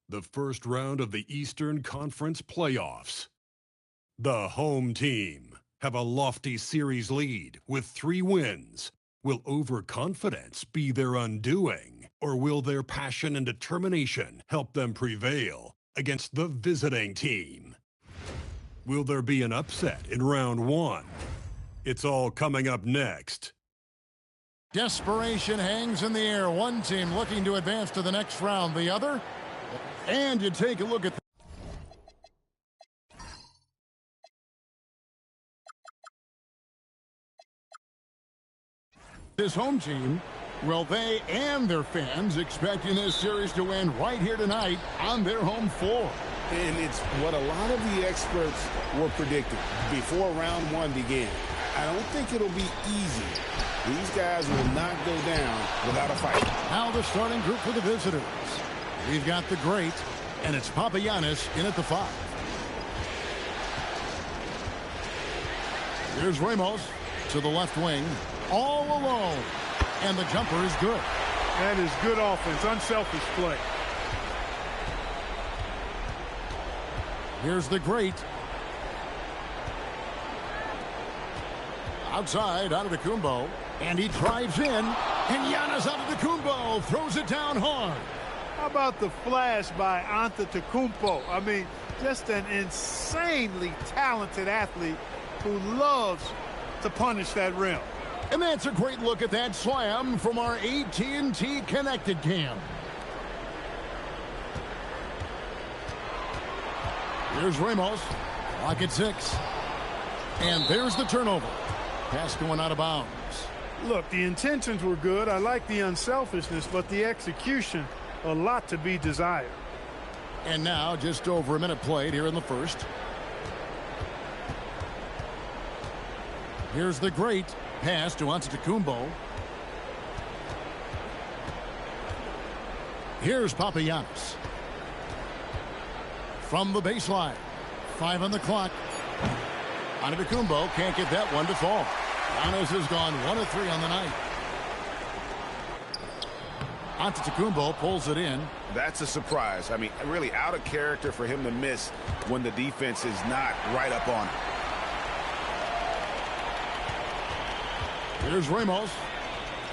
the first round of the Eastern Conference playoffs. The home team have a lofty series lead with 3 wins. Will overconfidence be their undoing, or will their passion and determination help them prevail against the visiting team? Will there be an upset in round 1? It's all coming up next. Desperation hangs in the air. One team looking to advance to the next round, the other. And you take a look at this home team. Well, they and their fans expecting this series to end right here tonight on their home floor. And it's what a lot of the experts were predicting before round 1 began. I don't think it'll be easy. These guys will not go down without a fight. Now the starting group for the visitors. We've got the great, and it's Papagiannis in at the 5. Here's Ramos to the left wing, all alone. And the jumper is good. That is good offense, unselfish play. Here's the great. Outside, Antetokounmpo. And he drives in. And Giannis Antetokounmpo throws it down hard. How about the flash by Antetokounmpo? I mean, just an insanely talented athlete who loves to punish that rim. And that's a great look at that slam from our AT&T connected cam. Here's Ramos. Clock at 6. And there's the turnover. Pass going out of bounds. Look, the intentions were good. I like the unselfishness, but the execution, a lot to be desired. And now just over a minute played here in the first. Here's the great. Pass to Antetokounmpo. Here's Papagiannis. From the baseline. 5 on the clock. Antetokounmpo can't get that one to fall. Giannis has gone 1 of 3 on the night. Antetokounmpo pulls it in. That's a surprise. I mean, really out of character for him to miss when the defense is not right up on him. Here's Ramos.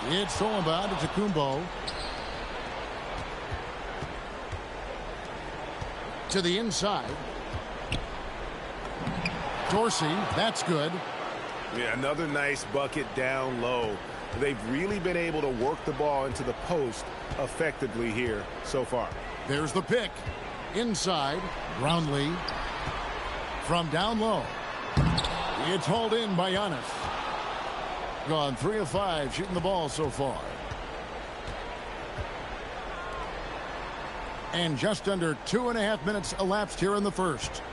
It's stolen by Antetokounmpo. To the inside. Dorsey, that's good. Yeah, another nice bucket down low. They've really been able to work the ball into the post effectively here so far. There's the pick. Inside, Brownlee. From down low. It's hauled in by Giannis. Gone 3 of 5 shooting the ball so far. And just under 2.5 minutes elapsed here in the first.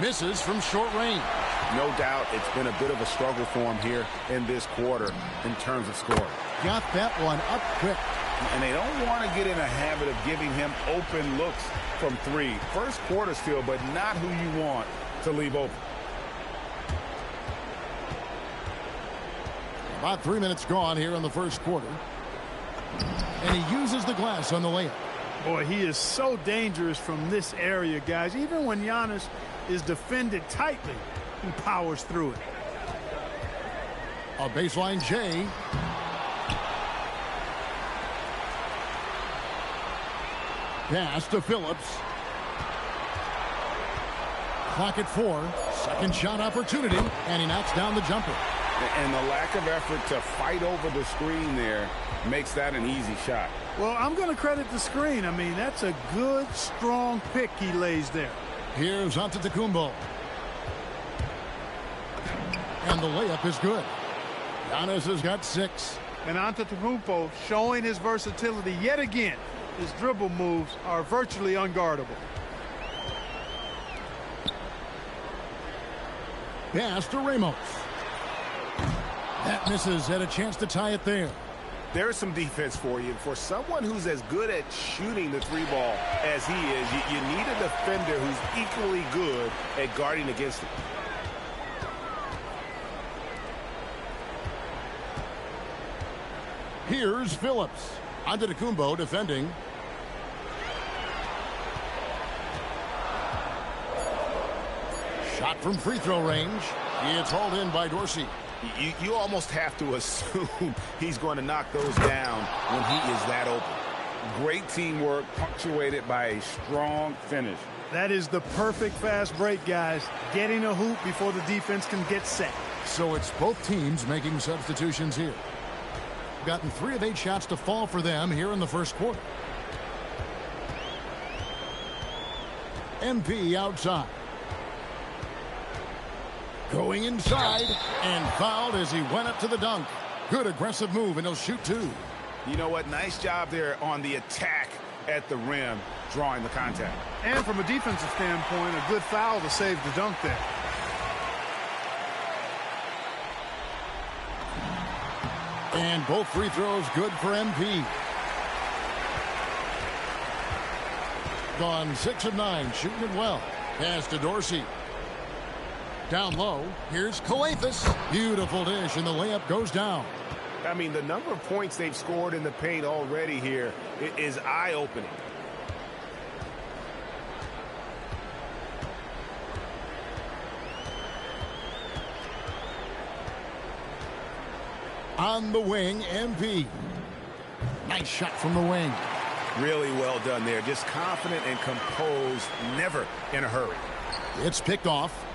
Misses from short range. No doubt it's been a bit of a struggle for him here in this quarter in terms of scoring. Got that one up quick. And they don't want to get in a habit of giving him open looks from 3. First quarter still, but not who you want to leave open. About 3 minutes gone here in the first quarter. And he uses the glass on the layup. Boy, he is so dangerous from this area, guys. Even when Giannis is defended tightly, he powers through it. A baseline J. Pass to Phillips. Clock at 4. Second shot opportunity. And he knocks down the jumper. And the lack of effort to fight over the screen there makes that an easy shot. Well, I'm going to credit the screen. I mean, that's a good, strong pick he lays there. Here's Antetokounmpo. And the layup is good. Giannis has got 6. And Antetokounmpo showing his versatility yet again. His dribble moves are virtually unguardable. Pass to Ramos. That misses. Had a chance to tie it there. There's some defense for you. For someone who's as good at shooting the 3 ball as he is, you need a defender who's equally good at guarding against it. Here's Phillips. Antetokounmpo defending. Shot from free throw range. It's hauled in by Dorsey. You almost have to assume he's going to knock those down when he is that open. Great teamwork, punctuated by a strong finish. That is the perfect fast break, guys. Getting a hoop before the defense can get set. So it's both teams making substitutions here. Gotten 3 of 8 shots to fall for them here in the first quarter. MP outside. Going inside and fouled as he went up to the dunk. Good aggressive move, and he'll shoot 2. You know what? Nice job there on the attack at the rim, drawing the contact. And from a defensive standpoint, a good foul to save the dunk there. And both free throws good for MP. Gone 6 of 9, shooting it well. Pass to Dorsey. Down low, here's Gilas. Beautiful dish, and the layup goes down. I mean, the number of points they've scored in the paint already here is eye-opening. On the wing, MP. Nice shot from the wing. Really well done there. Just confident and composed, never in a hurry. It's picked off.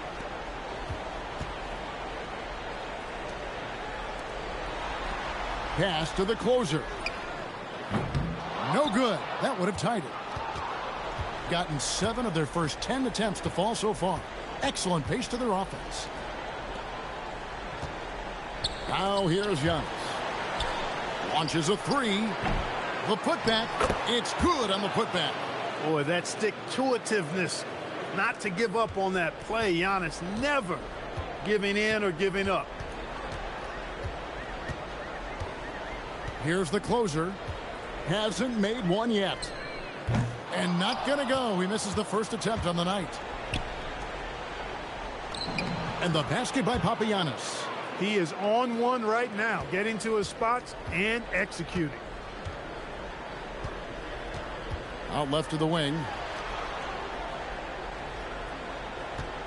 Pass to the closer. No good. That would have tied it. Gotten 7 of their first 10 attempts to fall so far. Excellent pace to their offense. Now here's Gilas. Launches a 3. The putback. It's good on the putback. Boy, that stick-to-itiveness. Not to give up on that play. Giannis never giving in or giving up. Here's the closer. Hasn't made one yet. And not going to go. He misses the first attempt on the night. And the basket by Papagiannis. He is on one right now, getting to his spots and executing. Out left to the wing.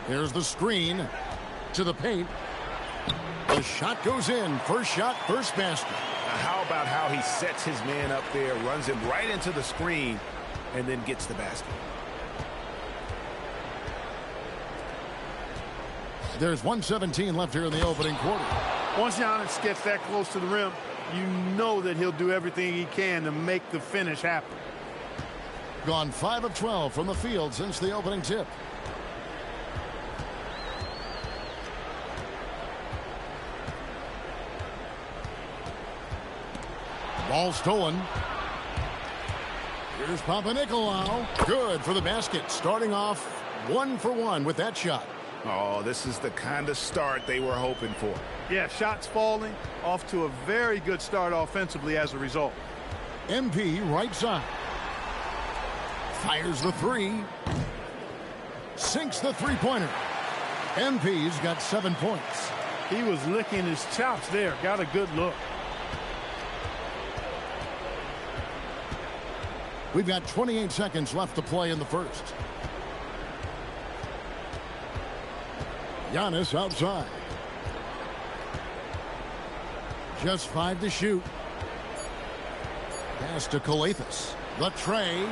Here's the screen to the paint. The shot goes in. First shot, first basket. How about how he sets his man up there, runs him right into the screen, and then gets the basket. There's 1:17 left here in the opening quarter. Once Giannis gets that close to the rim, you know that he'll do everything he can to make the finish happen. Gone 5 of 12 from the field since the opening tip. Ball stolen. Here's Papanikolaou. Good for the basket. Starting off 1 for 1 with that shot. Oh, this is the kind of start they were hoping for. Yeah, shots falling. Off to a very good start offensively as a result. MP right side. Fires the 3. Sinks the three-pointer. MP's got 7 points. He was licking his chops there. Got a good look. We've got 28 seconds left to play in the first. Giannis outside. Just 5 to shoot. Pass to Gilas. The tray.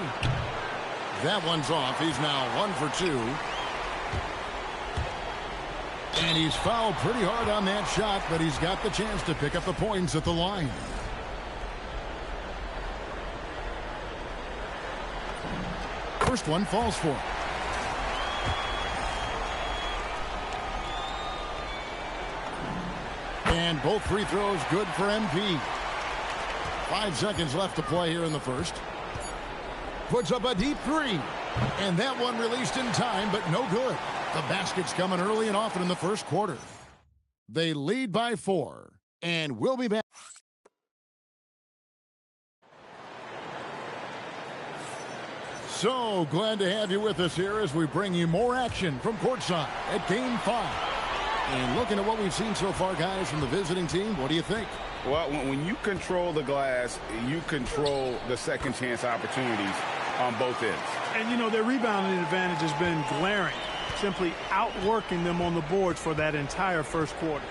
That one's off. He's now 1 for 2. And he's fouled pretty hard on that shot, but he's got the chance to pick up the points at the line. First one falls for him. And both free throws good for MP. 5 seconds left to play here in the first. Puts up a deep 3. And that one released in time, but no good. The basket's coming early and often in the first quarter. They lead by 4. And we'll be back. So glad to have you with us here as we bring you more action from courtside at Game 5. And looking at what we've seen so far, guys, from the visiting team, what do you think? Well, when you control the glass, you control the second chance opportunities on both ends. And, you know, their rebounding advantage has been glaring, simply outworking them on the boards for that entire first quarter.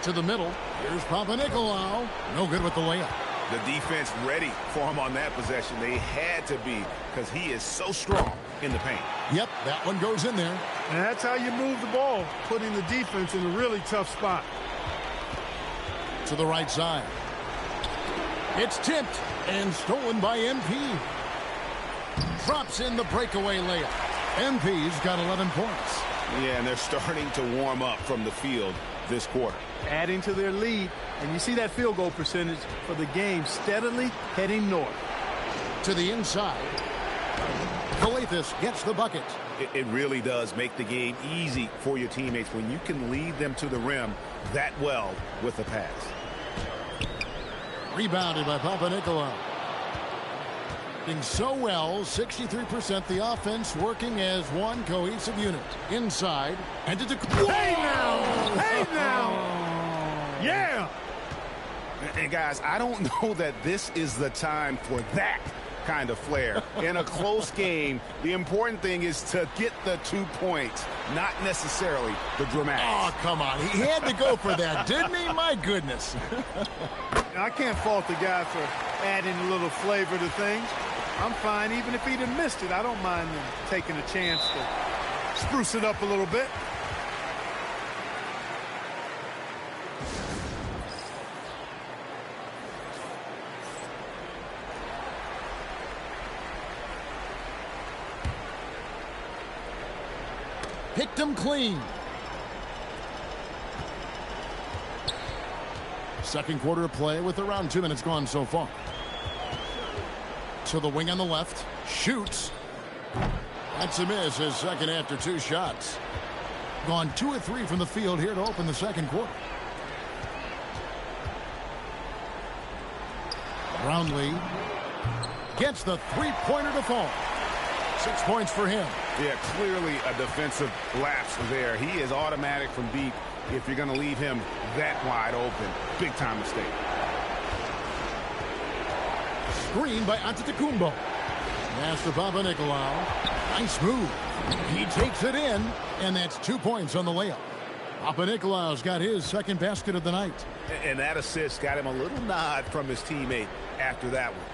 To the middle. Here's Papanikolaou. No good with the layup. The defense ready for him on that possession. They had to be, because he is so strong in the paint. Yep, that one goes in there. And that's how you move the ball, putting the defense in a really tough spot. To the right side. It's tipped and stolen by MP. Drops in the breakaway layup. MP's got 11 points. Yeah, and they're starting to warm up from the field this quarter. Adding to their lead, and you see that field goal percentage for the game steadily heading north. To the inside. Calathes gets the bucket. It really does make the game easy for your teammates when you can lead them to the rim that well with a pass. Rebounded by Papanikolaou. Doing so well, 63% the offense working as one cohesive unit. Inside, and to Hey now! Hey now! Yeah! And guys, I don't know that this is the time for that kind of flair. In a close game, the important thing is to get the 2 points, not necessarily the dramatics. Oh, come on. He had to go for that, didn't he? My goodness. I can't fault the guy for adding a little flavor to things. I'm fine. Even if he'd have missed it, I don't mind him taking a chance to spruce it up a little bit. Picked him clean. Second quarter of play with around 2 minutes gone so far. To the wing on the left. Shoots. That's a miss. His second after 2 shots. Gone 2 of 3 from the field here to open the second quarter. Brownlee gets the three-pointer to fall. 6 points for him. Yeah, clearly a defensive lapse there. He is automatic from deep if you're going to leave him that wide open. Big time mistake. Screen by Antetokounmpo. Pass to Papanikolaou. Nice move. He takes it in, and that's 2 points on the layup. Papanikolaou's got his second basket of the night. And that assist got him a little nod from his teammate after that one.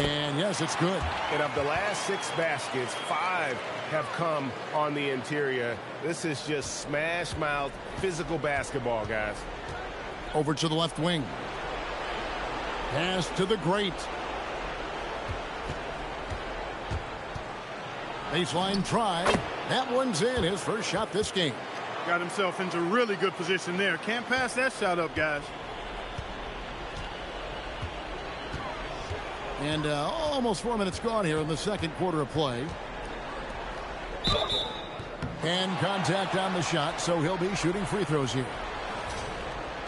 And yes, it's good. And of the last 6 baskets, 5 have come on the interior. This is just smash mouth physical basketball, guys. Over to the left wing. Pass to the great. Baseline try. That one's in. His first shot this game. Got himself into really good position there. Can't pass that shot up, guys. And almost 4 minutes gone here in the second quarter of play. And contact on the shot, so he'll be shooting free throws here.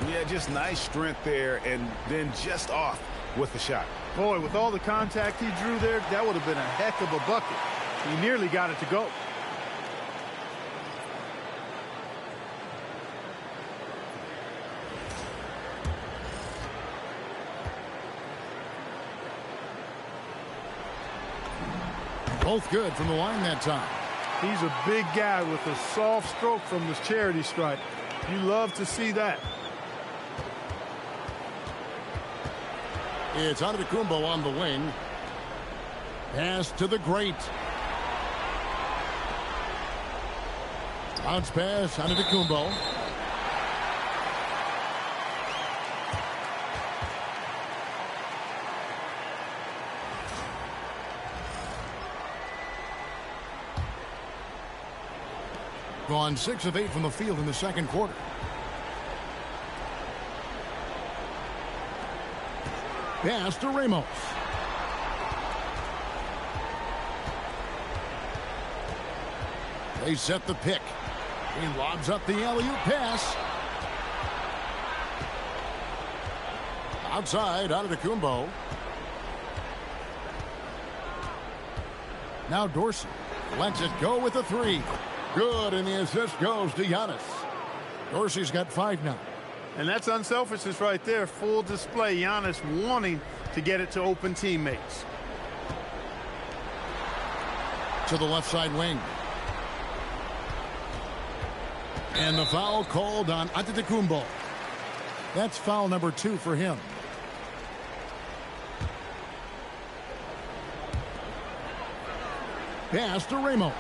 Yeah, just nice strength there, and then just off with the shot. Boy, with all the contact he drew there, that would have been a heck of a bucket. He nearly got it to go. Both good from the line that time. He's a big guy with a soft stroke from this charity stripe. You love to see that. It's Antetokounmpo on the wing. Pass to the great. Bounce pass, Antetokounmpo. Gone 6 of 8 from the field in the second quarter. Pass to Ramos. They set the pick. He lobs up the alley-oop pass. Outside, Antetokounmpo. Now Dorsey lets it go with a three. Good, and the assist goes to Giannis. Dorsey's got 5 now. And that's unselfishness right there. Full display. Giannis wanting to get it to open teammates. To the left side wing. And the foul called on Antetokounmpo. That's foul number 2 for him. Pass to Ramos.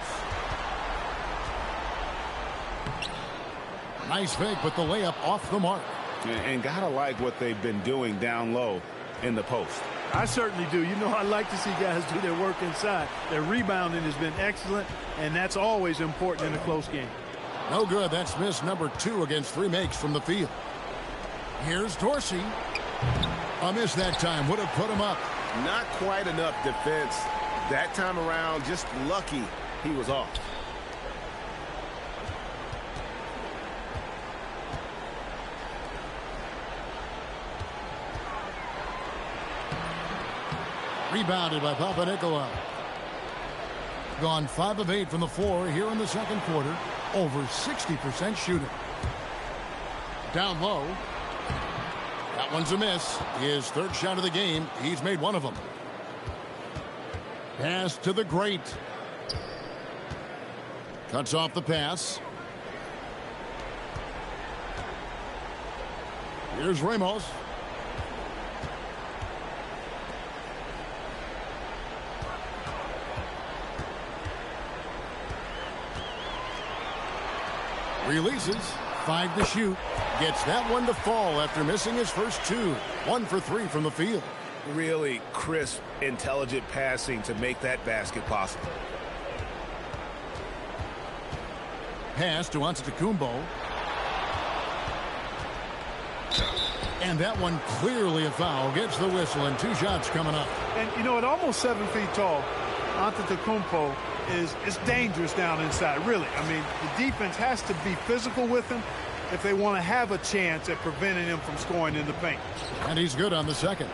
Nice fake, but the layup off the mark. And gotta like what they've been doing down low in the post. I certainly do. You know, I like to see guys do their work inside. Their rebounding has been excellent, and that's always important in a close game. No good. That's miss number 2 against 3 makes from the field. Here's Dorsey. A miss that time. Would have put him up. Not quite enough defense. That time around, just lucky he was off. Rebounded by Papanikolaou. Gone 5 of 8 from the floor here in the second quarter. Over 60% shooting. Down low. That one's a miss. His 3rd shot of the game. He's made 1 of them. Pass to the great. Cuts off the pass. Here's Ramos. Releases. 5 to shoot. Gets that one to fall after missing his first 2. 1 for 3 from the field. Really crisp, intelligent passing to make that basket possible. Pass to Antetokounmpo. And that one clearly a foul. Gets the whistle, and 2 shots coming up. And, you know, at almost 7 feet tall, Antetokounmpo is dangerous down inside, really. I mean, the defense has to be physical with him if they want to have a chance at preventing him from scoring in the paint. And he's good on the second.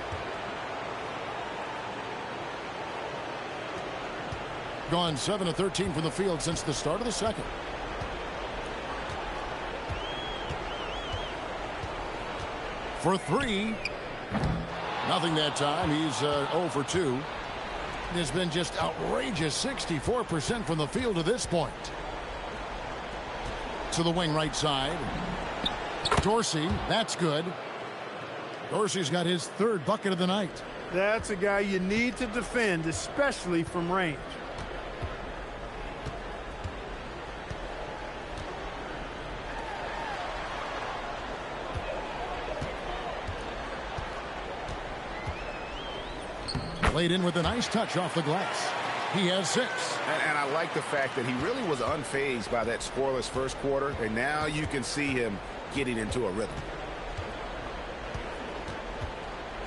Gone 7 of 13 from the field since the start of the second. For 3. Nothing that time. He's 0 for 2. It has been just outrageous 64% from the field to this point. To the wing right side. Dorsey, that's good. Dorsey's got his 3rd bucket of the night. That's a guy you need to defend, especially from range. Laid in with a nice touch off the glass. He has 6. And I like the fact that he really was unfazed by that scoreless first quarter, and now you can see him getting into a rhythm.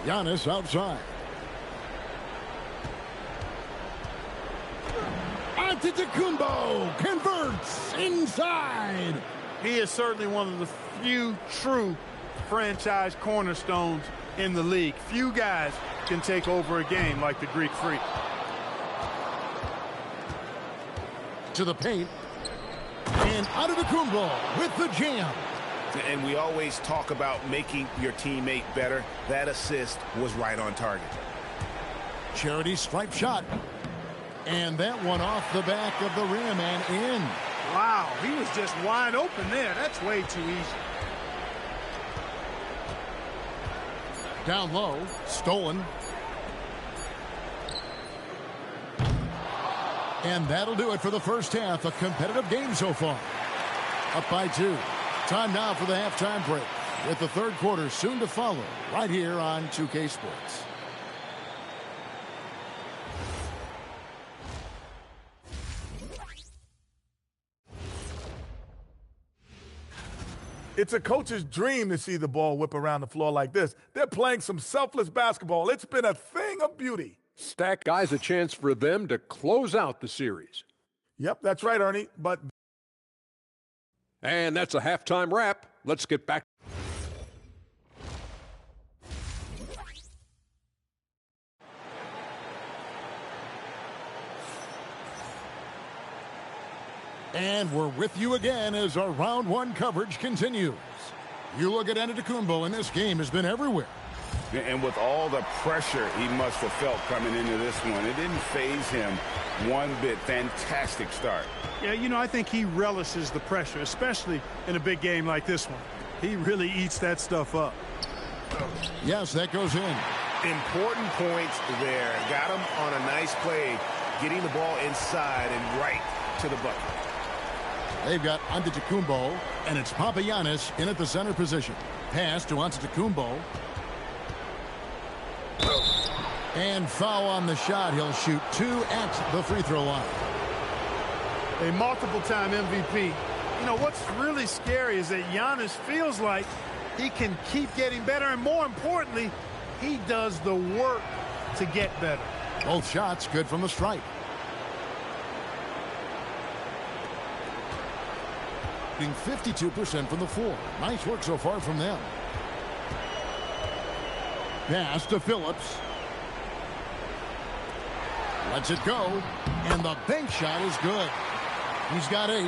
Giannis outside. Antetokounmpo converts inside. He is certainly one of the few true franchise cornerstones in the league. Few guys can take over a game like the Greek Freak. To the paint. And Antetokounmpo with the jam. And we always talk about making your teammate better. That assist was right on target. Charity stripe shot. And that one off the back of the rim and in. Wow, he was just wide open there. That's way too easy. Down low, stolen. And that'll do it for the first half. A competitive game so far. Up by 2. Time now for the halftime break, with the 3rd quarter soon to follow right here on 2K Sports. It's a coach's dream to see the ball whip around the floor like this. They're playing some selfless basketball. It's been a thing of beauty. Stack guys a chance for them to close out the series. Yep, that's right, Ernie. And that's a halftime wrap. Let's get back. And we're with you again as our round one coverage continues. You look at Antetokounmpo, and this game has been everywhere. And with all the pressure he must have felt coming into this one, it didn't faze him one bit. Fantastic start. Yeah, you know, I think he relishes the pressure, especially in a big game like this one. He really eats that stuff up. Yes, that goes in. Important points there. Got him on a nice play, getting the ball inside and right to the bucket. They've got Antetokounmpo, and it's Papagiannis in at the center position. Pass to Antetokounmpo. And foul on the shot. He'll shoot 2 at the free throw line. A multiple-time MVP. You know, what's really scary is that Giannis feels like he can keep getting better, and more importantly, he does the work to get better. Both shots good from the stripe. 52% from the floor. Nice work so far from them. Pass to Phillips. Lets it go. And the bank shot is good. He's got 8.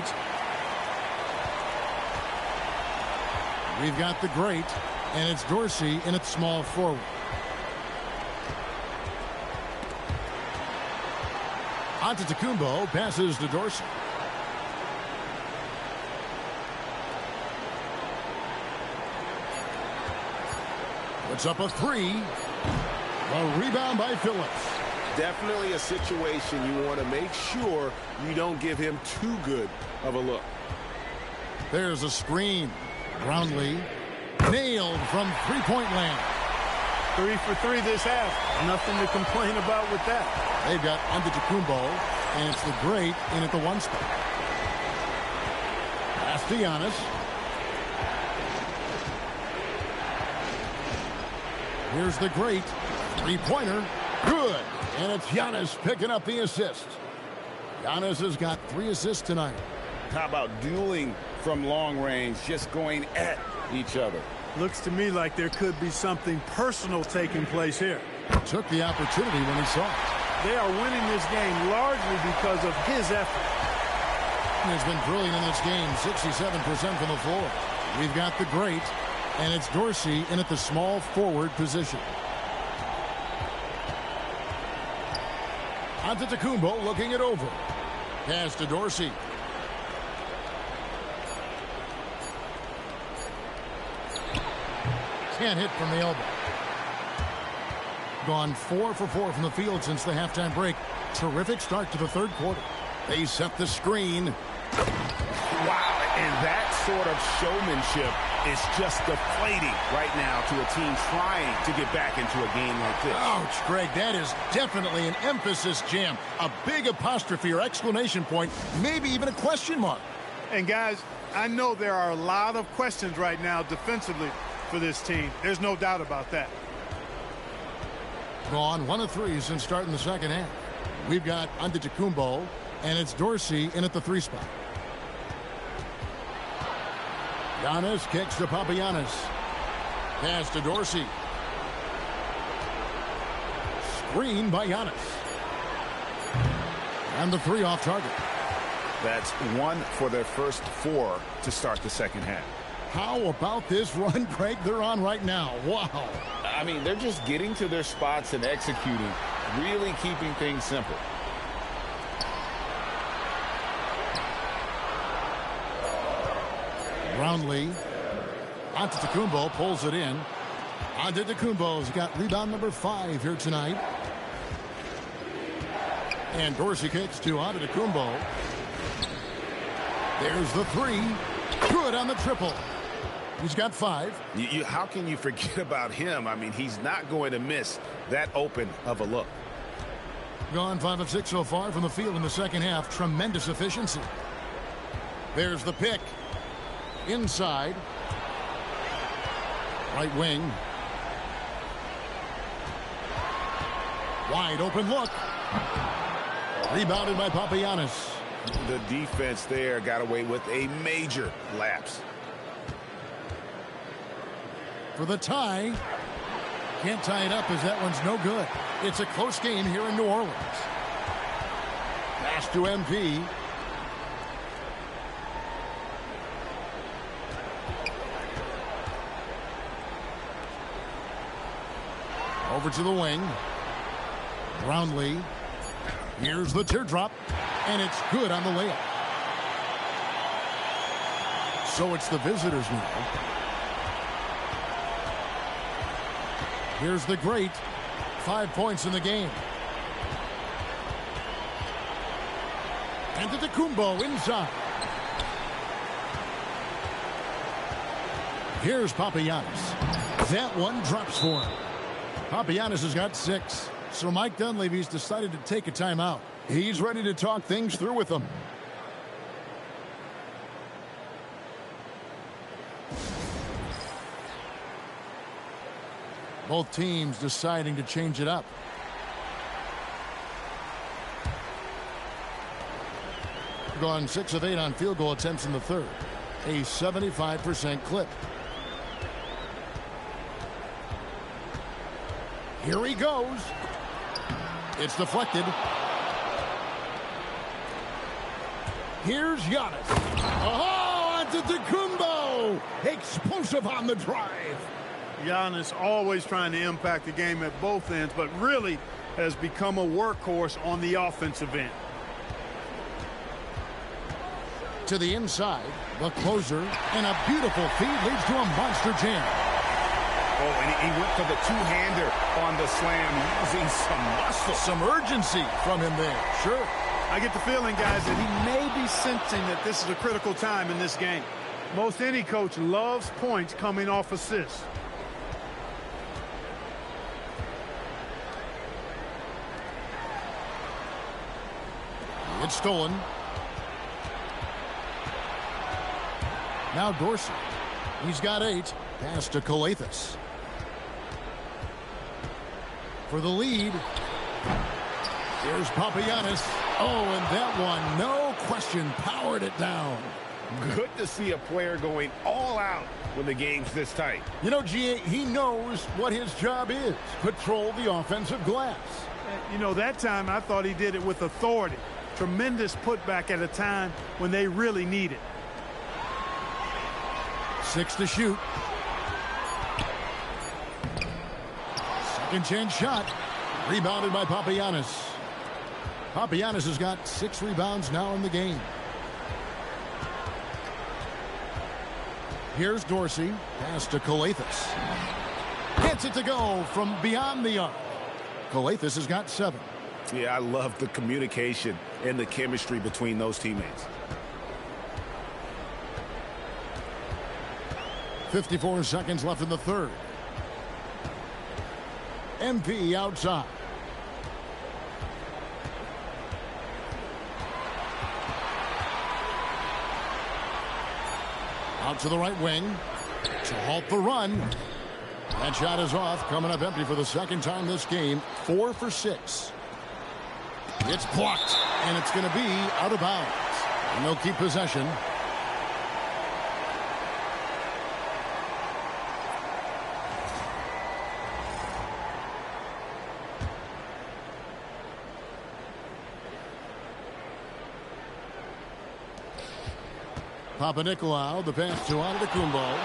We've got the great. And it's Dorsey in at small forward. Antetokounmpo passes to Dorsey. Puts up a 3. A rebound by Phillips. Definitely a situation you want to make sure you don't give him too good of a look. There's a screen. Brownlee nailed from three-point land. 3 for 3 this half. Nothing to complain about with that. They've got Antetokounmpo, and it's the great in at the 1 spot. Pass to Giannis. Here's the great. 3-pointer. Good. And it's Giannis picking up the assist. Giannis has got 3 assists tonight. How about dueling from long range, just going at each other? Looks to me like there could be something personal taking place here. Took the opportunity when he saw it. They are winning this game largely because of his effort. He's been brilliant in this game, 67% from the floor. We've got the great, and it's Dorsey in at the small forward position. Antetokounmpo looking it over. Pass to Dorsey. Can't hit from the elbow. Gone 4 for 4 from the field since the halftime break. Terrific start to the third quarter. They set the screen. Wow, and that sort of showmanship is just deflating right now to a team trying to get back into a game like this. Ouch, Greg, that is definitely an emphasis jam. A big apostrophe or exclamation point, maybe even a question mark. And guys, I know there are a lot of questions right now defensively for this team. There's no doubt about that. Gone 1 of 3 since starting the second half. We've got Antetokounmpo, and it's Dorsey in at the 3 spot. Giannis kicks to Papagiannis. Pass to Dorsey. Screen by Giannis. And the 3 off target. That's 1 for their first 4 to start the second half. How about this run, Greg, they're on right now? Wow. I mean, they're just getting to their spots and executing, really keeping things simple. Brownlee. Antetokounmpo pulls it in. Antetokounmpo's got rebound number 5 here tonight. And Dorsey kicks to Antetokounmpo. There's the 3. Good on the triple. He's got 5. How can you forget about him? I mean, he's not going to miss that open of a look. Gone 5 of 6 so far from the field in the second half. Tremendous efficiency. There's the pick. Inside. Right wing. Wide open look. Rebounded by Papagiannis. The defense there got away with a major lapse. For the tie. Can't tie it up as that one's no good. It's a close game here in New Orleans. Pass to MP. Over to the wing. Brownlee. Here's the teardrop. And it's good on the layup. So it's the visitors now. Here's the great. 5 points in the game. Antetokounmpo inside. Here's Papagiannis. That one drops for him. Papagiannis has got 6. So Mike Dunleavy's decided to take a timeout. He's ready to talk things through with them. Both teams deciding to change it up. Gone 6 of 8 on field goal attempts in the third. A 75% clip. Here he goes. It's deflected. Here's Giannis. Oh, Antetokounmpo! Explosive on the drive. Giannis always trying to impact the game at both ends, but really has become a workhorse on the offensive end. To the inside, the closer, and a beautiful feed leads to a monster jam. Oh, and he went for the two-hander on the slam, using some muscle. Some urgency from him there. Sure. I get the feeling, guys, that he may be sensing that this is a critical time in this game. Most any coach loves points coming off assists. It's stolen. Now Dorsey. He's got 8. Pass to Gilas. For the lead. Here's Papagiannis. Oh, and that one, no question, powered it down. Good to see a player going all out when the game's this tight. You know, G.A., he knows what his job is. Patrol the offensive glass. You know, that time I thought he did it with authority. Tremendous putback at a time when they really need it. 6 to shoot. Second chance shot. Rebounded by Papagiannis. Papagiannis has got 6 rebounds now in the game. Here's Dorsey. Pass to Gilas. Gets it to go from beyond the arc. Gilas has got 7. Yeah, I love the communication and the chemistry between those teammates. 54 seconds left in the third. MP outside. Out to the right wing to halt the run. That shot is off, coming up empty for the second time this game. 4 for 6. It's blocked, and it's going to be out of bounds. And they'll keep possession. Papanikolaou, the pass to Antetokounmpo.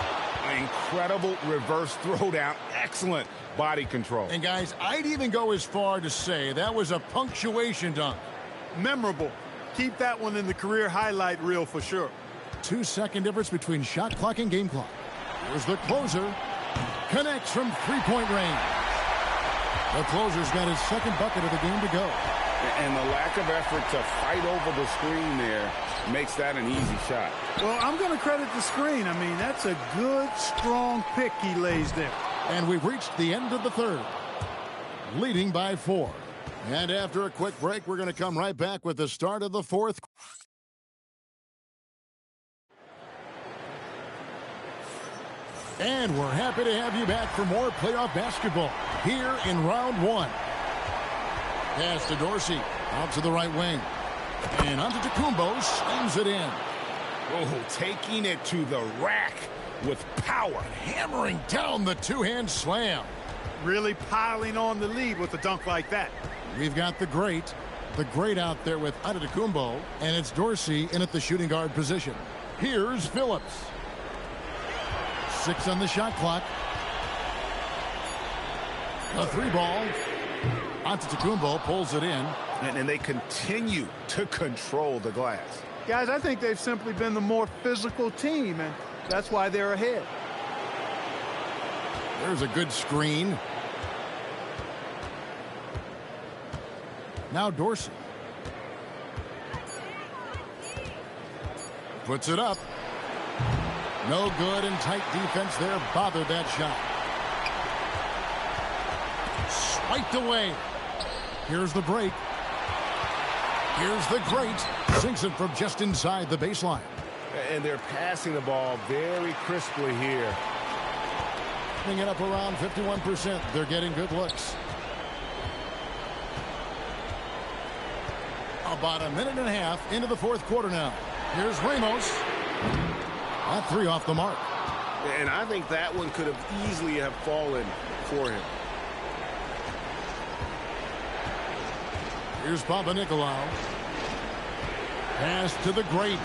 Incredible reverse throwdown. Excellent body control. And guys, I'd even go as far to say that was a punctuation dunk. Memorable. Keep that one in the career highlight reel for sure. 2-second difference between shot clock and game clock. Here's the closer. Connects from three-point range. The closer's got his second bucket of the game to go. And the lack of effort to fight over the screen there makes that an easy shot. Well, I'm going to credit the screen. I mean, that's a good, strong pick he lays there. And we've reached the end of the third. Leading by 4. And after a quick break, we're going to come right back with the start of the fourth. And we're happy to have you back for more playoff basketball here in round 1. Pass to Dorsey, out to the right wing. And Antetokounmpo slams it in. Oh, taking it to the rack with power. Hammering down the two-hand slam. Really piling on the lead with a dunk like that. We've got the great out there with Antetokounmpo, and it's Dorsey in at the shooting guard position. Here's Phillips. 6 on the shot clock. A three ball. Antetokounmpo pulls it in. And they continue to control the glass. Guys, I think they've simply been the more physical team, and that's why they're ahead. There's a good screen. Now Dorsey. Puts it up. No good, and tight defense there bothered that shot. Swiped away. Here's the break. Here's the great. Sinks it from just inside the baseline. And they're passing the ball very crisply here. Putting it up around 51%. They're getting good looks. About a minute and a half into the fourth quarter now. Here's Ramos. That three off the mark. And I think that one could have easily have fallen for him. Here's Papanikolaou. Pass to the great.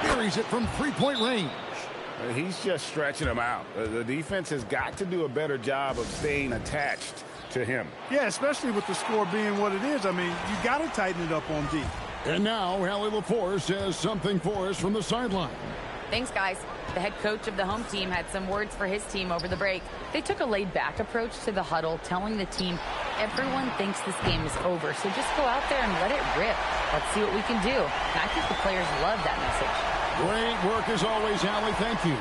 Buries it from three-point range. He's just stretching him out. The defense has got to do a better job of staying attached to him. Yeah, especially with the score being what it is. I mean, you got to tighten it up on D. And now, Allie LaForce has something for us from the sideline. Thanks, guys. The head coach of the home team had some words for his team over the break. They took a laid-back approach to the huddle, telling the team, everyone thinks this game is over, so just go out there and let it rip. Let's see what we can do. And I think the players love that message. Great work as always, Allie. Thank you.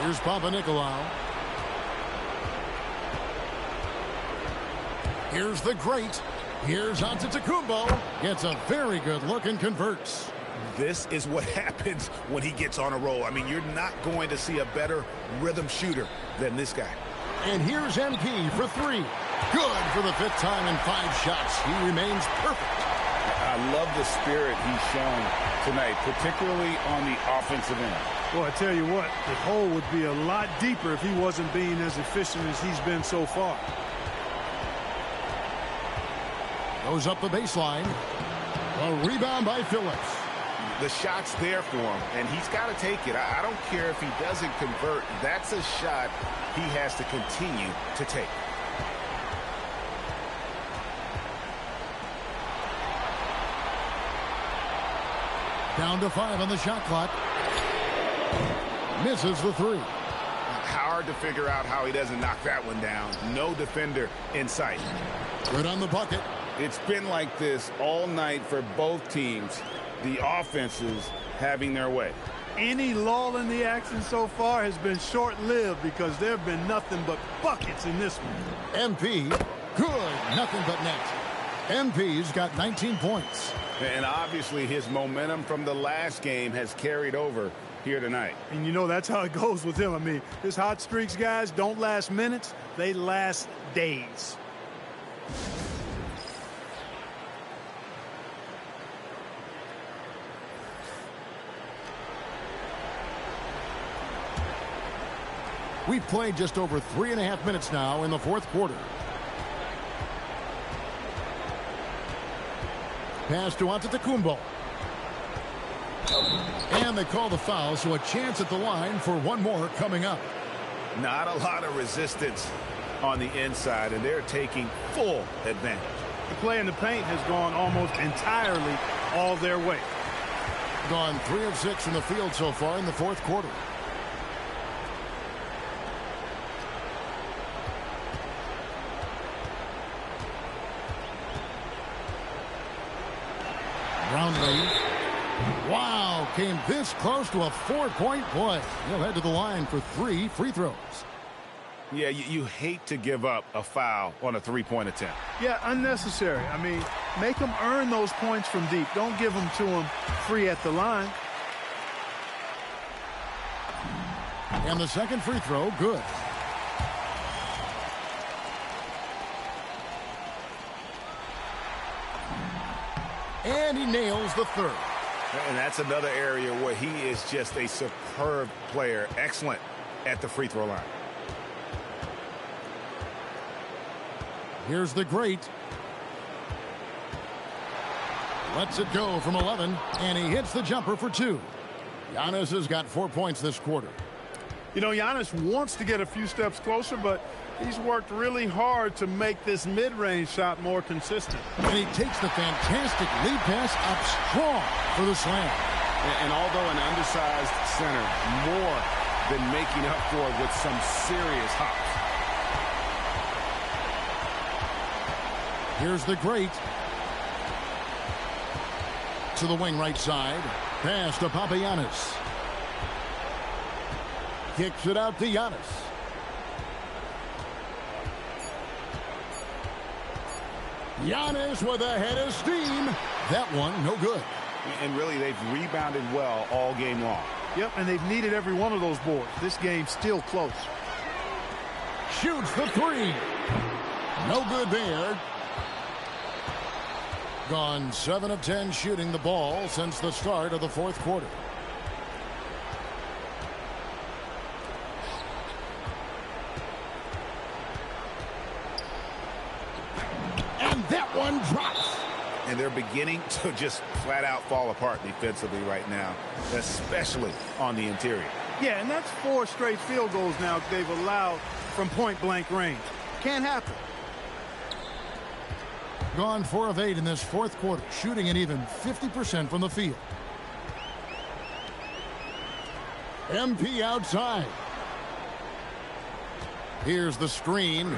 Here's Papanikolaou. Here's the great. Here's Antetokounmpo. Gets a very good look and converts. This is what happens when he gets on a roll. I mean, you're not going to see a better rhythm shooter than this guy. And here's MP for three. Good for the fifth time in 5 shots. He remains perfect. I love the spirit he's shown tonight, particularly on the offensive end. Well, I tell you what, the hole would be a lot deeper if he wasn't being as efficient as he's been so far. Goes up the baseline. A rebound by Phillips. The shot's there for him, and he's got to take it. I don't care if he doesn't convert. That's a shot he has to continue to take. Down to 5 on the shot clock. Misses the three. Hard to figure out how he doesn't knock that one down. No defender in sight. Good on the bucket. It's been like this all night for both teams. The offenses having their way. Any lull in the action so far has been short-lived because there have been nothing but buckets in this one. MP, good, nothing but net. MP's got 19 points. And obviously his momentum from the last game has carried over here tonight. And you know that's how it goes with him. I mean, his hot streaks, guys, don't last minutes. They last days. We've played just over 3.5 minutes now in the fourth quarter. Pass to Antetokounmpo. And they call the foul, so a chance at the line for one more coming up. Not a lot of resistance on the inside, and they're taking full advantage. The play in the paint has gone almost entirely all their way. Gone 3 of 6 from the field so far in the fourth quarter. Brownlee. Wow, came this close to a 4-point play. He'll head to the line for 3 free throws. Yeah, you hate to give up a foul on a three-point attempt. Yeah, unnecessary. I mean, make them earn those points from deep. Don't give them to them free at the line. And the second free throw, good. And he nails the third. And that's another area where he is just a superb player. Excellent at the free throw line. Here's the great. Lets it go from 11, and he hits the jumper for 2. Giannis has got 4 points this quarter. You know, Giannis wants to get a few steps closer, but he's worked really hard to make this mid-range shot more consistent. And he takes the fantastic lead pass up strong for the slam. And although an undersized center, more than making up for it with some serious hops. Here's the great. To the wing right side. Pass to Papagiannis. Kicks it out to Giannis. Giannis with a head of steam. That one, no good. And really, they've rebounded well all game long. Yep, and they've needed every one of those boards. This game's still close. Shoots the three. No good there. Gone 7 of 10 shooting the ball since the start of the fourth quarter. And that one drops. And they're beginning to just flat out fall apart defensively right now, especially on the interior. Yeah, and that's 4 straight field goals now they've allowed from point-blank range. Can't happen. Gone 4 of 8 in this fourth quarter, shooting an even 50% from the field. MP outside. Here's the screen.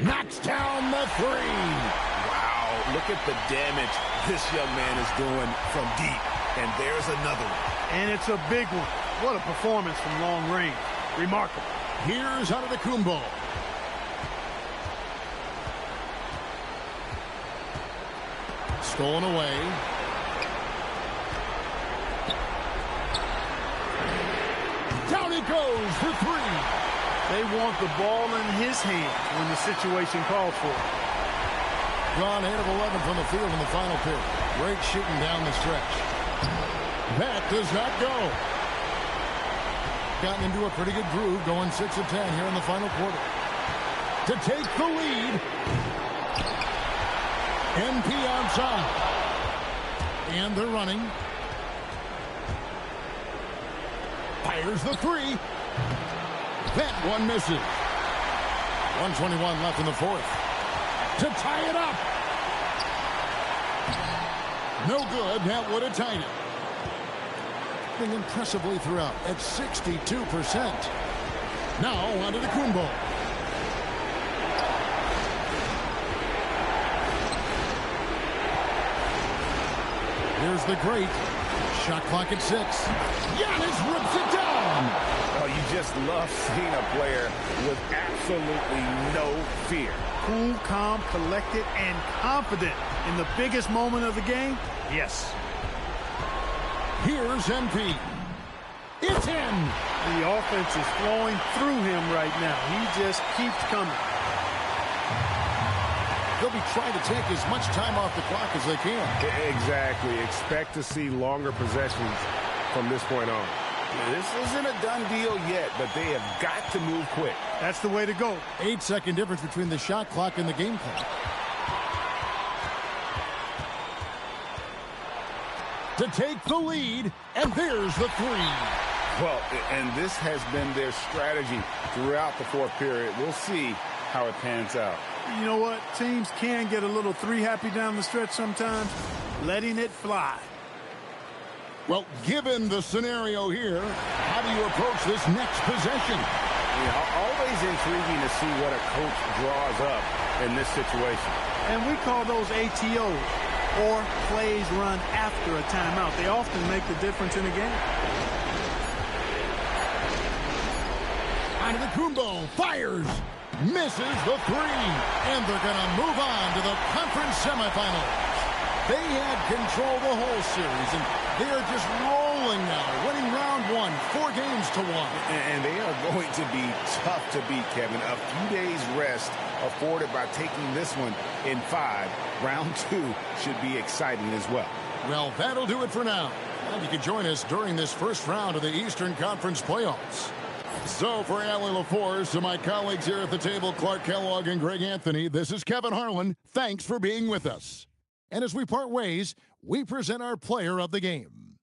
Knocks down the three. Wow, look at the damage this young man is doing from deep. And there's another one. And it's a big one. What a performance from long range. Remarkable. Here's Antetokounmpo. Stolen away. Down he goes for 3. They want the ball in his hand when the situation calls for it. Gone 8 of 11 from the field in the final period. Great shooting down the stretch. That does not go. Gotten into a pretty good groove, going 6 of 10 here in the final quarter. To take the lead. MP outside. And they're running. Fires the 3. That one misses. 1:21 left in the fourth. To tie it up. No good. That would have tied it. Playing impressively throughout at 62%. Now onto the Antetokounmpo. Here's the great. Shot clock at 6. Giannis rips it down. Oh, you just love seeing a player with absolutely no fear. Cool, calm, collected, and confident in the biggest moment of the game. Yes. Here's MP. It's in. The offense is flowing through him right now. He just keeps coming. They'll be trying to take as much time off the clock as they can. Exactly. Expect to see longer possessions from this point on. This isn't a done deal yet, but they have got to move quick. That's the way to go. 8-second difference between the shot clock and the game clock. To take the lead, and there's the 3. Well, and this has been their strategy throughout the fourth period. We'll see how it pans out. You know what? Teams can get a little 3 happy down the stretch sometimes. Letting it fly. Well, given the scenario here, how do you approach this next possession? Always intriguing to see what a coach draws up in this situation. And we call those ATOs, or plays run after a timeout. They often make the difference in a game. Antetokounmpo fires, misses the 3, and they're going to move on to the conference semifinals. They had control the whole series, and they are just rolling now, winning round 1, 4 games to 1. And they are going to be tough to beat, Kevin. A few days rest afforded by taking this one in 5. Round 2 should be exciting as well. Well, that'll do it for now. And you can join us during this first round of the Eastern Conference playoffs. So for Allie LaForce, to my colleagues here at the table, Clark Kellogg and Greg Anthony, this is Kevin Harlan. Thanks for being with us. And as we part ways, we present our player of the game.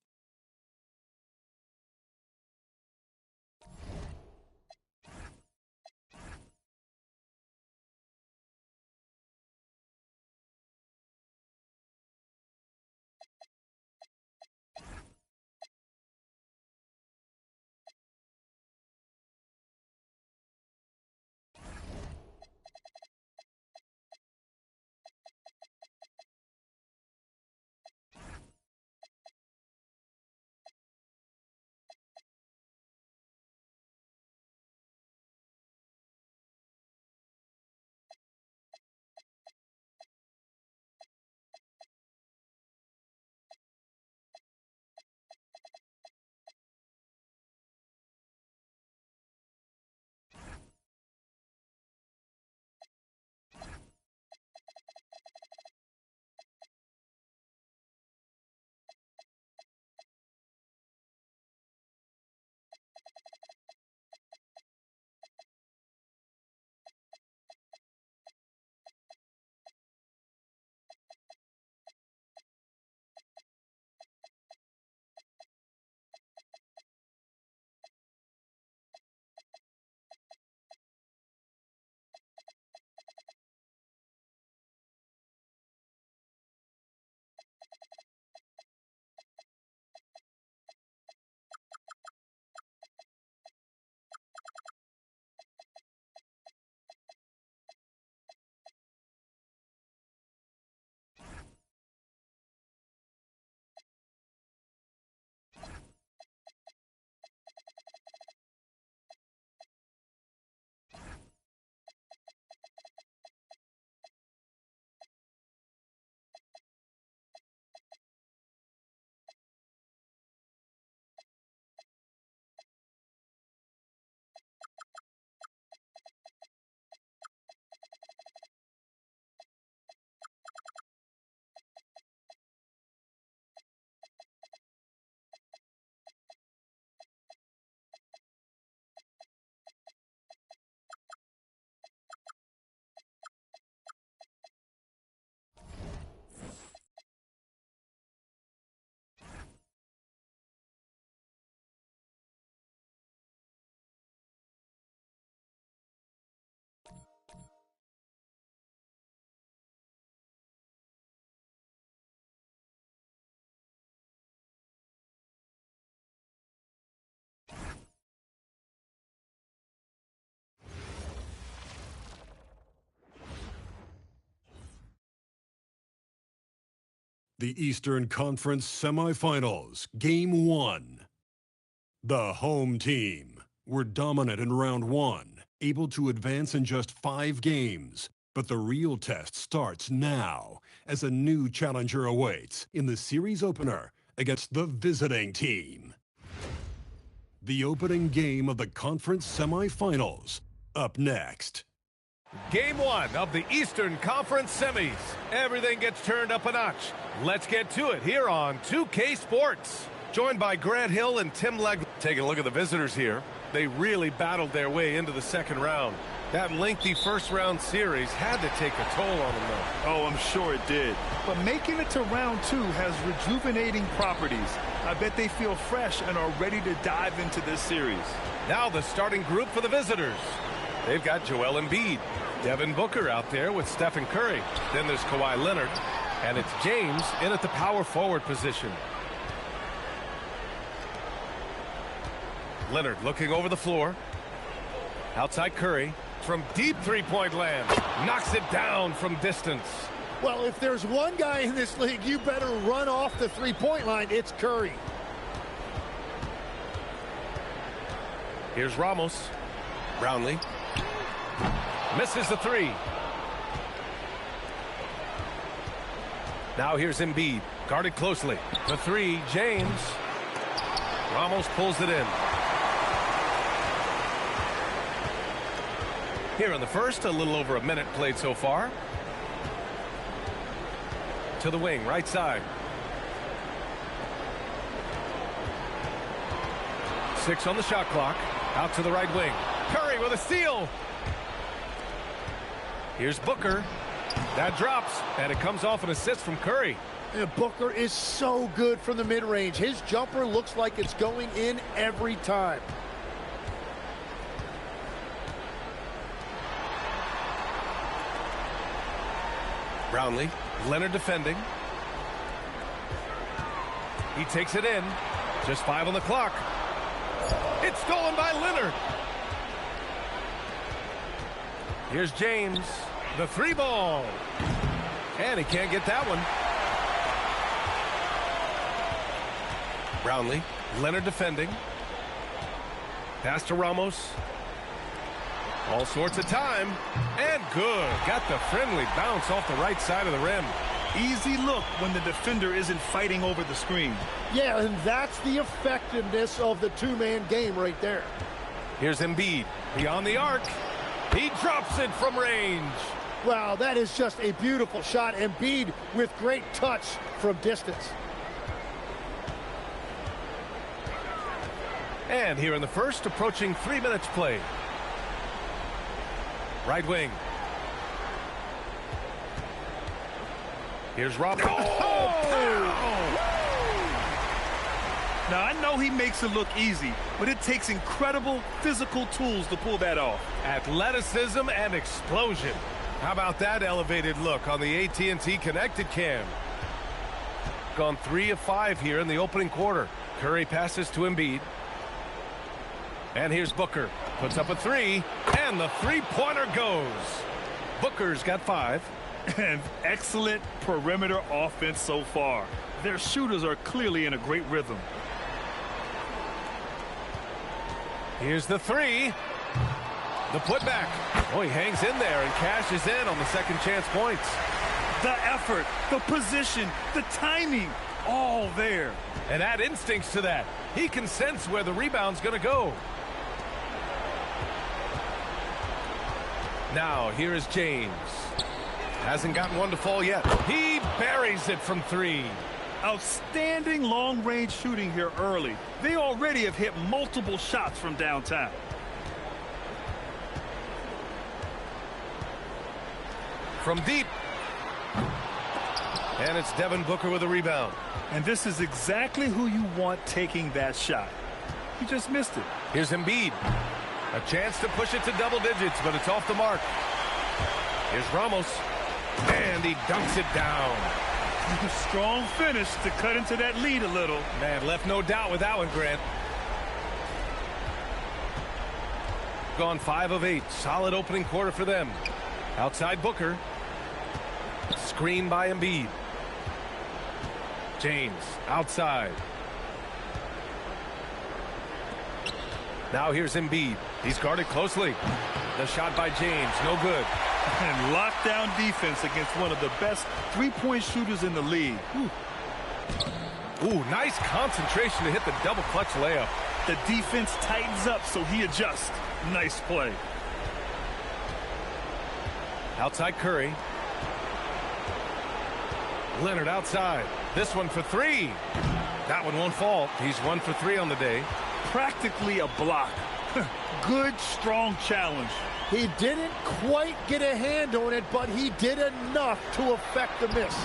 The Eastern Conference Semifinals, Game 1. The home team were dominant in round 1, able to advance in just 5 games. But the real test starts now as a new challenger awaits in the series opener against the visiting team. The opening game of the conference semifinals, up next. Game 1 of the Eastern Conference semis. Everything gets turned up a notch. Let's get to it here on 2K Sports. Joined by Grant Hill and Tim Legg. Taking a look at the visitors here. They really battled their way into the second round. That lengthy first-round series had to take a toll on them, though. Oh, I'm sure it did. But making it to round 2 has rejuvenating properties. I bet they feel fresh and are ready to dive into this series. Now the starting group for the visitors. They've got Joel Embiid, Devin Booker out there with Stephen Curry. Then there's Kawhi Leonard, and it's James in at the power forward position. Leonard looking over the floor. Outside Curry. From deep three-point land. Knocks it down from distance. Well, if there's one guy in this league, you better run off the three-point line. It's Curry. Here's Ramos. Brownlee. Misses the three. Now here's Embiid. Guarded closely. The three, James. Ramos pulls it in. Here in the first, a little over a minute played so far. To the wing, right side. 6 on the shot clock. Out to the right wing. Curry with a steal. Here's Booker. That drops, and it comes off an assist from Curry. And Booker is so good from the mid-range. His jumper looks like it's going in every time. Brownlee, Leonard defending. He takes it in. Just 5 on the clock. It's stolen by Leonard. Here's James. The 3 ball. And he can't get that one. Brownlee, Leonard defending. Pass to Ramos. All sorts of time. And good. Got the friendly bounce off the right side of the rim. Easy look when the defender isn't fighting over the screen. Yeah, and that's the effectiveness of the two-man game right there. Here's Embiid. Beyond the arc. He drops it from range. Wow, that is just a beautiful shot. Embiid with great touch from distance. And here in the first, approaching 3 minutes played. Right wing. Here's Rob. Now, I know he makes it look easy, but it takes incredible physical tools to pull that off. Athleticism and explosion. How about that elevated look on the AT&T connected cam? Gone 3 of 5 here in the opening quarter. Curry passes to Embiid. And here's Booker. Puts up a 3, and the three-pointer goes. Booker's got 5. And excellent perimeter offense so far. Their shooters are clearly in a great rhythm. Here's the 3. The putback. Oh, he hangs in there and cashes in on the second chance points. The effort, the position, the timing, all there. And add instincts to that. He can sense where the rebound's going to go. Now, here is James. Hasn't gotten one to fall yet. He buries it from 3. Outstanding long-range shooting here early. They already have hit multiple shots from downtown. From deep. And it's Devin Booker with a rebound. And this is exactly who you want taking that shot. He just missed it. Here's Embiid. A chance to push it to double digits, but it's off the mark. Here's Ramos. And he dunks it down. Strong finish to cut into that lead a little. Man, left no doubt with that one, Grant. Gone 5 of 8. Solid opening quarter for them. Outside Booker. Screen by Embiid. James outside. Now here's Embiid. He's guarded closely. The shot by James, no good. And lockdown defense against one of the best three-point shooters in the league. Ooh, nice concentration to hit the double clutch layup. The defense tightens up, so he adjusts. Nice play. Outside Curry. Leonard outside. This one for three. That one won't fall. He's 1 for 3 on the day. Practically a block. Good, strong challenge. He didn't quite get a hand on it, but he did enough to affect the miss.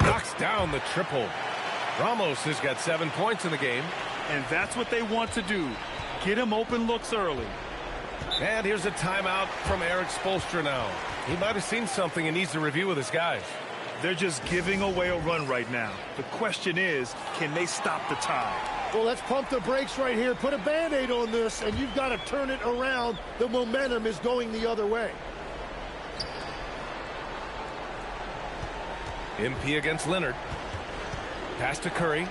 Knocks down the triple. Ramos has got 7 points in the game. And that's what they want to do. Get him open looks early. And here's a timeout from Eric Spoelstra now. He might have seen something and needs to review with his guys. They're just giving away a run right now. The question is, can they stop the tie? Well, let's pump the brakes right here. Put a Band-Aid on this, and you've got to turn it around. The momentum is going the other way. MP against Leonard. Pass to Curry.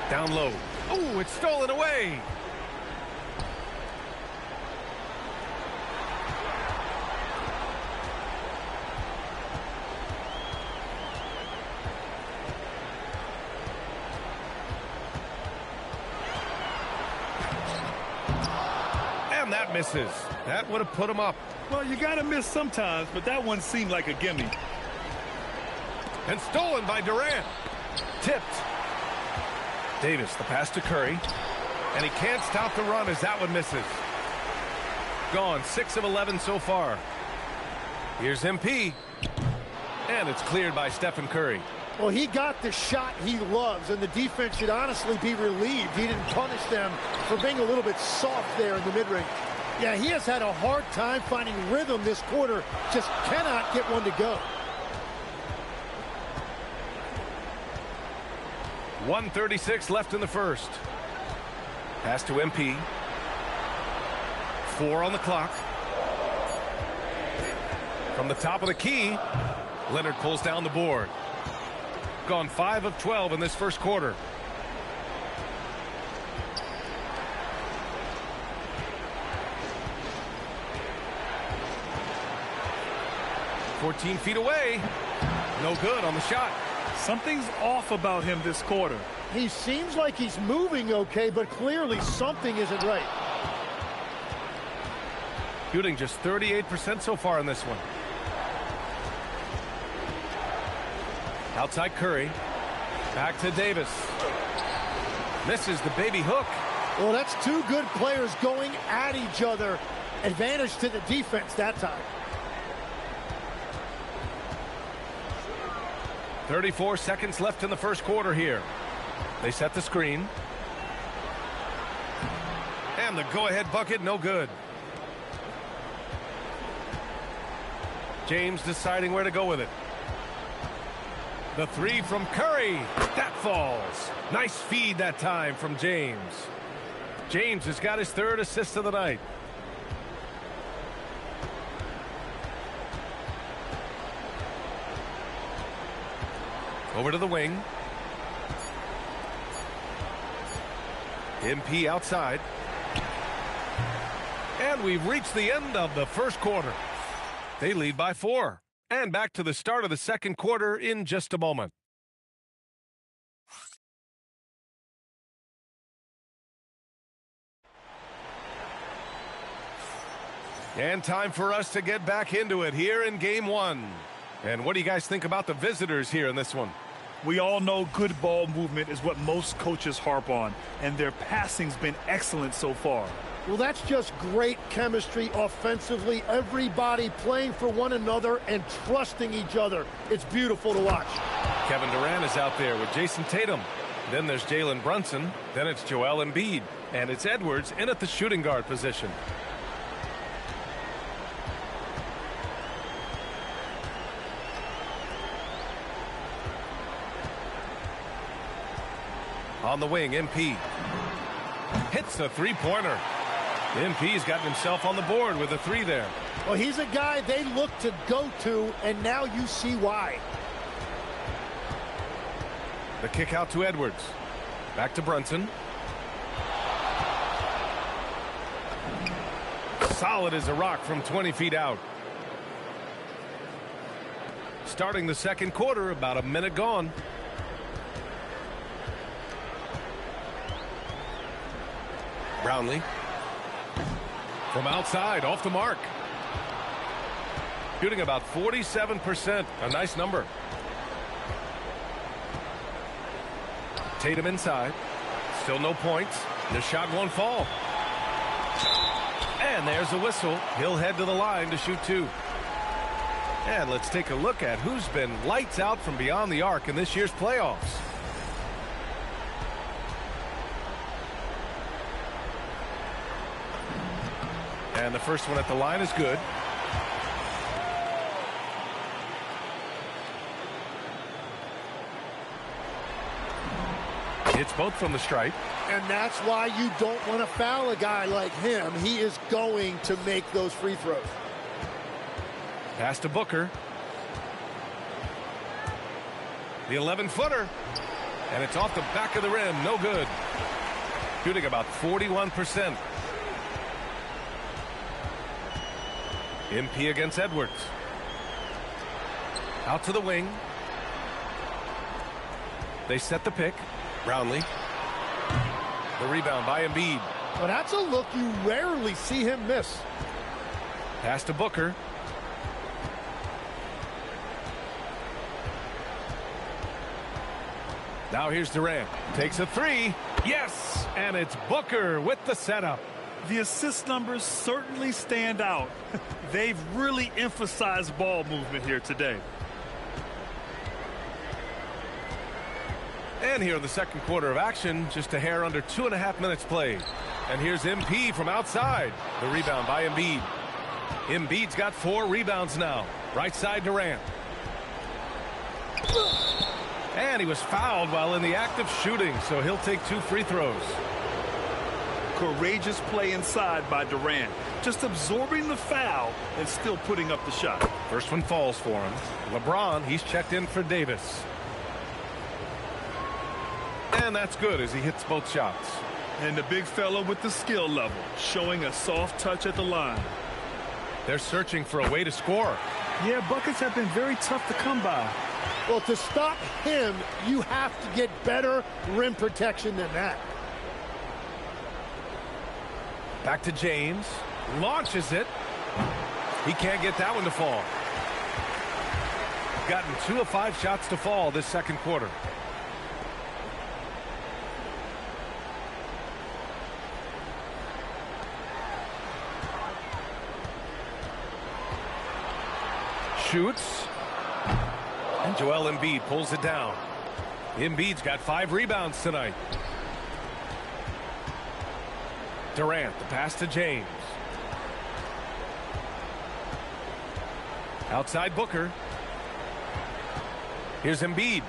Down low. Oh, it's stolen away. And that misses. That would have put him up. Well, you got to miss sometimes, but that one seemed like a gimme. And stolen by Durant. Tipped. Davis, the pass to Curry. And he can't stop the run as that one misses. Gone, 6 of 11 so far. Here's MP. And it's cleared by Stephen Curry. Well, he got the shot he loves, and the defense should honestly be relieved. He didn't punish them for being a little bit soft there in the mid-range. Yeah, he has had a hard time finding rhythm this quarter. Just cannot get one to go. 1:36 left in the first. Pass to MP. 4 on the clock. From the top of the key, Leonard pulls down the board. Gone 5 of 12 in this first quarter. .14 feet away. No good on the shot. Something's off about him this quarter. He seems like he's moving okay, but clearly something isn't right. Shooting just 38% so far in this one. Outside Curry. Back to Davis. Misses the baby hook. Well, that's two good players going at each other. Advantage to the defense that time. 34 seconds left in the first quarter here. They set the screen. And the go-ahead bucket, no good. James deciding where to go with it. The three from Curry. That falls. Nice feed that time from James. James has got his 3rd assist of the night. Over to the wing. MP outside. And we've reached the end of the first quarter. They lead by 4. And back to the start of the second quarter in just a moment. And time for us to get back into it here in game 1. And what do you guys think about the visitors here in this one? We all know good ball movement is what most coaches harp on, and their passing's been excellent so far. Well, that's just great chemistry offensively. Everybody playing for one another and trusting each other. It's beautiful to watch. Kevin Durant is out there with Jason Tatum. Then there's Jalen Brunson. Then it's Joel Embiid. And it's Edwards in at the shooting guard position. On the wing, MP. Hits a three-pointer. MP's gotten himself on the board with a 3 there. Well, he's a guy they look to go to, and now you see why. The kick out to Edwards. Back to Brunson. Solid as a rock from 20 feet out. Starting the second quarter, about a minute gone. Brownlee. From outside, off the mark. Shooting about 47%, a nice number. Tatum inside. Still no points. The shot won't fall. And there's a whistle. He'll head to the line to shoot 2. And let's take a look at who's been lights out from beyond the arc in this year's playoffs. And the first one at the line is good. It's both from the stripe. And that's why you don't want to foul a guy like him. He is going to make those free throws. Pass to Booker. The 11-footer. And it's off the back of the rim. No good. Shooting about 41%. MP against Edwards. Out to the wing. They set the pick. Brownlee. The rebound by Embiid. Well, that's a look you rarely see him miss. Pass to Booker. Now here's Durant. Takes a 3. Yes! And it's Booker with the setup. The assist numbers certainly stand out. They've really emphasized ball movement here today. And here in the second quarter of action, just a hair under 2.5 minutes played. And here's MP from outside. The rebound by Embiid. Embiid's got 4 rebounds now. Right side Durant. And he was fouled while in the act of shooting, so he'll take 2 free throws. Courageous play inside by Durant. Just absorbing the foul and still putting up the shot. First one falls for him. LeBron, he's checked in for Davis. And that's good as he hits both shots. And the big fella with the skill level, showing a soft touch at the line. They're searching for a way to score. Yeah, buckets have been very tough to come by. Well, to stop him, you have to get better rim protection than that. Back to James. Launches it. He can't get that one to fall. Gotten 2 of 5 shots to fall this second quarter. Shoots. And Joel Embiid pulls it down. Embiid's got 5 rebounds tonight. Durant, the pass to James. Outside Booker. Here's Embiid.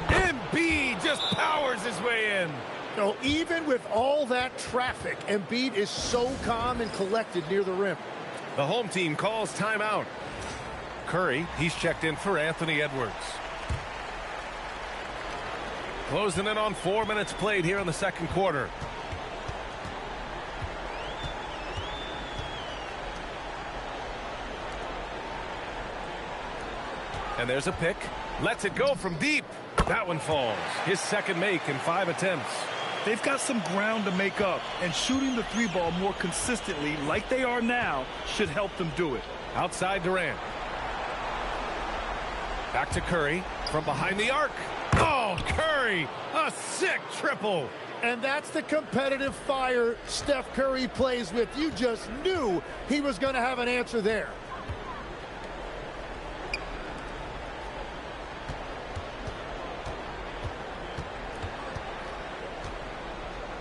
Embiid just powers his way in. No, even with all that traffic, Embiid is so calm and collected near the rim. The home team calls timeout. Curry, he's checked in for Anthony Edwards. Closing in on 4 minutes played here in the second quarter. And there's a pick. Lets it go from deep. That one falls. His second make in 5 attempts. They've got some ground to make up, and shooting the 3-ball more consistently like they are now should help them do it. Outside Durant. Back to Curry from behind the arc. Oh, Curry, a sick triple. And that's the competitive fire Steph Curry plays with. You just knew he was going to have an answer there.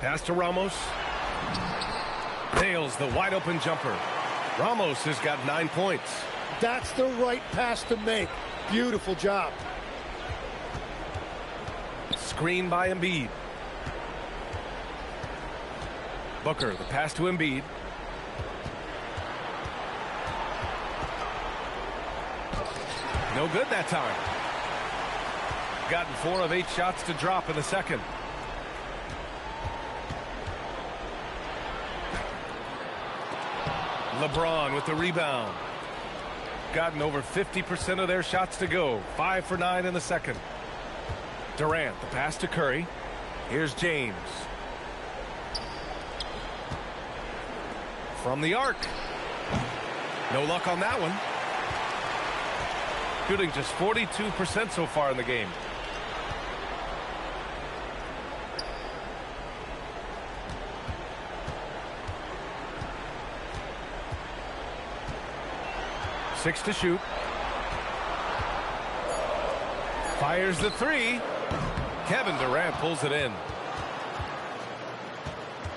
Pass to Ramos. Nails the wide open jumper. Ramos has got 9 points. That's the right pass to make. Beautiful job. Screen by Embiid. Booker, the pass to Embiid. No good that time. Gotten 4 of 8 shots to drop in the second. LeBron with the rebound. Gotten over 50% of their shots to go. 5 for 9 in the second. Durant, the pass to Curry. Here's James. From the arc. No luck on that one. Shooting just 42% so far in the game. Six to shoot. Fires the three. Kevin Durant pulls it in.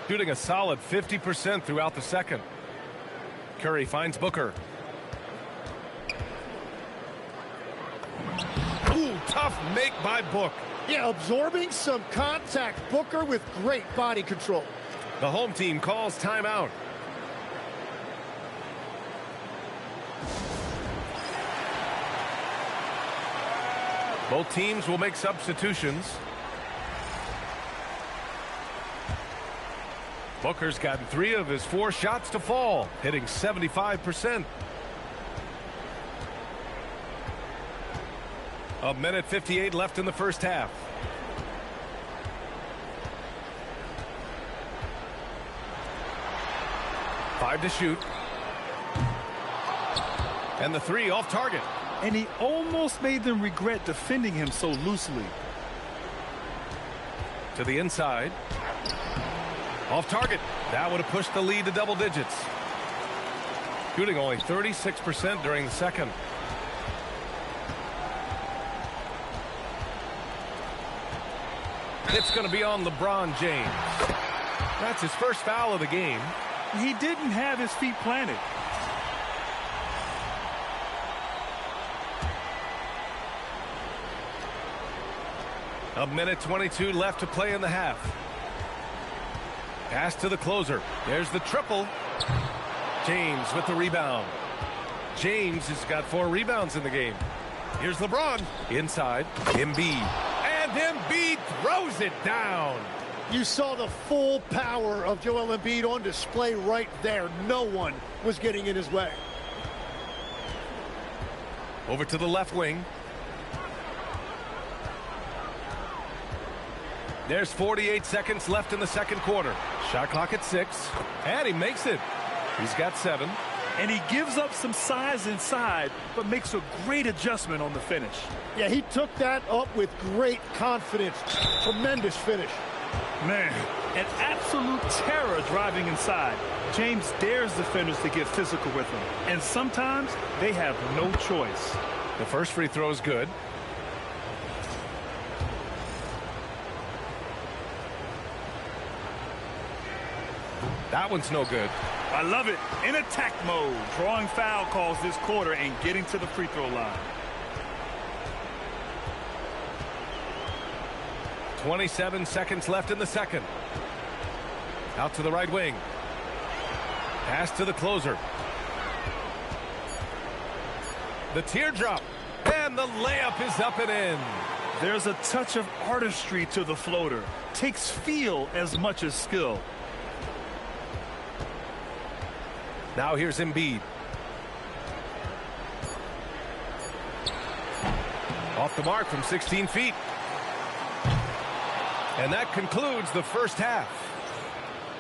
Shooting a solid 50% throughout the second. Curry finds Booker. Ooh, tough make by Book. Yeah, absorbing some contact. Booker with great body control. The home team calls timeout. Both teams will make substitutions. Booker's gotten 3 of his 4 shots to fall, hitting 75%. A minute 58 left in the first half. Five to shoot. And the 3 off target. And he almost made them regret defending him so loosely. To the inside. Off target. That would have pushed the lead to double digits. Shooting only 36% during the second. It's going to be on LeBron James. That's his first foul of the game. He didn't have his feet planted. A minute 22 left to play in the half. Pass to the closer. There's the triple. James with the rebound. James has got 4 rebounds in the game. Here's LeBron. Inside. Embiid. And Embiid throws it down. You saw the full power of Joel Embiid on display right there. No one was getting in his way. Over to the left wing. There's 48 seconds left in the second quarter. Shot clock at 6. And he makes it. He's got 7. And he gives up some size inside, but makes a great adjustment on the finish. Yeah, he took that up with great confidence. Tremendous finish. Man, an absolute terror driving inside. James dares defenders to get physical with him. And sometimes they have no choice. The first free throw is good. That one's no good. I love it. In attack mode, drawing foul calls this quarter and getting to the free throw line. 27 seconds left in the second. Out to the right wing. Pass to the closer. The teardrop. And the layup is up and in. There's a touch of artistry to the floater. Takes feel as much as skill. Now here's Embiid. Off the mark from 16 feet. And that concludes the first half.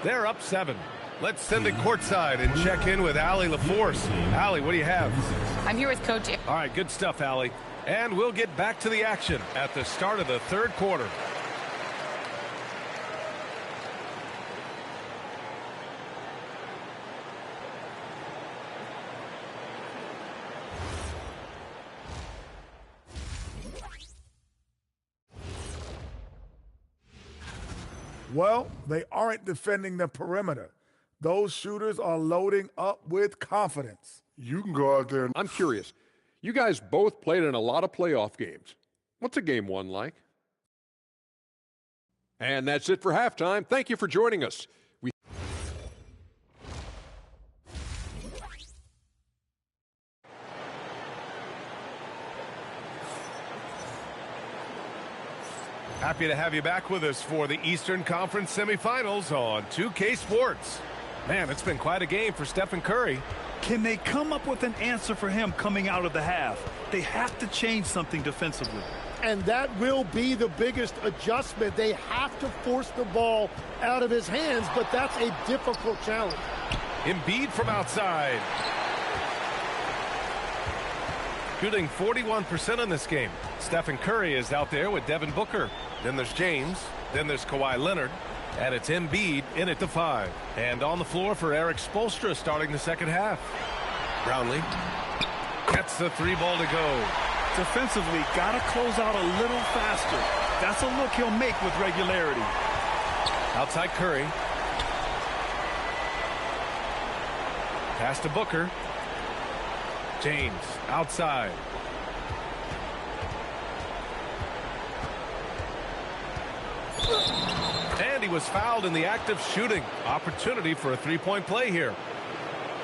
They're up 7. Let's send it courtside and check in with Allie LaForce. Allie, what do you have? I'm here with Coach. All right, good stuff, Allie. And we'll get back to the action at the start of the third quarter. Well, they aren't defending the perimeter. Those shooters are loading up with confidence. You can go out there and... I'm curious. You guys both played in a lot of playoff games. What's a game 1 like? And that's it for halftime. Thank you for joining us. Happy to have you back with us for the Eastern Conference semifinals on 2K Sports. Man, it's been quite a game for Stephen Curry. Can they come up with an answer for him coming out of the half? They have to change something defensively. And that will be the biggest adjustment. They have to force the ball out of his hands, but that's a difficult challenge. Embiid from outside. Shooting 41% in this game. Stephen Curry is out there with Devin Booker. Then there's James. Then there's Kawhi Leonard. And it's Embiid in at the 5. And on the floor for Eric Spoelstra starting the second half. Brownlee gets the 3 ball to go. Defensively, got to close out a little faster. That's a look he'll make with regularity. Outside Curry. Pass to Booker. James outside. And he was fouled in the act of shooting. Opportunity for a three-point play here.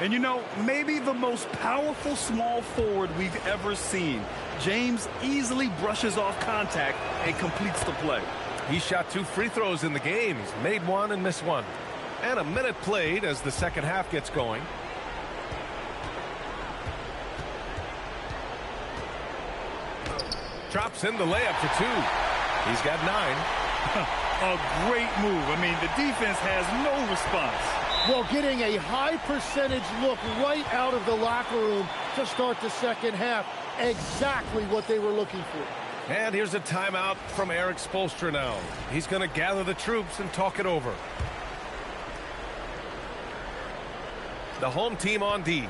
And you know, maybe the most powerful small forward we've ever seen. James easily brushes off contact and completes the play. He shot 2 free throws in the game. He's made 1 and missed 1. And a minute played as the second half gets going. Drops in the layup for 2. He's got 9. A great move. I mean, the defense has no response. Well, getting a high percentage look right out of the locker room to start the second half. Exactly what they were looking for. And here's a timeout from Eric Spoelstra now. He's going to gather the troops and talk it over. The home team on D.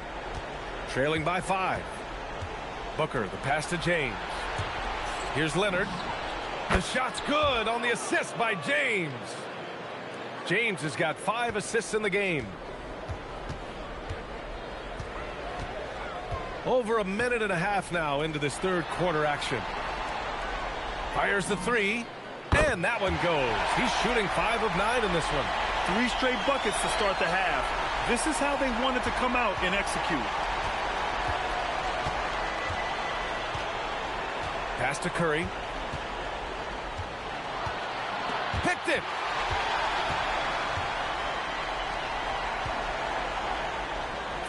Trailing by 5. Booker, the pass to James. Here's Leonard. The shot's good on the assist by James. James has got 5 assists in the game. Over a minute and a half now into this third quarter action. Fires the 3, and that one goes. He's shooting 5 of 9 in this one. 3 straight buckets to start the half. This is how they wanted to come out and execute. Pass to Curry. Picked it.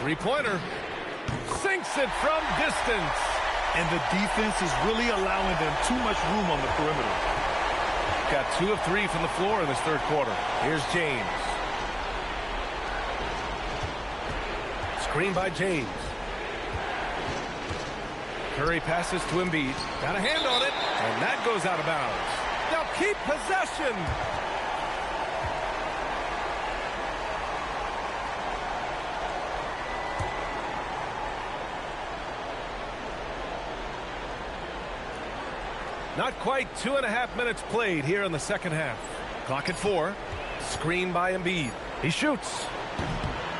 Three-pointer. Sinks it from distance. And the defense is really allowing them too much room on the perimeter. Got 2 of 3 from the floor in this third quarter. Here's James. Screen by James. Curry passes to Embiid. Got a hand on it, and that goes out of bounds. They'll keep possession. Not quite 2.5 minutes played here in the second half. Clock at 4. Screen by Embiid. He shoots.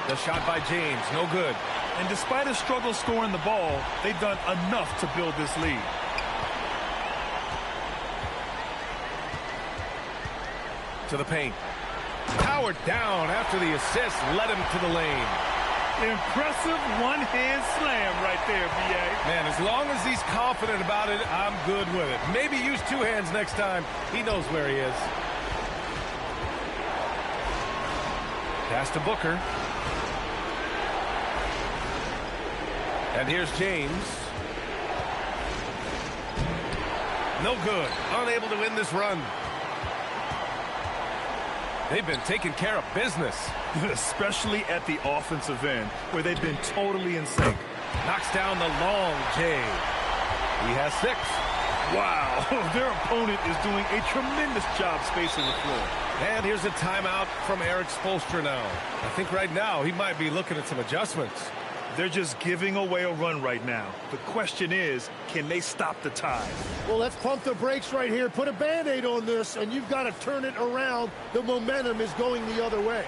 The shot by James, no good. And despite a struggle scoring the ball, they've done enough to build this lead. To the paint. Powered down after the assist led him to the lane. Impressive one-hand slam right there, B.A. Man, as long as he's confident about it, I'm good with it. Maybe use 2 hands next time. He knows where he is. Pass to Booker. And here's James. No good. Unable to win this run. They've been taking care of business. Especially at the offensive end, where they've been totally in sync. Knocks down the long J. He has 6. Wow, their opponent is doing a tremendous job spacing the floor. And here's a timeout from Eric Spoelstra now. I think right now he might be looking at some adjustments. They're just giving away a run right now. The question is, can they stop the tide? Well, let's pump the brakes right here. Put a Band-Aid on this, and you've got to turn it around. The momentum is going the other way.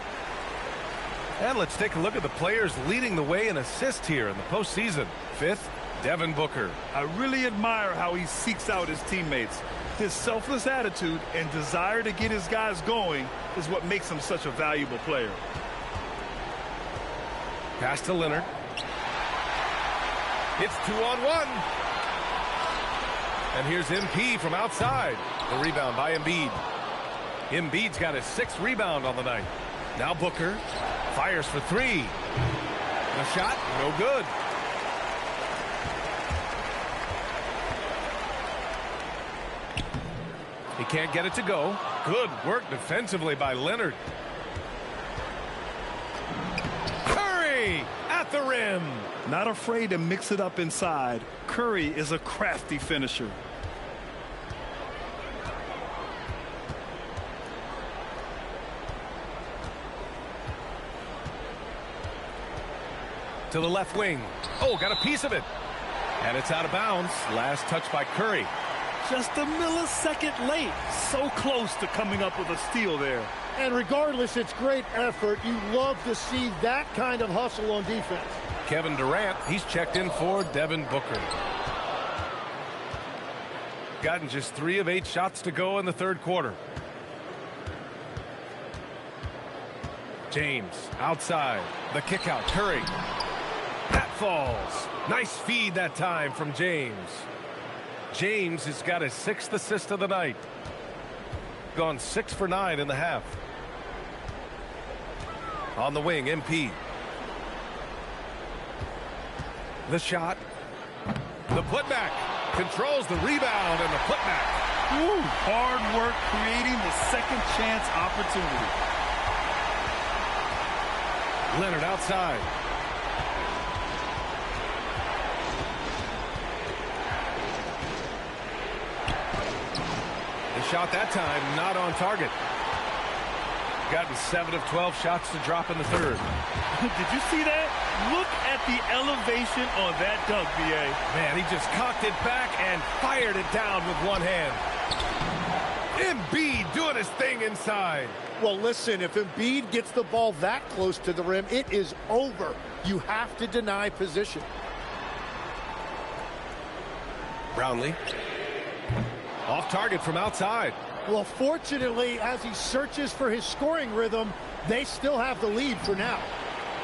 And let's take a look at the players leading the way in assists here in the postseason. 5th, Devin Booker. I really admire how he seeks out his teammates. His selfless attitude and desire to get his guys going is what makes him such a valuable player. Pass to Leonard. It's 2-on-1. And here's MP from outside. The rebound by Embiid. Embiid's got his 6th rebound on the night. Now Booker fires for 3. The shot, no good. He can't get it to go. Good work defensively by Leonard. Curry at the rim. Not afraid to mix it up inside. Curry is a crafty finisher. To the left wing. Oh, got a piece of it. And it's out of bounds. Last touch by Curry. Just a millisecond late. So close to coming up with a steal there. And regardless, it's great effort. You love to see that kind of hustle on defense. Kevin Durant, he's checked in for Devin Booker. Gotten just 3 of 8 shots to go in the 3rd quarter. James outside. The kick out. Curry. That falls. Nice feed that time from James. James has got his 6th assist of the night. Gone 6 for 9 in the half. On the wing, MP. The shot. The putback. Controls the rebound and the putback. Ooh, hard work creating the second chance opportunity. Leonard outside. The shot that time not on target. Gotten 7 of 12 shots to drop in the 3rd. Did you see that? Look at the elevation on that dunk, BA. Man, he just cocked it back and fired it down with one hand. Embiid doing his thing inside. Well, listen, if Embiid gets the ball that close to the rim, it is over. You have to deny position. Brownlee. Off target from outside. Well, fortunately, as he searches for his scoring rhythm, they still have the lead for now.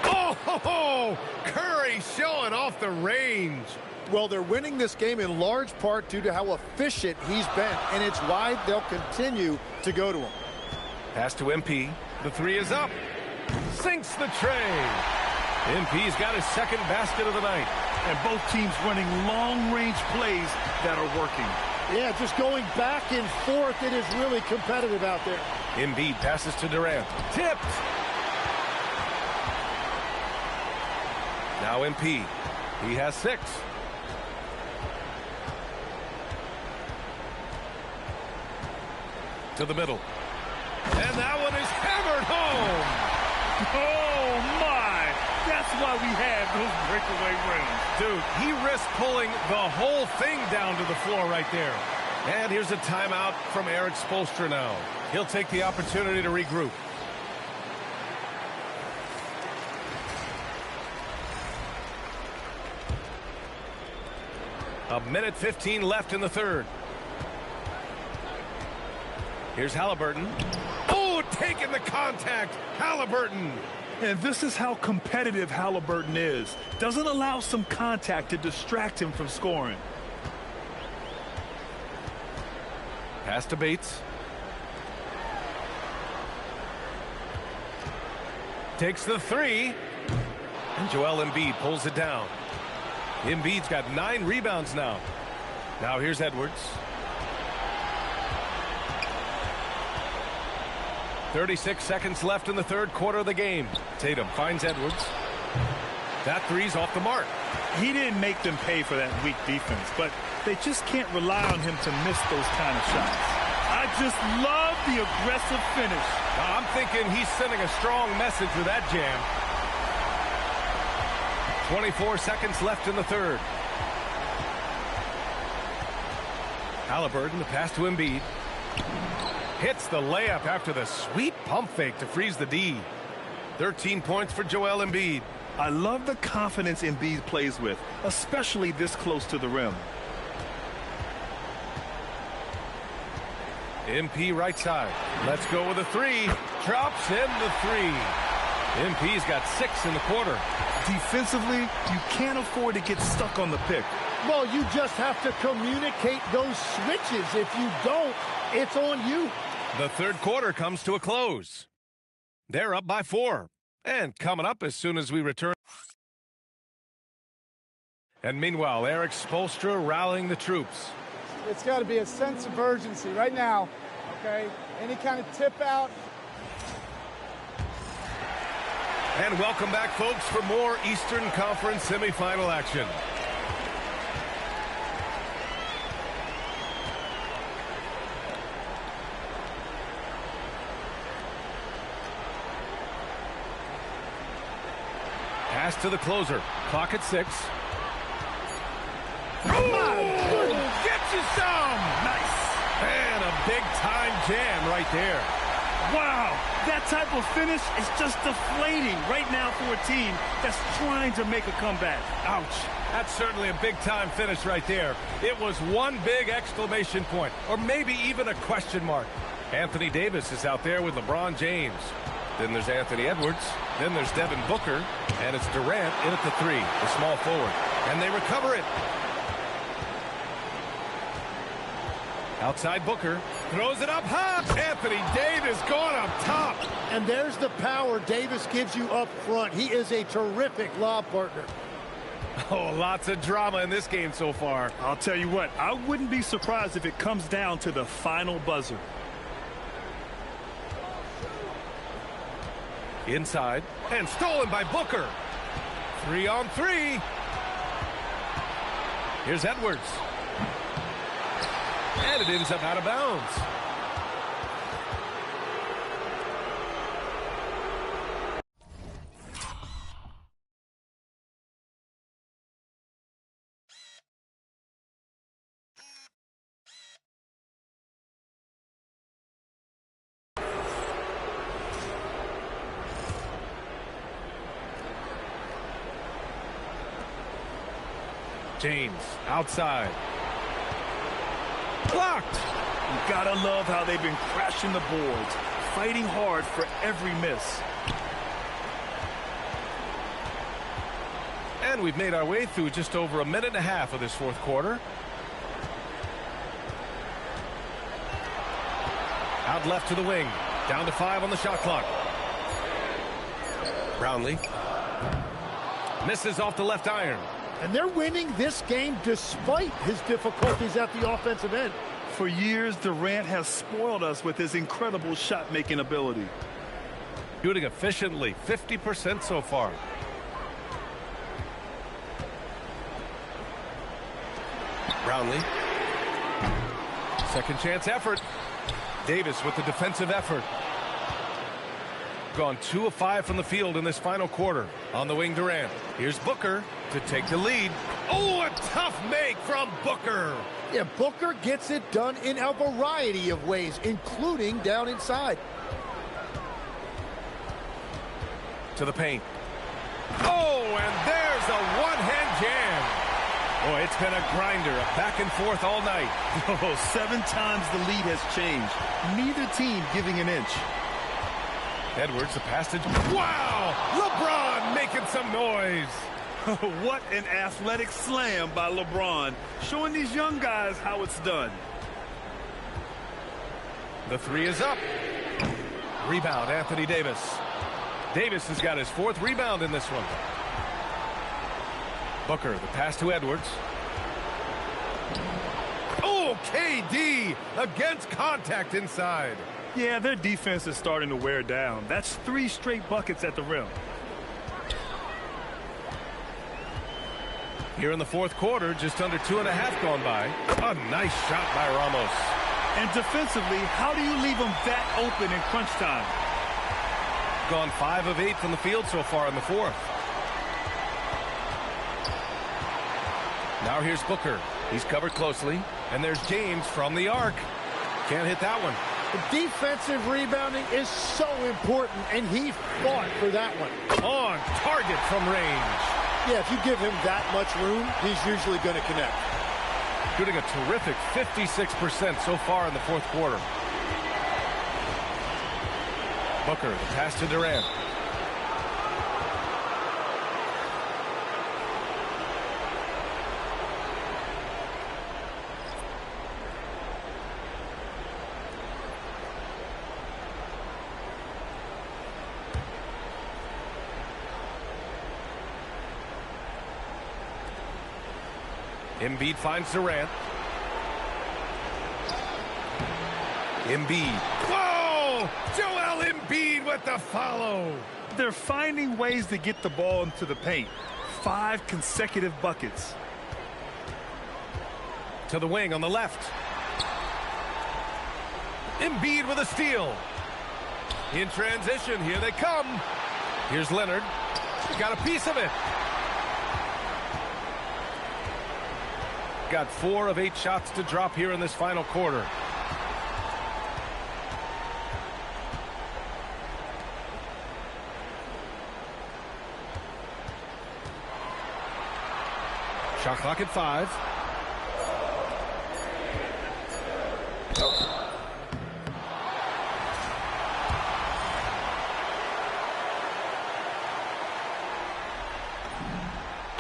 Oh, Curry showing off the range. Well, they're winning this game in large part due to how efficient he's been, and it's why they'll continue to go to him. Pass to MP. The 3 is up. Sinks the tray. MP's got his 2nd basket of the night. And both teams running long-range plays that are working. Yeah, just going back and forth. It is really competitive out there. Embiid passes to Durant. Tipped. Now MP. He has 6. To the middle. And that one is hammered home. Oh, my. That's why we have those breakaway rims. Dude, he risked pulling the whole thing down to the floor right there. And here's a timeout from Eric Spoelstra now. He'll take the opportunity to regroup. A minute 15 left in the 3rd. Here's Halliburton. Oh, taking the contact. Halliburton. And this is how competitive Halliburton is. Doesn't allow some contact to distract him from scoring. Pass to Bates. Takes the 3. And Joel Embiid pulls it down. Embiid's got 9 rebounds now. Now here's Edwards. 36 seconds left in the 3rd quarter of the game. Tatum finds Edwards. That 3's off the mark. He didn't make them pay for that weak defense, but they just can't rely on him to miss those kind of shots. I just love the aggressive finish. I'm thinking he's sending a strong message with that jam. 24 seconds left in the 3rd. Halliburton, the pass to Embiid. Hits the layup after the sweet pump fake to freeze the D. 13 points for Joel Embiid. I love the confidence Embiid plays with, especially this close to the rim. MP right side. Let's go with a 3. Drops in the 3. MP's got 6 in the quarter. Defensively, you can't afford to get stuck on the pick. Well, you just have to communicate those switches. If you don't, it's on you. The third quarter comes to a close. They're up by 4. And coming up as soon as we return. And meanwhile, Eric Spoelstra rallying the troops. It's got to be a sense of urgency right now, okay? Any kind of tip out. And welcome back, folks, for more Eastern Conference semifinal action. Pass to the closer. Clock at 6. Oh, gets you some! Nice! And a big-time jam right there. Wow, that type of finish is just deflating right now for a team that's trying to make a comeback. Ouch. That's certainly a big-time finish right there. It was one big exclamation point, or maybe even a question mark. Anthony Davis is out there with LeBron James. Then there's Anthony Edwards. Then there's Devin Booker. And it's Durant in at the 3, the small forward. And they recover it. Outside Booker. Throws it up high. Anthony Davis going up top. And there's the power Davis gives you up front. He is a terrific lob partner. Oh, lots of drama in this game so far. I'll tell you what, I wouldn't be surprised if it comes down to the final buzzer. Inside, and stolen by Booker. 3 on 3. Here's Edwards. And it ends up out of bounds. James outside. Blocked. You gotta love how they've been crashing the boards, fighting hard for every miss. And we've made our way through just over a minute and a half of this fourth quarter. Out left to the wing. Down to 5 on the shot clock. Brownlee. Misses off the left iron. And they're winning this game despite his difficulties at the offensive end. For years, Durant has spoiled us with his incredible shot-making ability. Shooting efficiently, 50% so far. Brownlee. Second chance effort. Davis with the defensive effort. Gone 2 of 5 from the field in this final quarter. On the wing, Durant. Here's Booker to take the lead. Oh, a tough make from Booker. Yeah, Booker gets it done in a variety of ways, including down inside. To the paint. Oh, and there's a one-hand jam. Boy, it's been a grinder, a back and forth all night. Oh, 7 times the lead has changed. Neither team giving an inch. Edwards, the passage. Wow! LeBron making some noise. What an athletic slam by LeBron, showing these young guys how it's done. The 3 is up. Rebound, Anthony Davis. Davis has got his 4th rebound in this one. Booker, the pass to Edwards. Oh, KD against contact inside. Yeah, their defense is starting to wear down. That's 3 straight buckets at the rim. Here in the fourth quarter, just under 2.5 gone by. A nice shot by Ramos. And defensively, how do you leave them that open in crunch time? Gone 5 of 8 from the field so far in the fourth. Now here's Booker. He's covered closely. And there's James from the arc. Can't hit that one. The defensive rebounding is so important, and he fought for that one. On target from range. Yeah, if you give him that much room, he's usually going to connect. Shooting a terrific 56% so far in the fourth quarter. Booker, the pass to Durant. Embiid finds Durant. Embiid. Whoa! Joel Embiid with the follow. They're finding ways to get the ball into the paint. 5 consecutive buckets. To the wing on the left. Embiid with a steal. In transition, here they come. Here's Leonard. Got a piece of it. Got 4 of 8 shots to drop here in this final quarter. Shot clock at 5.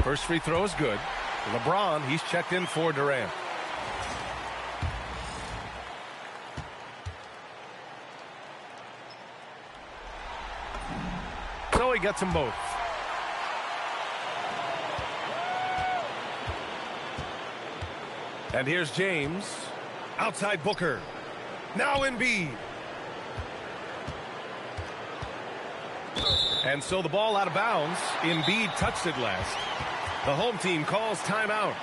First free throw is good. LeBron, he's checked in for Durant. So he gets them both. And here's James. Outside Booker. Now Embiid. And so the ball out of bounds. Embiid touched it last. The home team calls timeout.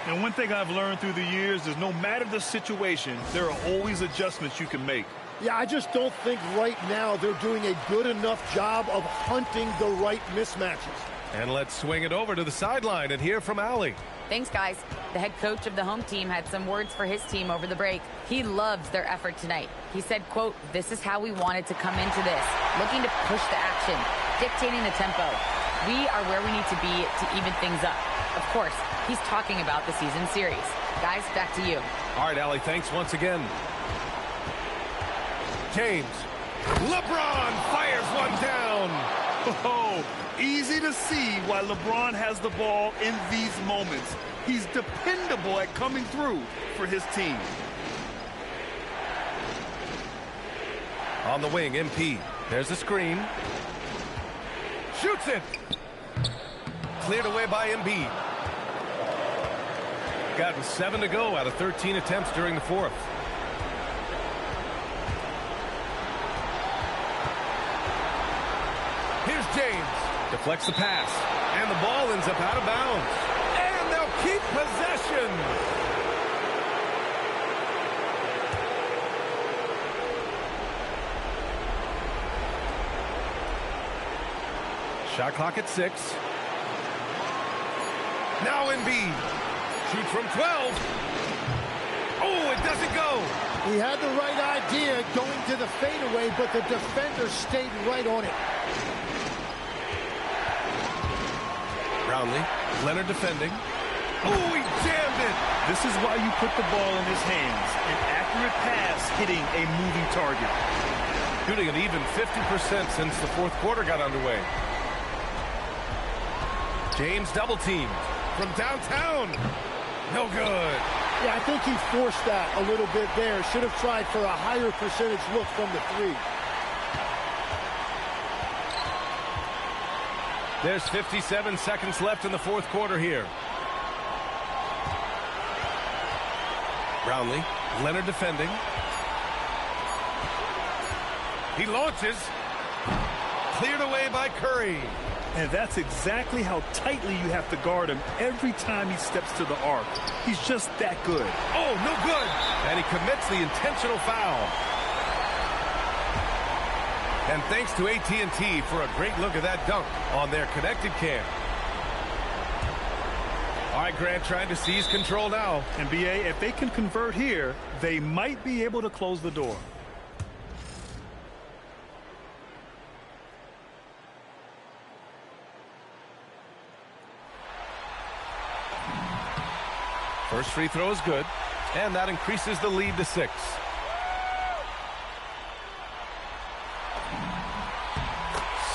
And one thing I've learned through the years is no matter the situation, there are always adjustments you can make. Yeah, I just don't think right now they're doing a good enough job of hunting the right mismatches. And let's swing it over to the sideline and hear from Allie. Thanks, guys. The head coach of the home team had some words for his team over the break. He loves their effort tonight. He said, quote, "This is how we wanted to come into this, looking to push the action, dictating the tempo. We are where we need to be to even things up." Of course, he's talking about the season series. Guys, back to you. All right, Allie, thanks once again. James. LeBron fires one down. Oh, easy to see why LeBron has the ball in these moments. He's dependable at coming through for his team. On the wing, MP. There's the screen. Shoots it. Cleared away by Embiid. Gotten 7 to go out of 13 attempts during the fourth. Here's James. Deflects the pass. And the ball ends up out of bounds. And they'll keep possession. Shot clock at 6. Now Embiid. Shoots from 12. Oh, it doesn't go. He had the right idea going to the fadeaway, but the defender stayed right on it. Brownlee. Leonard defending. Oh, he jammed it. This is why you put the ball in his hands. An accurate pass hitting a moving target. Shooting an even 50% since the fourth quarter got underway. James double teamed from downtown. No good. Yeah, I think he forced that a little bit there. Should have tried for a higher percentage look from the 3. There's 57 seconds left in the fourth quarter here. Brownlee. Leonard defending. He launches. Cleared away by Curry. And that's exactly how tightly you have to guard him every time he steps to the arc. He's just that good. Oh, no good. And he commits the intentional foul. And thanks to AT&T for a great look at that dunk on their connected cam. All right, Grant trying to seize control now. NBA, if they can convert here, they might be able to close the door. First free throw is good, and that increases the lead to 6.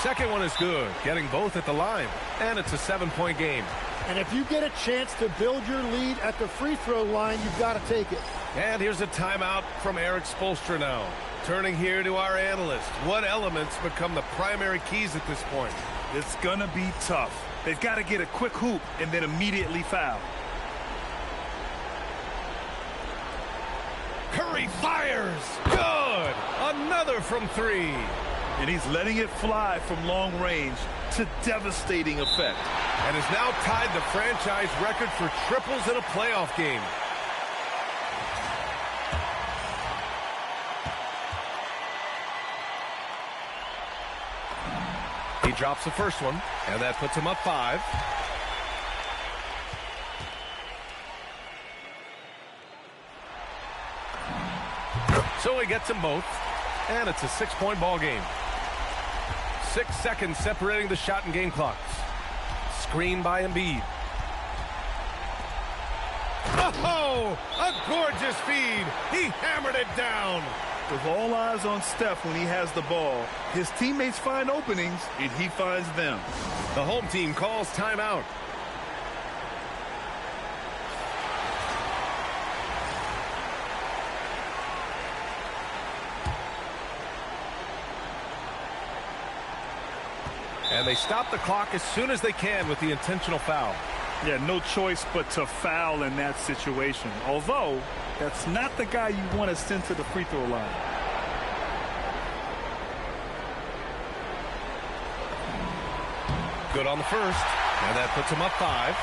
Second one is good, getting both at the line, and it's a 7-point game. And if you get a chance to build your lead at the free throw line, you've got to take it. And here's a timeout from Eric Spoelstra now. Turning here to our analyst. What elements become the primary keys at this point? It's going to be tough. They've got to get a quick hoop and then immediately foul. Curry fires. Good. Another from three. And he's letting it fly from long range to devastating effect. And has now tied the franchise record for triples in a playoff game. He drops the first one, and that puts him up 5. So he gets them both, and it's a 6-point ball game. 6 seconds separating the shot and game clocks. Screen by Embiid. Oh, a gorgeous feed. He hammered it down. With all eyes on Steph when he has the ball, his teammates find openings, and he finds them. The home team calls timeout. And they stop the clock as soon as they can with the intentional foul. Yeah, no choice but to foul in that situation. Although, that's not the guy you want to send to the free throw line. Good on the first, and that puts him up 5.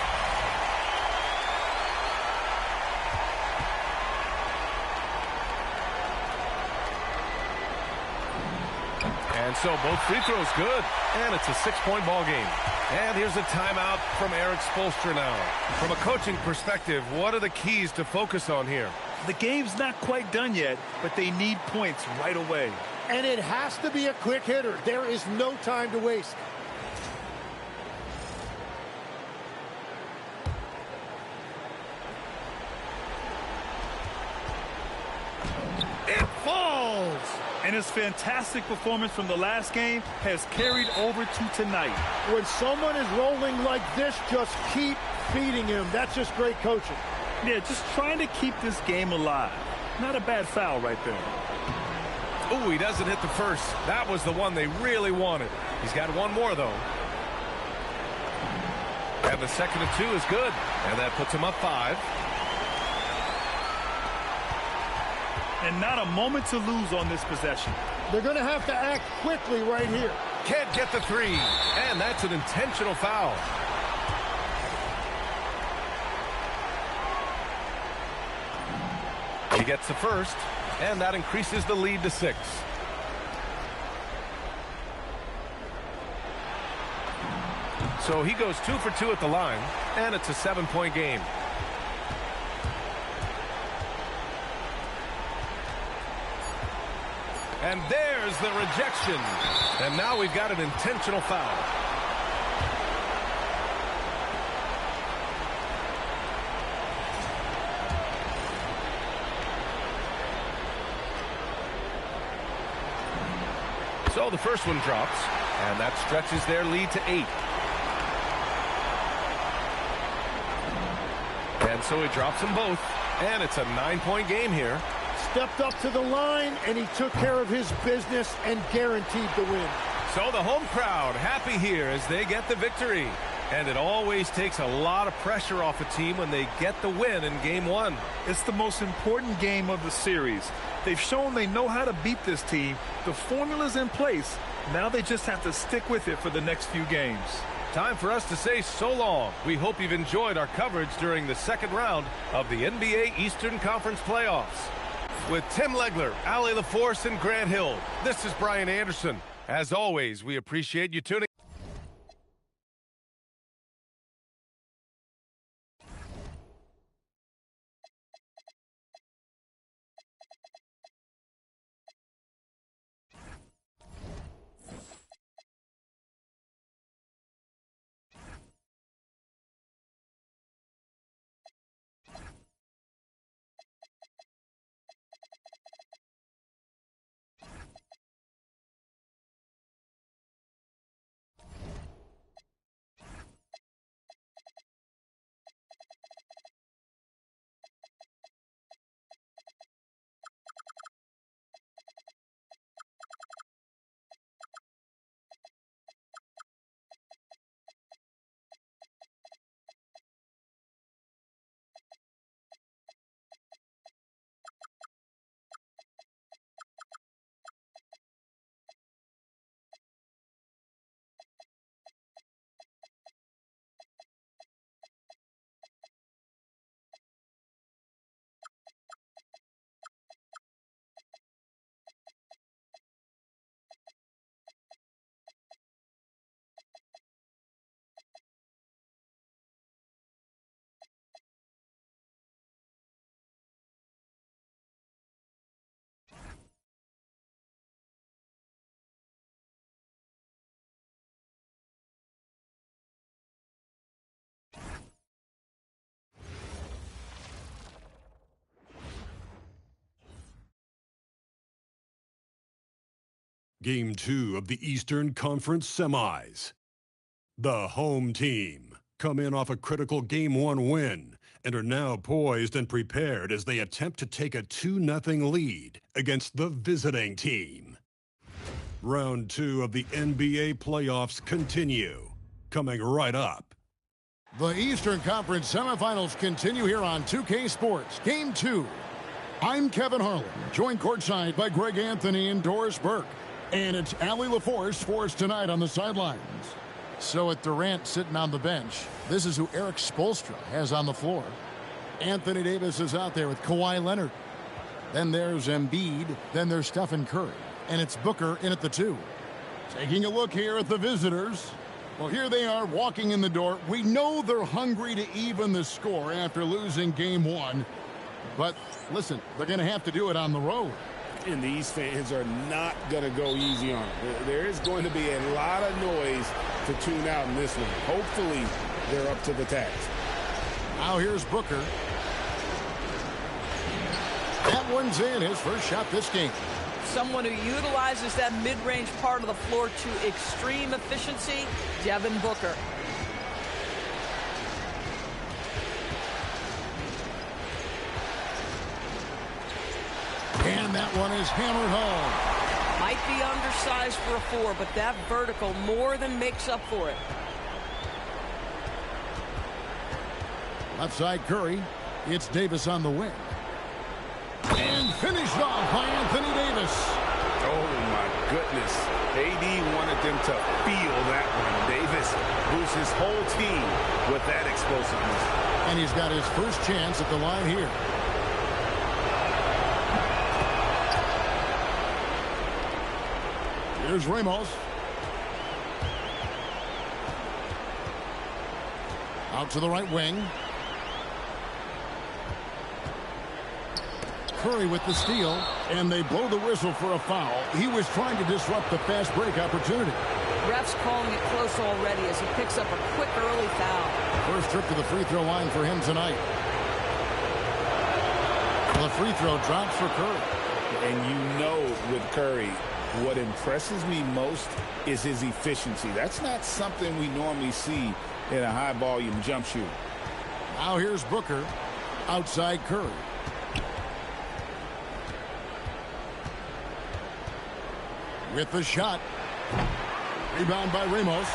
And so both free throws good, and it's a 6-point ball game. And here's a timeout from Eric Spoelstra now. From a coaching perspective, what are the keys to focus on here? The game's not quite done yet, but they need points right away. And it has to be a quick hitter. There is no time to waste. It falls! And his fantastic performance from the last game has carried over to tonight. When someone is rolling like this, just keep feeding him. That's just great coaching. Yeah, just trying to keep this game alive. Not a bad foul right there. Oh, he doesn't hit the first. That was the one they really wanted. He's got one more, though. And the second and 2 is good. And that puts him up 5. And not a moment to lose on this possession. They're going to have to act quickly right here. Can't get the 3. And that's an intentional foul. He gets the first, and that increases the lead to 6. So he goes 2 for 2 at the line, and it's a 7-point game. And there's the rejection. And now we've got an intentional foul. So the first one drops, and that stretches their lead to 8. And so he drops them both, and it's a 9-point game here. Stepped up to the line, and he took care of his business and guaranteed the win. So the home crowd happy here as they get the victory. And it always takes a lot of pressure off a team when they get the win in Game 1. It's the most important game of the series. They've shown they know how to beat this team. The formula's in place. Now they just have to stick with it for the next few games. Time for us to say so long. We hope you've enjoyed our coverage during the second round of the NBA Eastern Conference Playoffs. With Tim Legler, Ali LaForce, and Grant Hill, this is Brian Anderson. As always, we appreciate you tuning Game 2 of the Eastern Conference Semis. The home team come in off a critical Game 1 win and are now poised and prepared as they attempt to take a 2-0 lead against the visiting team. Round 2 of the NBA playoffs continue, coming right up. The Eastern Conference semifinals continue here on 2K Sports. Game 2. I'm Kevin Harlan, joined courtside by Greg Anthony and Doris Burke. And it's Allie LaForce for us tonight on the sidelines. So with Durant sitting on the bench, this is who Eric Spoelstra has on the floor. Anthony Davis is out there with Kawhi Leonard. Then there's Embiid. Then there's Stephen Curry. And it's Booker in at the 2. Taking a look here at the visitors. Well, here they are walking in the door. We know they're hungry to even the score after losing Game 1. But listen, they're going to have to do it on the road. And these fans are not going to go easy on them. There is going to be a lot of noise to tune out in this one. Hopefully, they're up to the task. Now here's Booker. That one's in, his first shot this game. Someone who utilizes that mid-range part of the floor to extreme efficiency, Devin Booker. And that one is hammered home. Might be undersized for a 4, but that vertical more than makes up for it. Left side Curry. It's Davis on the wing. And finished off by Anthony Davis. Oh, my goodness. AD wanted them to feel that one. Davis boosts his whole team with that explosiveness. And he's got his first chance at the line here. Here's Ramos. Out to the right wing. Curry with the steal, and they blow the whistle for a foul. He was trying to disrupt the fast break opportunity. Refs calling it close already as he picks up a quick early foul. First trip to the free throw line for him tonight. The free throw drops for Curry. And you know with Curry, what impresses me most is his efficiency. That's not something we normally see in a high-volume jump shooter. Now here's Booker. Outside Curry. With the shot. Rebound by Ramos.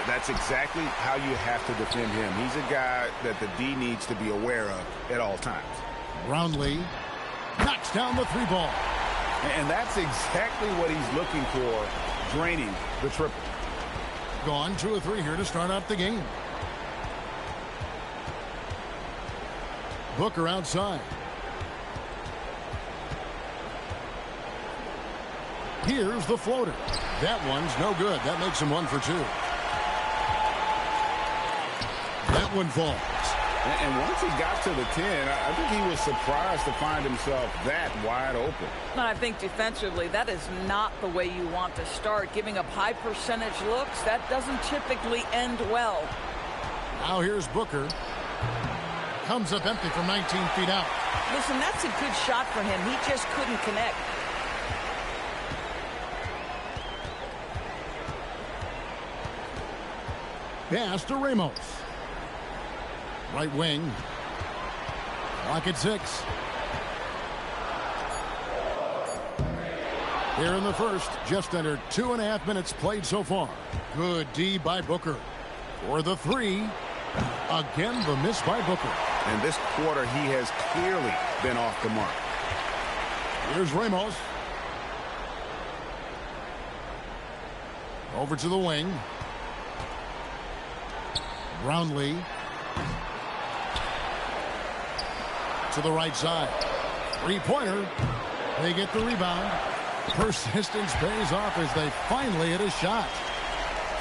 That's exactly how you have to defend him. He's a guy that the D needs to be aware of at all times. Brownlee knocks down the 3-ball. And that's exactly what he's looking for, draining the triple. Gone 2 of 3 here to start out the game. Booker outside. Here's the floater. That one's no good. That makes him 1 for 2. That one falls. And once he got to the 10, I think he was surprised to find himself that wide open. And I think defensively, that is not the way you want to start. Giving up high percentage looks, that doesn't typically end well. Now here's Booker. Comes up empty from 19 feet out. Listen, that's a good shot for him. He just couldn't connect. Pass to Ramos. Right wing. Clock at 6. Here in the first, just under 2.5 minutes played so far. Good D by Booker. For the 3. Again, the miss by Booker. And this quarter, he has clearly been off the mark. Here's Ramos. Over to the wing. Brownlee. To the right side. 3-pointer. They get the rebound. Persistence pays off as they finally hit a shot.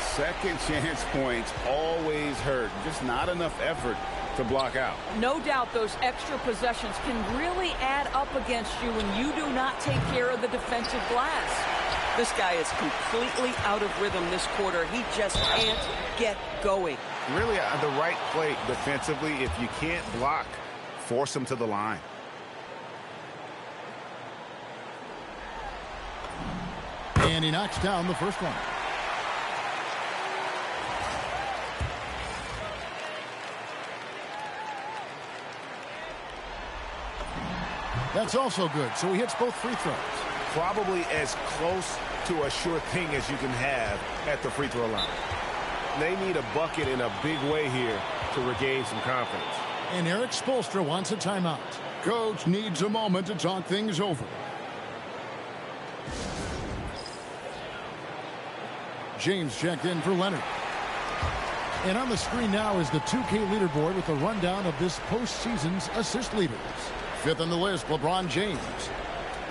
Second chance points always hurt. Just not enough effort to block out. No doubt those extra possessions can really add up against you when you do not take care of the defensive glass. This guy is completely out of rhythm this quarter. He just can't get going. Really the right play defensively. If you can't block, force him to the line. And he knocks down the first one. That's also good, so he hits both free throws. Probably as close to a sure thing as you can have at the free throw line. They need a bucket in a big way here to regain some confidence. And Eric Spoelstra wants a timeout. Coach needs a moment to talk things over. James checked in for Leonard. And on the screen now is the 2K leaderboard with a rundown of this postseason's assist leaders. Fifth on the list, LeBron James.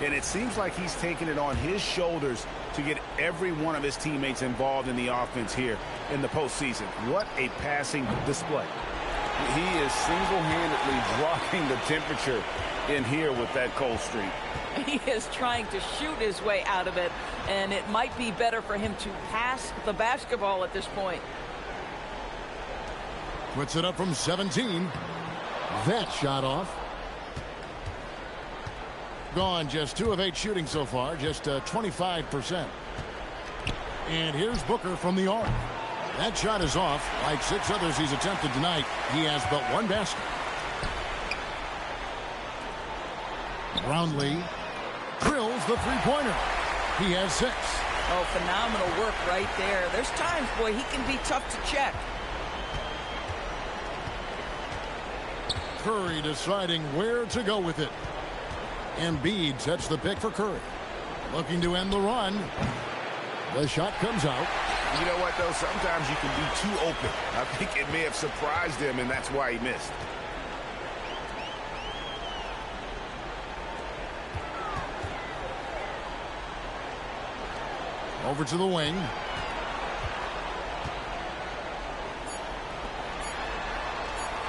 And it seems like he's taking it on his shoulders to get every one of his teammates involved in the offense here in the postseason. What a passing display. He is single-handedly dropping the temperature in here with that cold streak. He is trying to shoot his way out of it, and it might be better for him to pass the basketball at this point. Puts it up from 17. That shot off. Gone, just 2 of 8 shooting so far, just 25%. And here's Booker from the arc. That shot is off. Like 6 others he's attempted tonight, he has but 1 basket. Brownlee drills the three-pointer. He has 6. Oh, phenomenal work right there. There's times, boy, he can be tough to check. Curry deciding where to go with it. Embiid sets the pick for Curry. Looking to end the run. The shot comes out. You know what, though? Sometimes you can be too open. I think it may have surprised him, and that's why he missed. Over to the wing.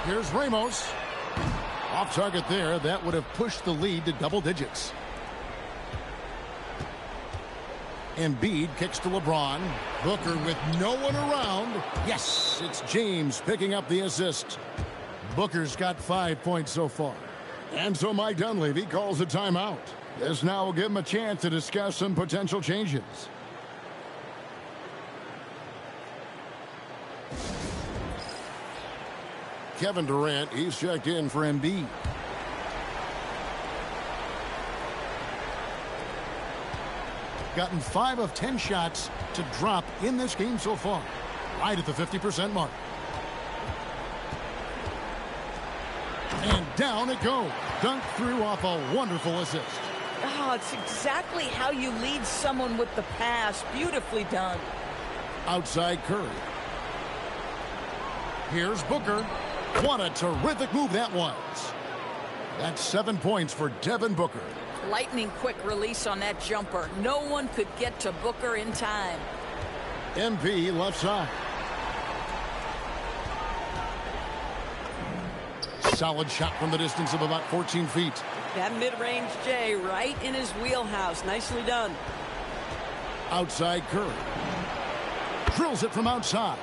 Here's Ramos. Off target there. That would have pushed the lead to double digits. Embiid kicks to LeBron. Booker with no one around. Yes, it's James picking up the assist. Booker's got 5 points so far. And so Mike Dunleavy calls a timeout. This now will give him a chance to discuss some potential changes. Kevin Durant, he's checked in for Embiid. Gotten 5 of 10 shots to drop in this game so far. Right at the 50% mark. And down it goes. Dunked through off a wonderful assist. Oh, it's exactly how you lead someone with the pass. Beautifully done. Outside Curry. Here's Booker. What a terrific move that was. That's 7 points for Devin Booker. Lightning quick release on that jumper. No one could get to Booker in time. MP left side. Solid shot from the distance of about 14 feet. That mid-range J right in his wheelhouse. Nicely done. Outside Curry. Drills it from outside.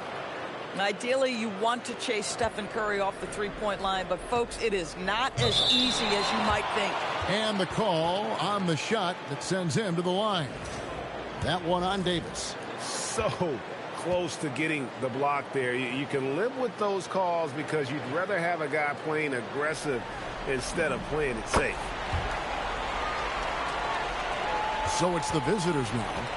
Ideally, you want to chase Stephen Curry off the three-point line, but folks, it is not as easy as you might think. And the call on the shot that sends him to the line. That one on Davis. So close to getting the block there. You can live with those calls because you'd rather have a guy playing aggressive instead of playing it safe. So it's the visitors now.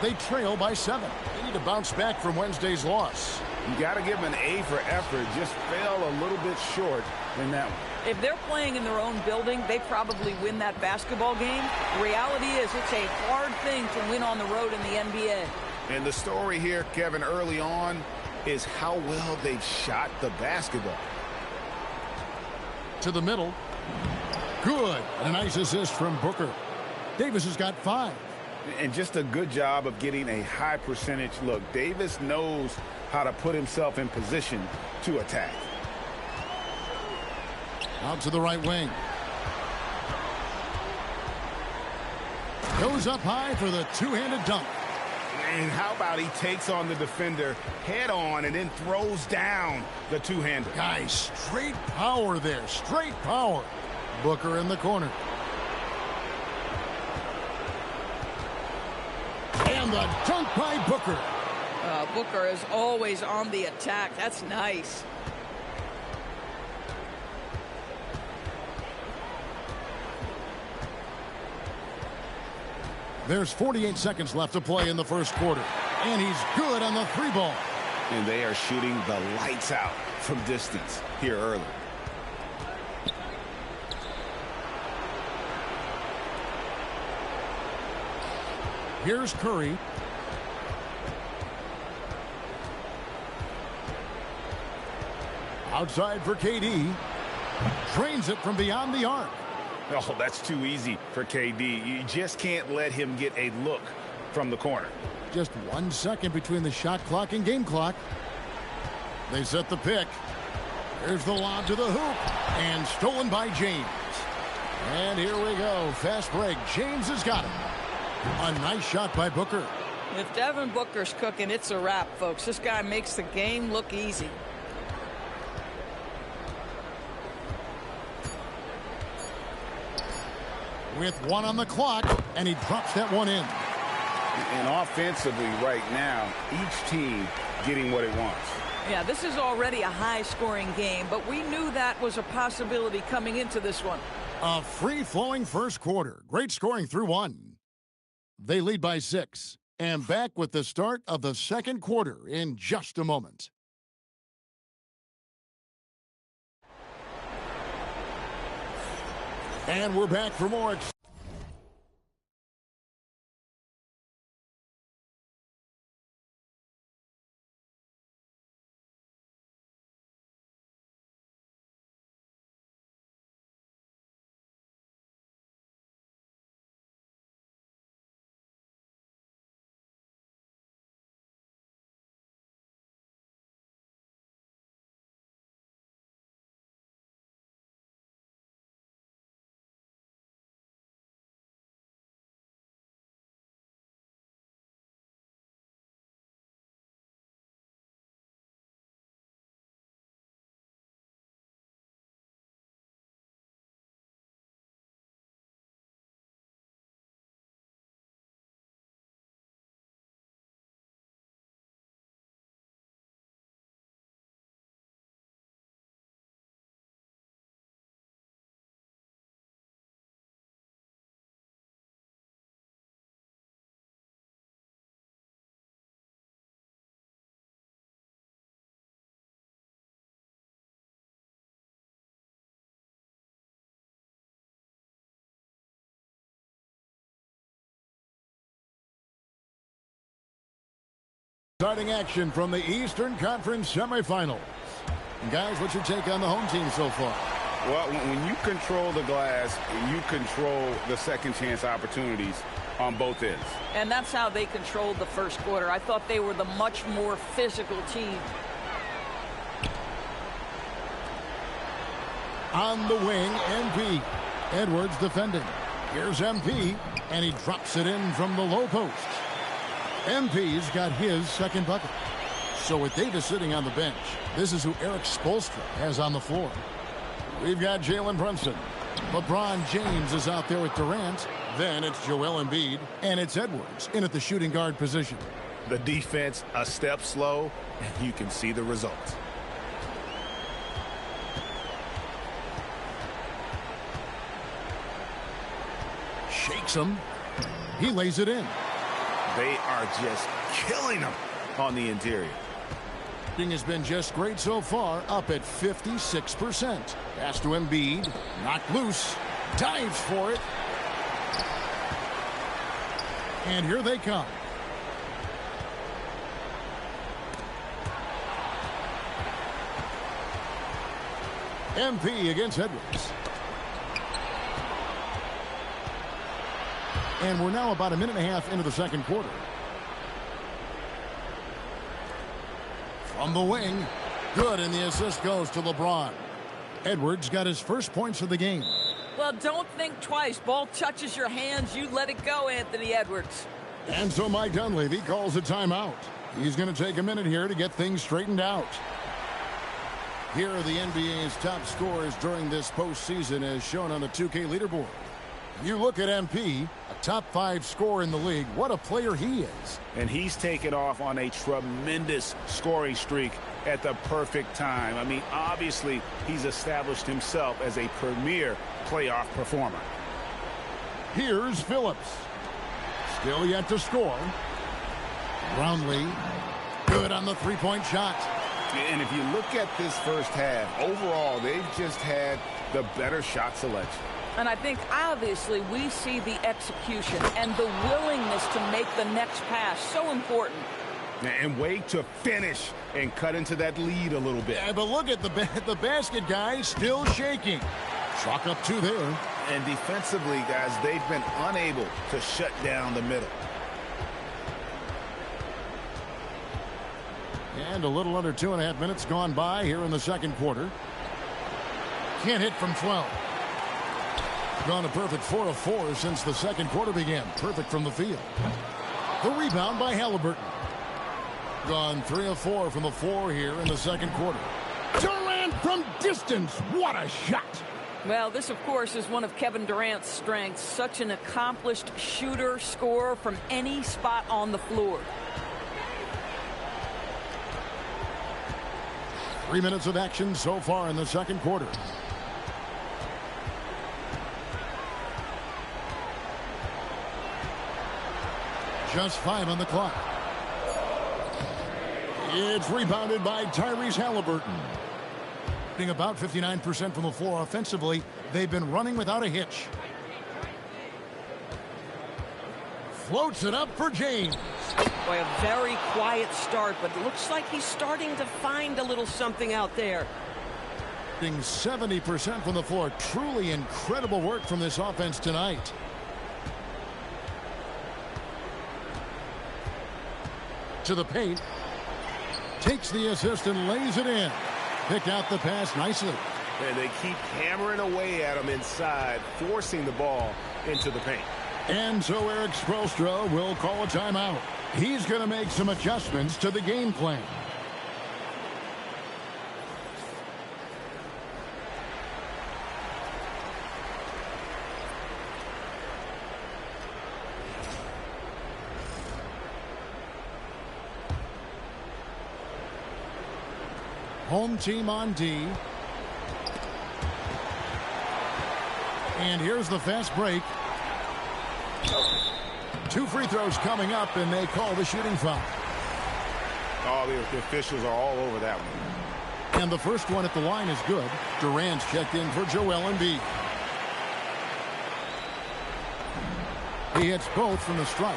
They trail by 7. They need to bounce back from Wednesday's loss. You got to give them an A for effort. Just fell a little bit short in that one. If they're playing in their own building, they probably win that basketball game. The reality is it's a hard thing to win on the road in the NBA. And the story here, Kevin, early on is how well they've shot the basketball. To the middle. Good. A nice assist from Booker. Davis has got 5. And just a good job of getting a high percentage look. Davis knows how to put himself in position to attack. Out to the right wing. Goes up high for the two-handed dunk. And how about he takes on the defender head on and then throws down the two-hander. Guys, straight power there. Straight power. Booker in the corner. And the dunk by Booker. Booker is always on the attack. That's nice. There's 48 seconds left to play in the first quarter. And he's good on the 3-ball. And they are shooting the lights out from distance here early. Here's Curry. Outside for KD. Drains it from beyond the arc. Oh, that's too easy for KD. You just can't let him get a look from the corner. Just 1 second between the shot clock and game clock. They set the pick. Here's the lob to the hoop. And stolen by James. And here we go. Fast break. James has got it. A nice shot by Booker. If Devin Booker's cooking, it's a wrap, folks. This guy makes the game look easy. With 1 on the clock, and he drops that one in. And offensively right now, each team getting what it wants. Yeah, this is already a high-scoring game, but we knew that was a possibility coming into this one. A free-flowing first quarter. Great scoring through 1. They lead by 6. And back with the start of the second quarter in just a moment. And we're back for more. Starting action from the Eastern Conference semifinals. Guys, what's your take on the home team so far? Well, when you control the glass, you control the second chance opportunities on both ends. And that's how they controlled the first quarter. I thought they were the much more physical team. On the wing, MP. Edwards defending. Here's MP, and he drops it in from the low post. MP's got his second bucket. So with Davis sitting on the bench, this is who Eric Spoelstra has on the floor. We've got Jalen Brunson. LeBron James is out there with Durant. Then it's Joel Embiid, and it's Edwards in at the shooting guard position. The defense a step slow, and you can see the results. Shakes him. He lays it in. They are just killing them on the interior. Has been just great so far, up at 56%. Pass to Embiid, knocked loose, dives for it. And here they come. MP against Edwards. And we're now about a minute and a half into the second quarter. From the wing, good, and the assist goes to LeBron. Edwards got his first points of the game. Well, don't think twice. Ball touches your hands, you let it go, Anthony Edwards. And so Mike Dunleavy calls a timeout. He's going to take a minute here to get things straightened out. Here are the NBA's top scorers during this postseason as shown on the 2K leaderboard. You look at MP, a top 5 scorer in the league. What a player he is. And he's taken off on a tremendous scoring streak at the perfect time. I mean, obviously, he's established himself as a premier playoff performer. Here's Phillips. Still yet to score. Brownlee, good on the three-point shot. And if you look at this first half, overall, they've just had the better shot selection. And I think, obviously, we see the execution and the willingness to make the next pass so important. And wait to finish and cut into that lead a little bit. Yeah, but look at the basket, guys, still shaking. Chalk up 2 there. And defensively, guys, they've been unable to shut down the middle. And a little under 2.5 minutes gone by here in the second quarter. Can't hit from 12. Gone a perfect 4 of 4 since the second quarter began. Perfect from the field. The rebound by Halliburton. Gone 3 of 4 from the floor here in the second quarter. Durant from distance. What a shot. Well, this, of course, is one of Kevin Durant's strengths. Such an accomplished shooter, scorer from any spot on the floor. 3 minutes of action so far in the second quarter. Just 5 on the clock. It's rebounded by Tyrese Halliburton. Being about 59% from the floor offensively, they've been running without a hitch. Floats it up for James. Boy, a very quiet start, but it looks like he's starting to find a little something out there. Being 70% from the floor. Truly incredible work from this offense tonight. To the paint. Takes the assist and lays it in. Pick out the pass nicely. And they keep hammering away at him inside, forcing the ball into the paint. And so Eric Spoelstra will call a timeout. He's going to make some adjustments to the game plan. Home team on D. And here's the fast break. 2 free throws coming up, and they call the shooting foul. Oh, the officials are all over that one. And the first one at the line is good. Durant's checked in for Joel Embiid. He hits both from the stripe.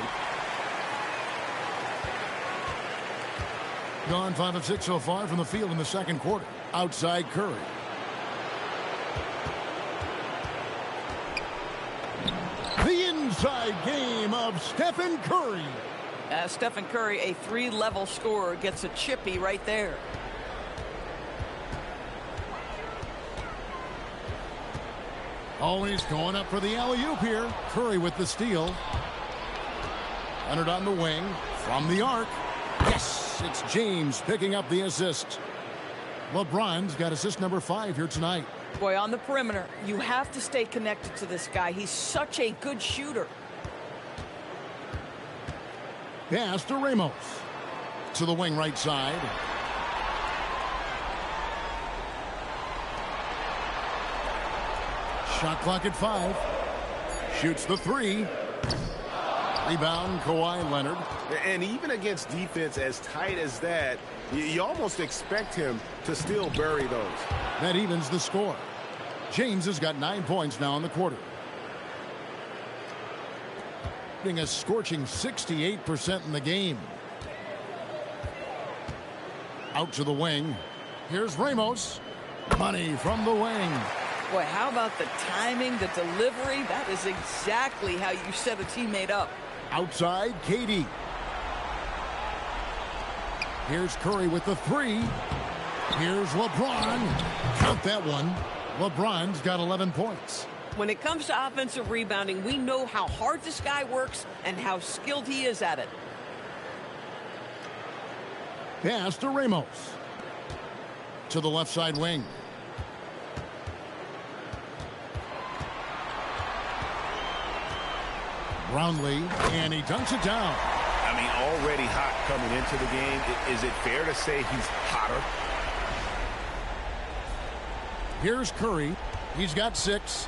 Gone 5 of 6 so far from the field in the second quarter. Outside Curry. The inside game of Stephen Curry. Stephen Curry, a 3-level scorer, gets a chippy right there. Always going up for the alley-oop here. Curry with the steal. Leonard on the wing. From the arc. Yes! It's James picking up the assist. LeBron's got assist number 5 here tonight. Boy, on the perimeter, you have to stay connected to this guy. He's such a good shooter. Pass to Ramos. To the wing right side. Shot clock at 5. Shoots the 3. Rebound, Kawhi Leonard. And even against defense as tight as that, you almost expect him to still bury those. That evens the score. James has got 9 points now in the quarter. Being a scorching 68% in the game. Out to the wing. Here's Ramos. Money from the wing. Boy, how about the timing, the delivery? That is exactly how you set a teammate up. Outside, KD. Here's Curry with the 3. Here's LeBron. Count that one. LeBron's got 11 points. When it comes to offensive rebounding, we know how hard this guy works and how skilled he is at it. Pass to Ramos. To the left side wing. Brownlee, and he dunks it down. I mean, already hot coming into the game. Is it fair to say he's hotter? Here's Curry. He's got 6.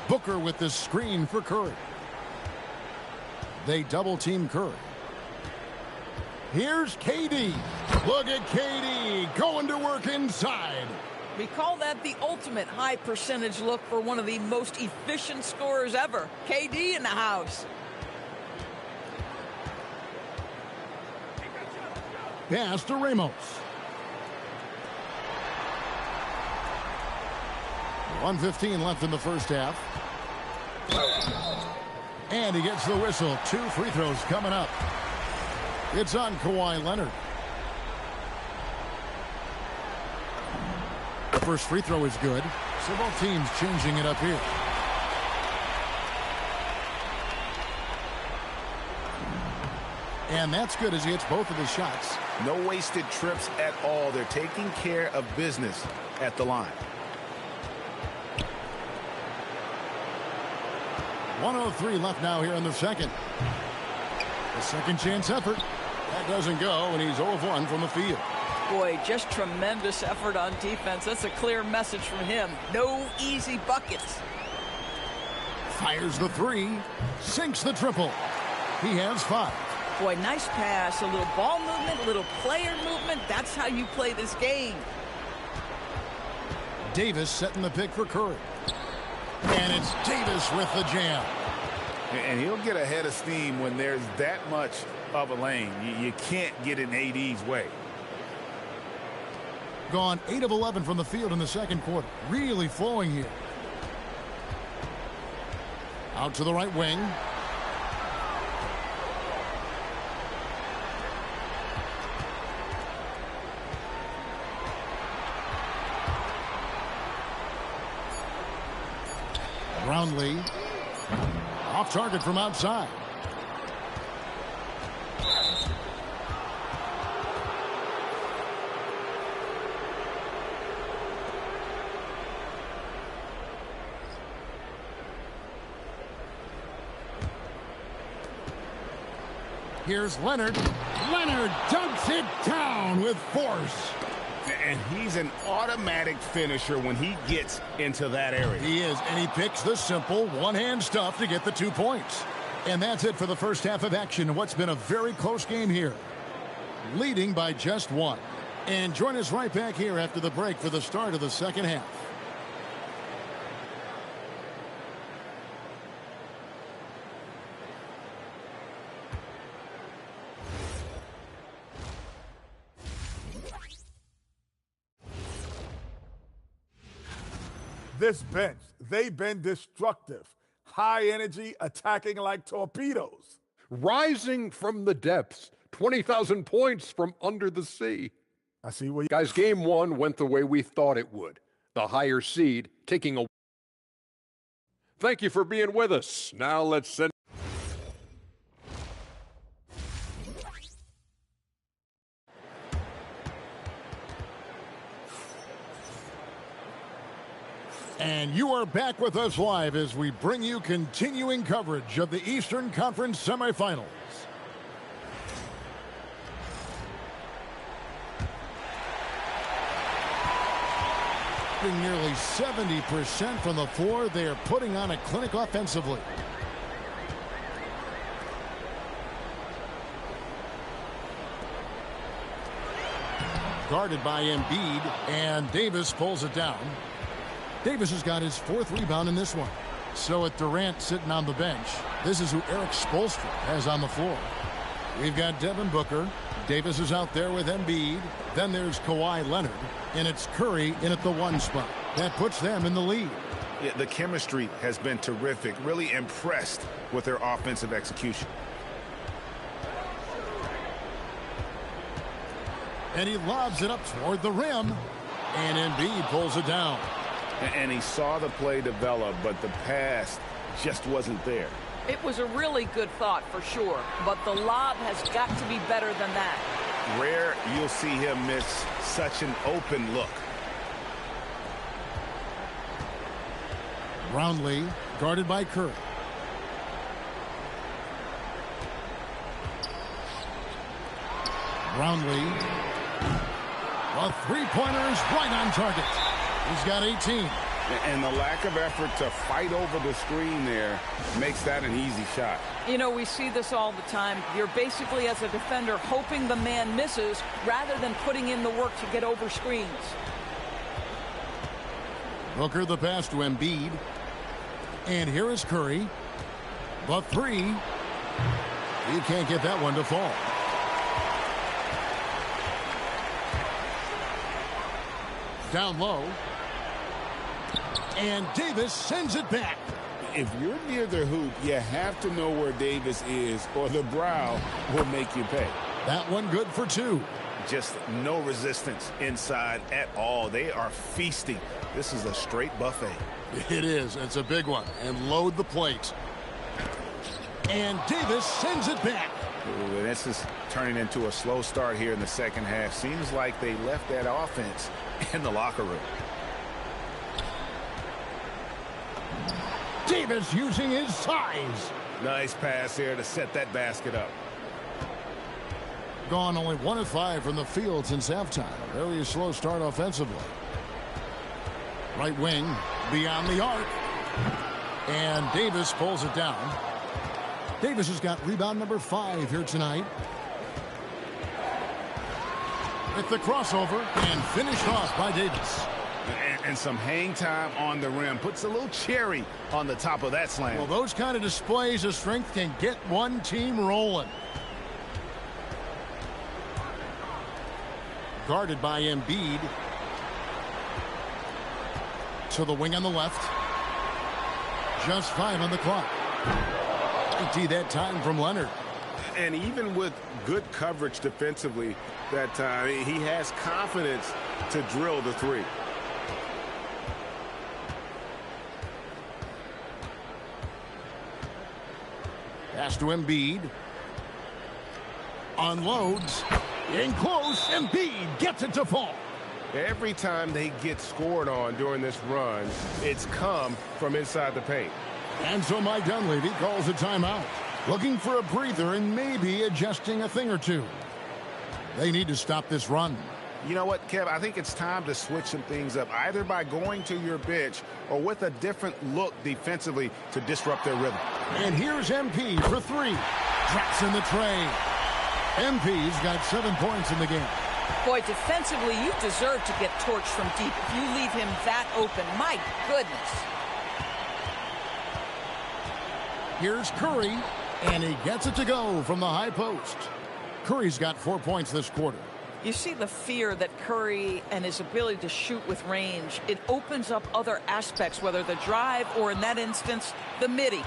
Booker with the screen for Curry. They double-team Curry. Here's KD. Look at KD going to work inside. We call that the ultimate high percentage look for one of the most efficient scorers ever. KD in the house. Pass to Ramos. 1:15 left in the first half. And he gets the whistle. 2 free throws coming up. It's on Kawhi Leonard. The first free throw is good. So both teams changing it up here. And that's good as he hits both of his shots. No wasted trips at all. They're taking care of business at the line. 1:03 left now here in the second. A second chance effort. That doesn't go, and he's 0 of 1 from the field. Boy, just tremendous effort on defense. That's a clear message from him. No easy buckets. Fires the 3. Sinks the triple. He has 5. Boy, nice pass. A little ball movement, a little player movement. That's how you play this game. Davis setting the pick for Curry. And it's Davis with the jam. And he'll get ahead of steam when there's that much of a lane. You can't get in AD's way. Gone 8 of 11 from the field in the second quarter. Really flowing here. Out to the right wing. Brownlee. Off target from outside. Here's Leonard. Leonard dunks it down with force. And he's an automatic finisher when he gets into that area. He is, and he picks the simple one-hand stuff to get the 2 points. And that's it for the first half of action in what's been a very close game here. Leading by just 1. And join us right back here after the break for the start of the second half. This bench, they've been destructive. High energy, attacking like torpedoes. Rising from the depths, 20,000 points from under the sea. I see what you... Guys, game 1 went the way we thought it would. The higher seed taking a... Thank you for being with us. Now let's send... And you are back with us live as we bring you continuing coverage of the Eastern Conference semifinals. Nearly 70% from the floor. They are putting on a clinic offensively. Guarded by Embiid, and Davis pulls it down. Davis has got his 4th rebound in this one. So with Durant sitting on the bench, this is who Eric Spoelstra has on the floor. We've got Devin Booker. Davis is out there with Embiid. Then there's Kawhi Leonard. And it's Curry in at the 1 spot. That puts them in the lead. Yeah, the chemistry has been terrific. Really impressed with their offensive execution. And he lobs it up toward the rim. And Embiid pulls it down. And he saw the play develop, but the pass just wasn't there. It was a really good thought for sure, but the lob has got to be better than that. Rare you'll see him miss such an open look. Brownlee, guarded by Curry. Brownlee. A three-pointer is right on target. He's got 18. And the lack of effort to fight over the screen there makes that an easy shot. You know, we see this all the time. You're basically, as a defender, hoping the man misses rather than putting in the work to get over screens. Booker the pass to Embiid. And here is Curry. The three. He can't get that one to fall. Down low. And Davis sends it back. If you're near the hoop, you have to know where Davis is, or the brow will make you pay. That one good for two. Just no resistance inside at all. They are feasting. This is a straight buffet. It is. It's a big one. And load the plate. And Davis sends it back. Ooh, this is turning into a slow start here in the second half. Seems like they left that offense in the locker room. Davis using his size. Nice pass here to set that basket up. Gone only 1 of 5 from the field since halftime. Very slow start offensively. Right wing, beyond the arc. And Davis pulls it down. Davis has got rebound number 5 here tonight. With the crossover and finished off by Davis. And some hang time on the rim. Puts a little cherry on the top of that slam. Well, those kind of displays of strength can get one team rolling. Guarded by Embiid. To the wing on the left. Just 5 on the clock. 80 that time from Leonard. And even with good coverage defensively that time, he has confidence to drill the three. Pass to Embiid. Unloads. In close. Embiid gets it to fall. Every time they get scored on during this run, it's come from inside the paint. And so Mike Dunleavy calls a timeout. Looking for a breather and maybe adjusting a thing or two. They need to stop this run. You know what, Kev? I think it's time to switch some things up, either by going to your bench or with a different look defensively to disrupt their rhythm. And here's MP for 3. Drops in the tray. MP's got 7 points in the game. Boy, defensively, you deserve to get torched from deep if you leave him that open. My goodness. Here's Curry, and he gets it to go from the high post. Curry's got 4 points this quarter. You see the fear that Curry and his ability to shoot with range. It opens up other aspects, whether the drive or, in that instance, the midi.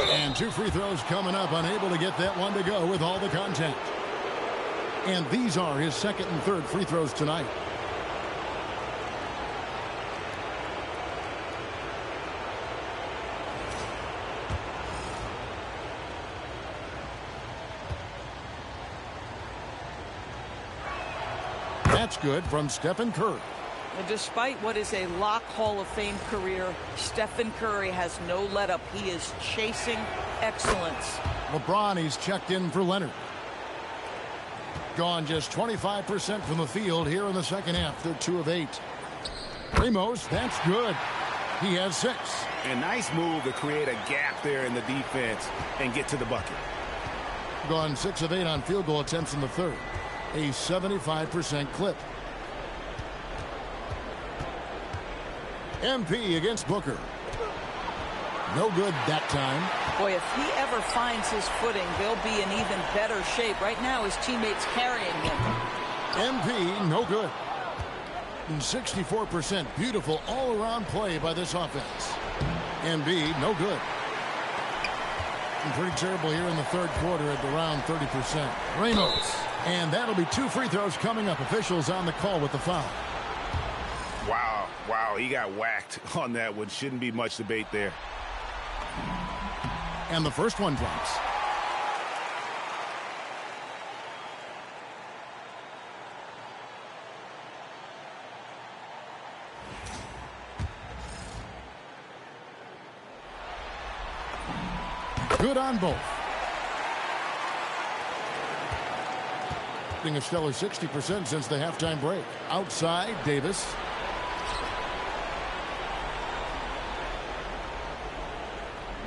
And 2 free throws coming up, unable to get that one to go with all the contact. And these are his second and third free throws tonight. That's good from Stephen Curry. And despite what is a lock Hall of Fame career, Stephen Curry has no let-up. He is chasing excellence. LeBron, he's checked in for Leonard. Gone just 25% from the field here in the second half. They're 2 of 8. Ramos, that's good. He has 6. A nice move to create a gap there in the defense and get to the bucket. Gone 6 of 8 on field goal attempts in the third. A 75% clip. MP against Booker. No good that time. Boy, if he ever finds his footing, they'll be in even better shape. Right now, his teammates carrying him. MP, no good. And 64%. Beautiful all-around play by this offense. MB, no good. And pretty terrible here in the third quarter at around 30%. Ramos. And that'll be 2 free throws coming up. Officials on the call with the foul. Wow, he got whacked on that one. Shouldn't be much debate there. And the first one drops. Good on both. A stellar 60% since the halftime break. Outside, Davis.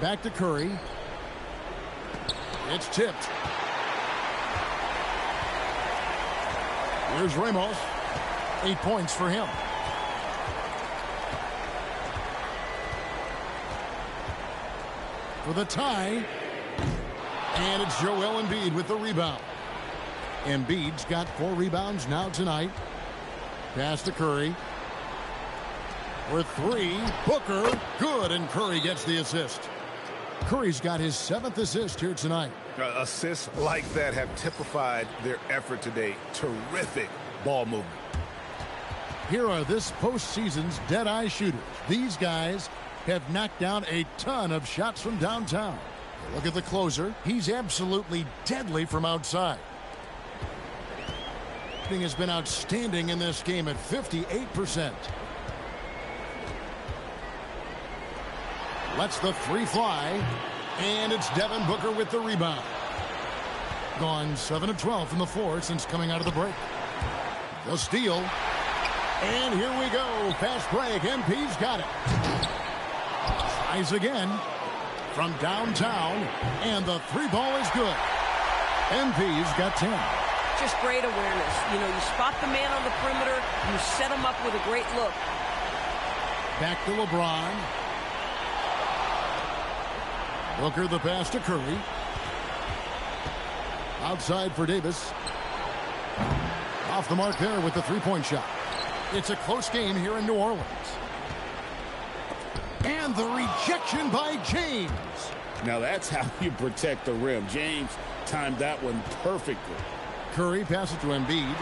Back to Curry. It's tipped. Here's Ramos. 8 points for him. For the tie. And it's Joel Embiid with the rebound. Embiid's got 4 rebounds now tonight. Pass to Curry. For 3. Booker. Good, and Curry gets the assist. Curry's got his 7th assist here tonight. Assists like that have typified their effort today. Terrific ball movement. Here are this postseason's dead-eye shooters. These guys have knocked down a ton of shots from downtown. Look at the closer. He's absolutely deadly from outside. Has been outstanding in this game at 58%. Lets the 3 fly, and it's Devin Booker with the rebound. Gone 7 of 12 from the floor since coming out of the break. The steal, and here we go. Fast break. MP's got it. Tries again from downtown, and the 3 ball is good. MP's got 10. Just great awareness. You know, you spot the man on the perimeter, you set him up with a great look. Back to LeBron. Booker the pass to Curry. Outside for Davis. Off the mark there with the 3-point shot. It's a close game here in New Orleans. And the rejection by James. Now that's how you protect the rim. James timed that one perfectly. Curry passes to Embiid.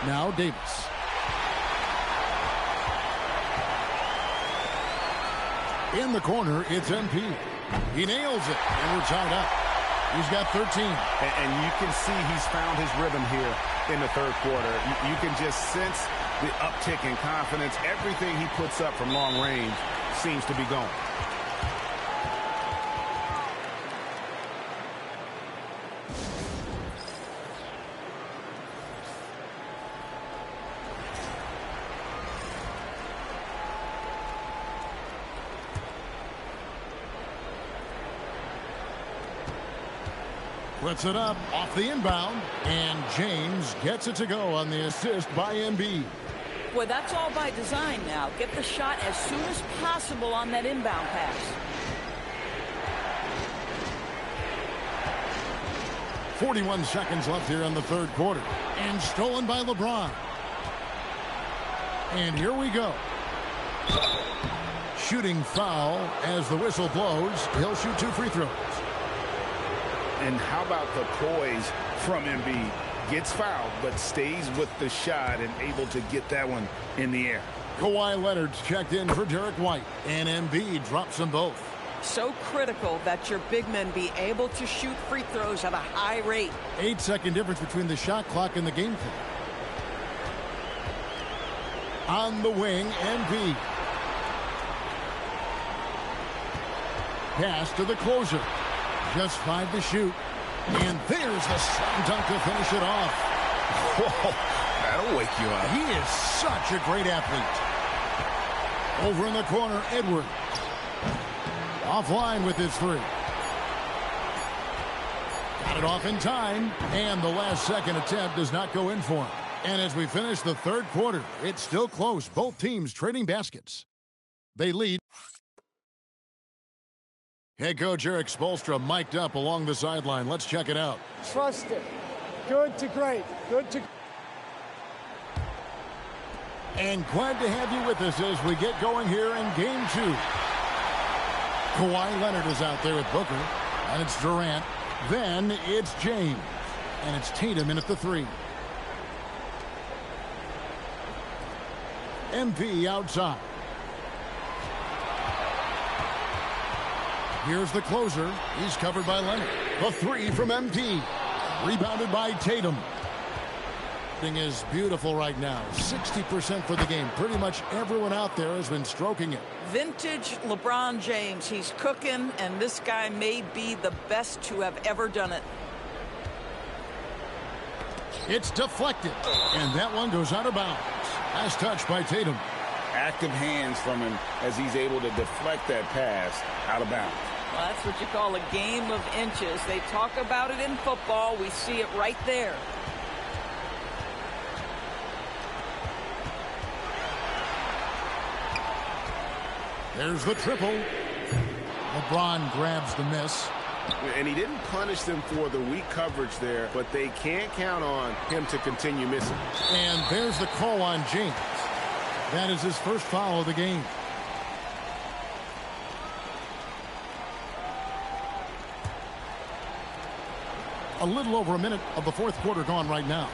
Now Davis. In the corner, it's MP. He nails it, and we're tied up. He's got 13. And you can see he's found his rhythm here in the third quarter. You can just sense the uptick in confidence. Everything he puts up from long range seems to be going. Puts it up off the inbound, and James gets it to go on the assist by Embiid. Well, that's all by design now. Get the shot as soon as possible on that inbound pass. 41 seconds left here in the third quarter, and stolen by LeBron. And here we go. Shooting foul as the whistle blows. He'll shoot 2 free throws. And how about the poise from Embiid? Gets fouled, but stays with the shot and able to get that one in the air. Kawhi Leonard's checked in for Derek White, and Embiid drops them both. So critical that your big men be able to shoot free throws at a high rate. 8-second difference between the shot clock and the game clock. On the wing, Embiid. Pass to the closer. Just 5 to shoot. And there's the slam dunk to finish it off. Whoa, that'll wake you up. He is such a great athlete. Over in the corner, Edwards. Offline with his 3. Got it off in time. And the last second attempt does not go in for him. And as we finish the third quarter, it's still close. Both teams trading baskets. They lead. Head coach Eric Spoelstra mic'd up along the sideline. Let's check it out. Trust it. Good to great. Good to... And glad to have you with us as we get going here in game 2. Kawhi Leonard is out there with Booker. And it's Durant. Then it's James. And it's Tatum in at the 3. MP outside. Here's the closer. He's covered by Leonard. The 3 from MP. Rebounded by Tatum. Thing is beautiful right now. 60% for the game. Pretty much everyone out there has been stroking it. Vintage LeBron James. He's cooking, and this guy may be the best to have ever done it. It's deflected, and that one goes out of bounds. Last touch by Tatum. Active hands from him as he's able to deflect that pass out of bounds. Well, that's what you call a game of inches. They talk about it in football. We see it right there. There's the triple. LeBron grabs the miss. And he didn't punish them for the weak coverage there, but they can't count on him to continue missing. And there's the call on James. That is his first foul of the game. A little over a minute of the fourth quarter gone right now.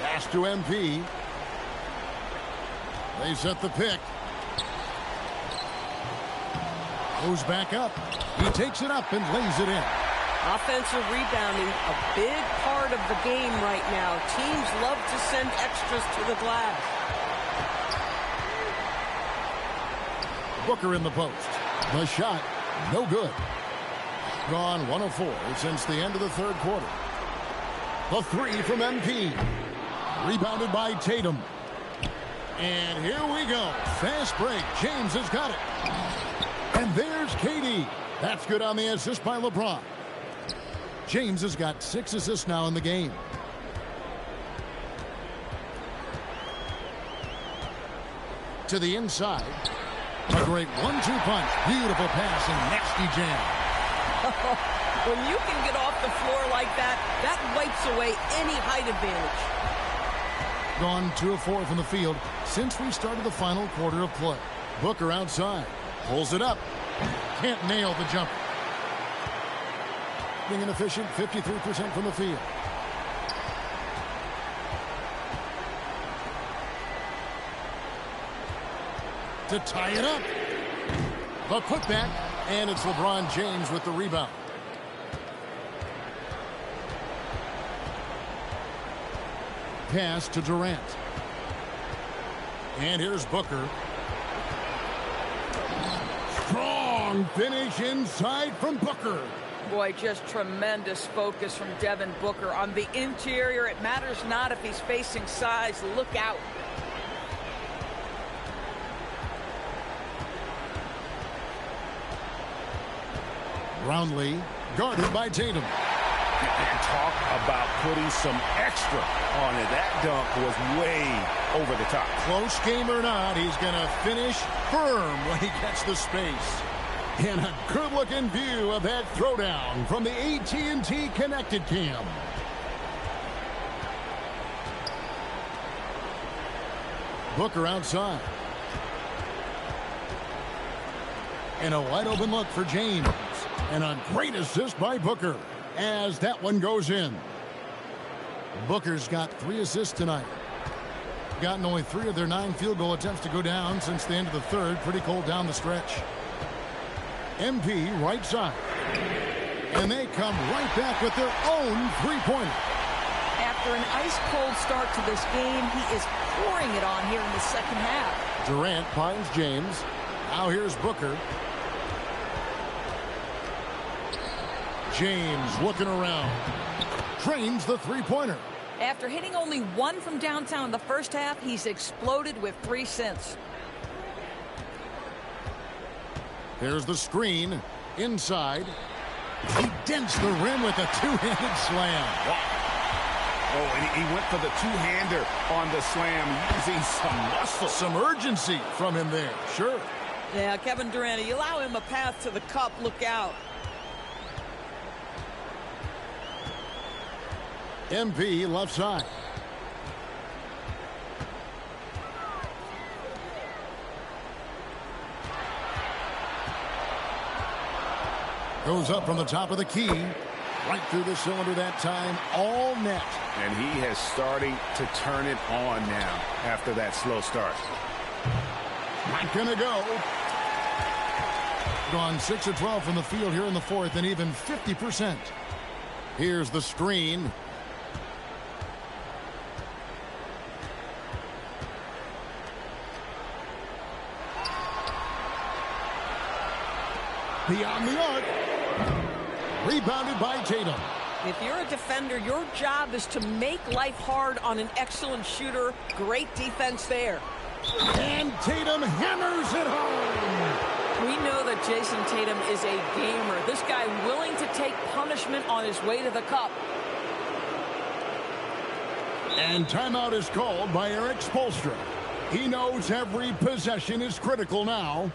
Pass to MP. They set the pick. Goes back up. He takes it up and lays it in. Offensive rebounding, a big part of the game right now. Teams love to send extras to the glass. Booker in the post. The shot, no good. Gone 1 of 4 since the end of the third quarter. The three from MP. Rebounded by Tatum. And here we go. Fast break. James has got it. And there's KD. That's good on the assist by LeBron. James has got 6 assists now in the game. To the inside. A great 1-2 punch. Beautiful pass and nasty jam. When you can get off the floor like that, that wipes away any height advantage. Gone 2 of 4 from the field since we started the final quarter of play. Booker outside. Pulls it up. Can't nail the jumper. Being an efficient 53% from the field. To tie it up. The putback. And it's LeBron James with the rebound. Pass to Durant. And here's Booker. Strong finish inside from Booker. Boy, just tremendous focus from Devin Booker. On the interior, it matters not if he's facing size. Look out. Brownlee guarded by Tatum. And talk about putting some extra on it. That dunk was way over the top. Close game or not, he's going to finish firm when he gets the space. And a good-looking view of that throwdown from the AT&T Connected Cam. Booker outside. And a wide-open look for James. And a great assist by Booker as that one goes in. Booker's got 3 assists tonight. Gotten only 3 of their 9 field goal attempts to go down since the end of the third. Pretty cold down the stretch. MP right side. And they come right back with their own three-pointer. After an ice-cold start to this game, he is pouring it on here in the second half. Durant finds James. Now here's Booker. James looking around. Drains the three-pointer. After hitting only 1 from downtown in the first half, he's exploded with 3 since. There's the screen. Inside. He dents the rim with a two-handed slam. Wow. Oh, and he went for the two-hander on the slam, using some muscle. Some urgency from him there. Sure. Yeah, Kevin Durant, you allow him a path to the cup. Look out. MP left side. Goes up from the top of the key. Right through the cylinder that time. All net. And he has starting to turn it on now after that slow start. Not gonna go. Gone 6 of 12 from the field here in the fourth, and even 50%. Here's the screen. Beyond the arc. Rebounded by Tatum. If you're a defender, your job is to make life hard on an excellent shooter. Great defense there. And Tatum hammers it home. We know that Jason Tatum is a gamer. This guy willing to take punishment on his way to the cup. And timeout is called by Eric Spoelstra. He knows every possession is critical now.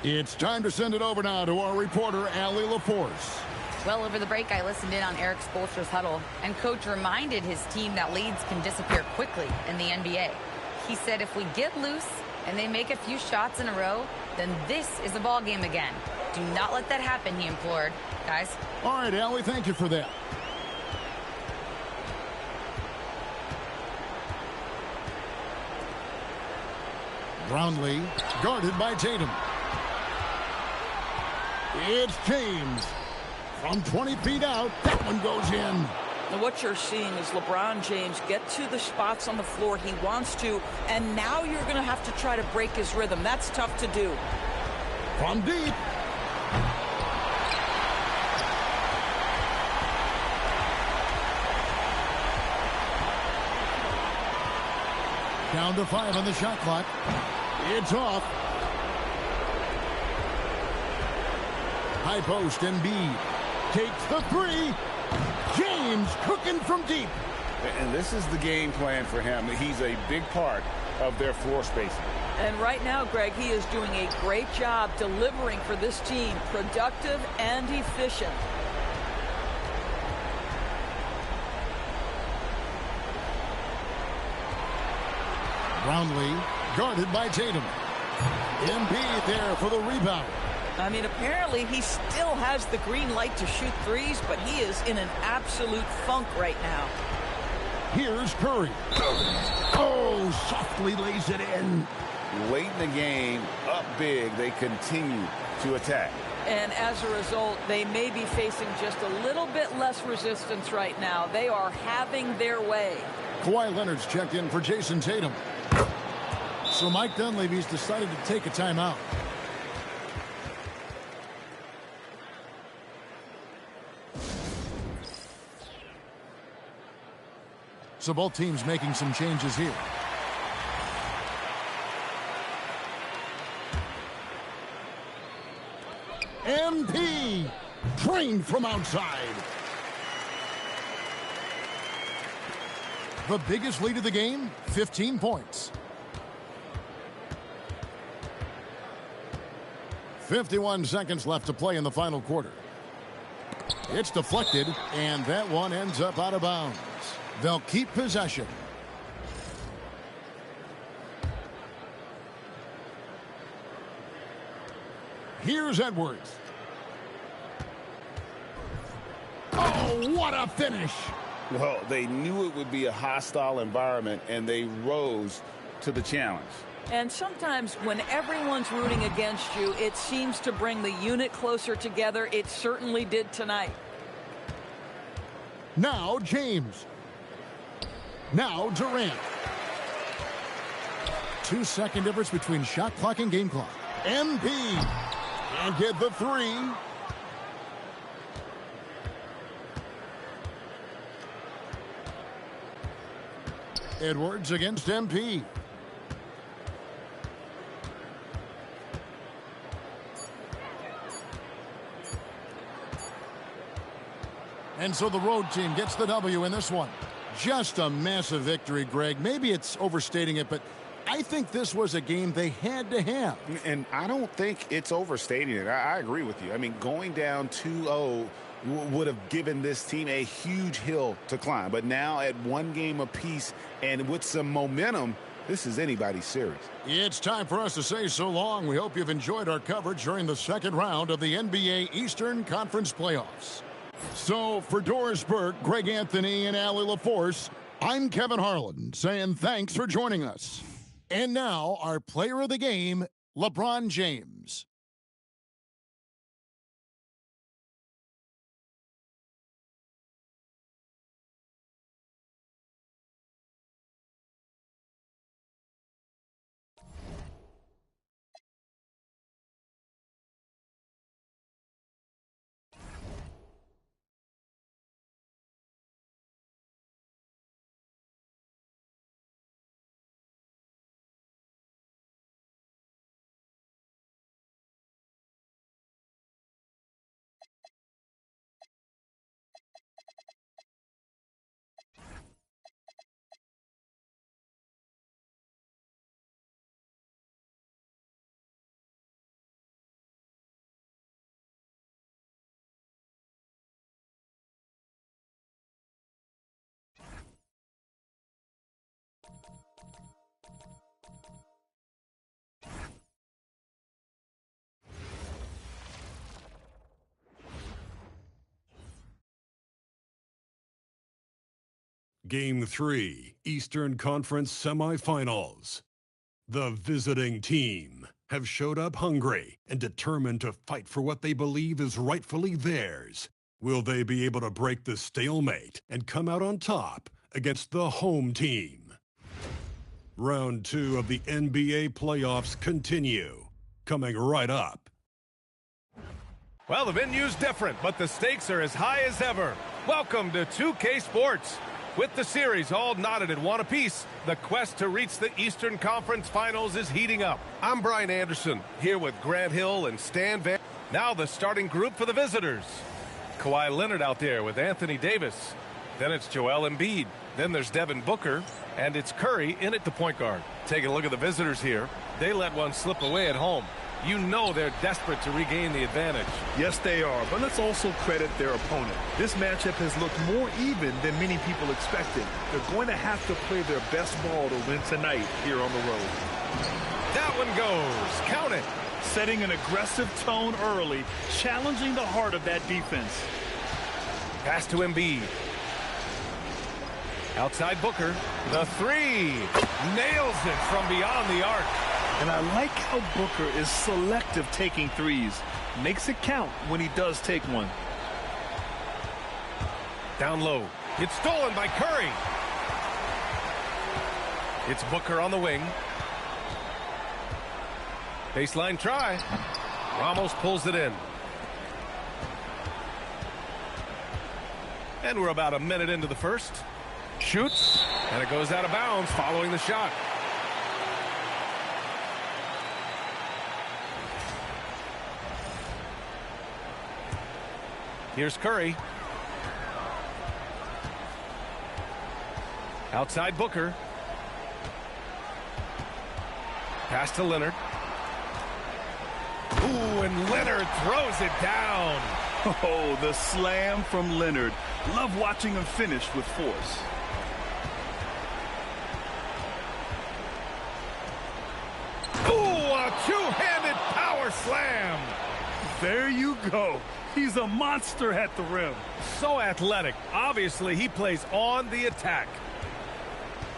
It's time to send it over now to our reporter, Allie LaForce. Well, over the break, I listened in on Eric Spoelstra's huddle, and Coach reminded his team that leads can disappear quickly in the NBA. He said if we get loose and they make a few shots in a row, then this is a ball game again. Do not let that happen, he implored. Guys. All right, Allie, thank you for that. Brownlee, guarded by Tatum. It's James. From 20 feet out, that one goes in. And what you're seeing is LeBron James get to the spots on the floor he wants to, and now you're going to have to try to break his rhythm. That's tough to do. From deep. Down to 5 on the shot clock. It's off. High post, Embiid takes the 3. James cooking from deep. And this is the game plan for him. He's a big part of their floor spacing. And right now, Greg, he is doing a great job delivering for this team. Productive and efficient. Brownlee guarded by Tatum. Embiid there for the rebound. I mean, apparently he still has the green light to shoot threes, but he is in an absolute funk right now. Here's Curry. Oh, softly lays it in. Late in the game, up big, they continue to attack. And as a result, they may be facing just a little bit less resistance right now. They are having their way. Kawhi Leonard's checked in for Jason Tatum. So Mike Dunleavy's decided to take a timeout. So both teams making some changes here. MP trained from outside. The biggest lead of the game, 15 points. 51 seconds left to play in the final quarter. It's deflected, and that one ends up out of bounds. They'll keep possession. Here's Edwards. Oh, what a finish. Well, they knew it would be a hostile environment, and they rose to the challenge. And sometimes when everyone's rooting against you, it seems to bring the unit closer together. It certainly did tonight. Now James. Now Durant. 2-second difference between shot clock and game clock. MP can't get the 3. Edwards against MP. And so the road team gets the W in this one. Just a massive victory, Greg. Maybe it's overstating it, but I think this was a game they had to have. And I don't think it's overstating it. I agree with you. I mean, going down 2-0 would have given this team a huge hill to climb. But now at one game apiece and with some momentum, this is anybody's series. It's time for us to say so long. We hope you've enjoyed our coverage during the second round of the NBA Eastern Conference Playoffs. So for Doris Burke, Greg Anthony, and Allie LaForce, I'm Kevin Harlan saying thanks for joining us. And now our player of the game, LeBron James. Game 3, Eastern Conference Semifinals. The visiting team have showed up hungry and determined to fight for what they believe is rightfully theirs. Will they be able to break the stalemate and come out on top against the home team? Round 2 of the NBA playoffs continue, coming right up. Well, the venue's different, but the stakes are as high as ever. Welcome to 2K Sports. With the series all knotted in one apiece, the quest to reach the Eastern Conference Finals is heating up. I'm Brian Anderson, here with Grant Hill and Stan Van. Now the starting group for the visitors. Kawhi Leonard out there with Anthony Davis. Then it's Joel Embiid. Then there's Devin Booker. And it's Curry in at the point guard. Taking a look at the visitors here. They let one slip away at home. You know they're desperate to regain the advantage. Yes, they are, but let's also credit their opponent. This matchup has looked more even than many people expected. They're going to have to play their best ball to win tonight here on the road. That one goes. Count it. Setting an aggressive tone early, challenging the heart of that defense. Pass to Embiid. Outside Booker. The three. Nails it from beyond the arc. And I like how Booker is selective taking threes. Makes it count when he does take one. Down low. It's stolen by Curry. It's Booker on the wing. Baseline try. Ramos pulls it in. And we're about a minute into the first. Shoots. And it goes out of bounds following the shot. Here's Curry. Outside Booker. Pass to Leonard. Ooh, and Leonard throws it down. Oh, the slam from Leonard. Love watching him finish with force. Ooh, a two-handed power slam. There you go. He's a monster at the rim. So athletic. Obviously, he plays on the attack.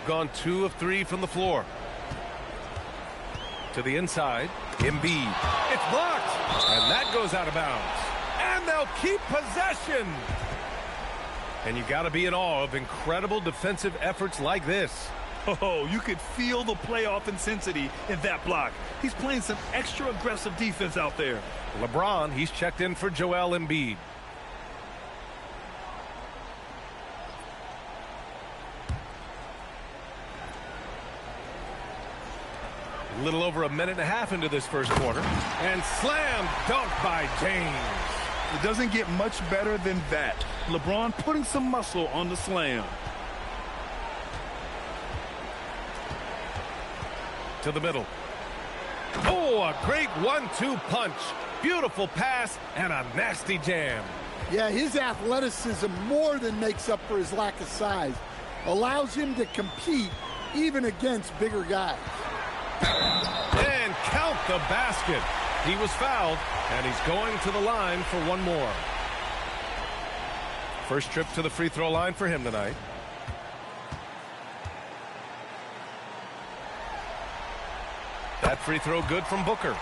Gone 2 of 3 from the floor. To the inside. Embiid. It's blocked. And that goes out of bounds. And they'll keep possession. And you got to be in awe of incredible defensive efforts like this. Oh, you could feel the playoff intensity in that block. He's playing some extra aggressive defense out there. LeBron, he's checked in for Joel Embiid. A little over a minute and a half into this first quarter. And slam dunk by James. It doesn't get much better than that. LeBron putting some muscle on the slam. To the middle. Oh, a great 1-2 punch. Beautiful pass and a nasty jam. Yeah, his athleticism more than makes up for his lack of size. Allows him to compete even against bigger guys. And count the basket. He was fouled, and he's going to the line for one more. First trip to the free throw line for him tonight. That free throw good from Booker.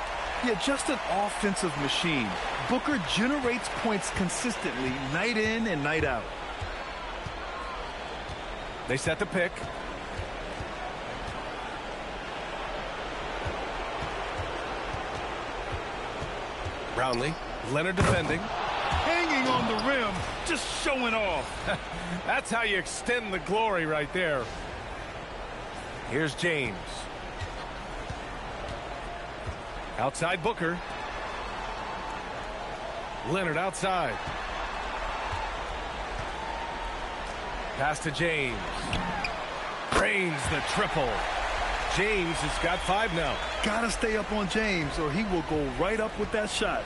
Yeah, just an offensive machine. Booker generates points consistently, night in and night out. They set the pick. Brownlee. Leonard defending. Hanging on the rim, just showing off. That's how you extend the glory right there. Here's James. Outside Booker. Leonard outside. Pass to James. Drains the triple. James has got 5 now. Gotta stay up on James or he will go right up with that shot.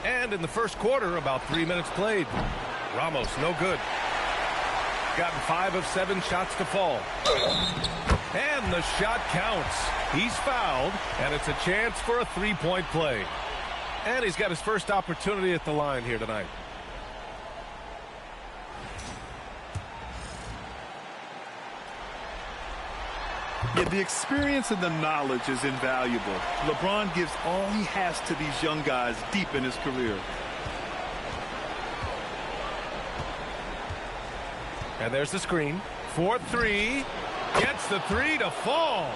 And in the first quarter, about 3 minutes played. Ramos, no good. Gotten 5 of 7 shots to fall. And the shot counts. He's fouled, and it's a chance for a 3-point play. And he's got his first opportunity at the line here tonight. Yeah, the experience and the knowledge is invaluable. LeBron gives all he has to these young guys deep in his career. And there's the screen. 4-3. Gets the 3 to fall.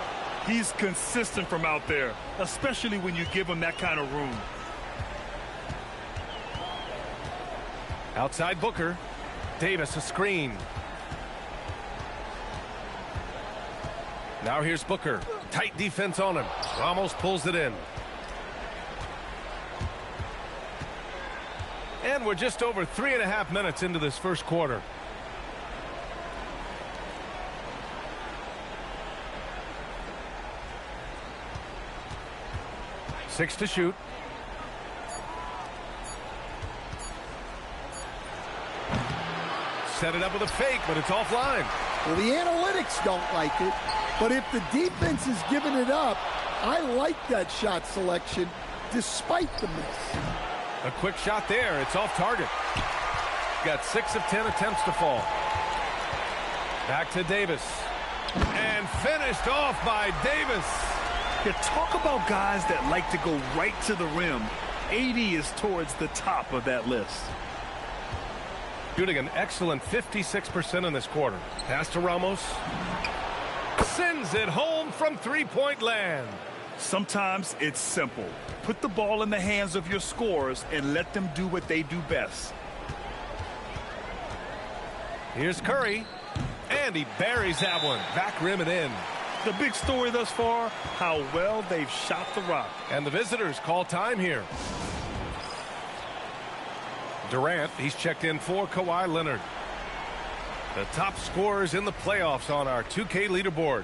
He's consistent from out there, especially when you give him that kind of room. Outside Booker. Davis a screen. Now here's Booker. Tight defense on him. Ramos pulls it in. And we're just over 3.5 minutes into this first quarter. Six to shoot. Set it up with a fake, but it's offline. Well, the analytics don't like it, but if the defense is giving it up, I like that shot selection despite the miss. A quick shot there. It's off target. Got 6 of 10 attempts to fall. Back to Davis. And finished off by Davis. Yeah, talk about guys that like to go right to the rim. AD is towards the top of that list. Shooting an excellent 56% in this quarter. Pass to Ramos. Sends it home from three-point land. Sometimes it's simple. Put the ball in the hands of your scorers and let them do what they do best. Here's Curry. And he buries that one. Back rim and in. The big story thus far, how well they've shot the rock. And the visitors call time here. Durant, he's checked in for Kawhi Leonard. The top scorers in the playoffs on our 2K leaderboard.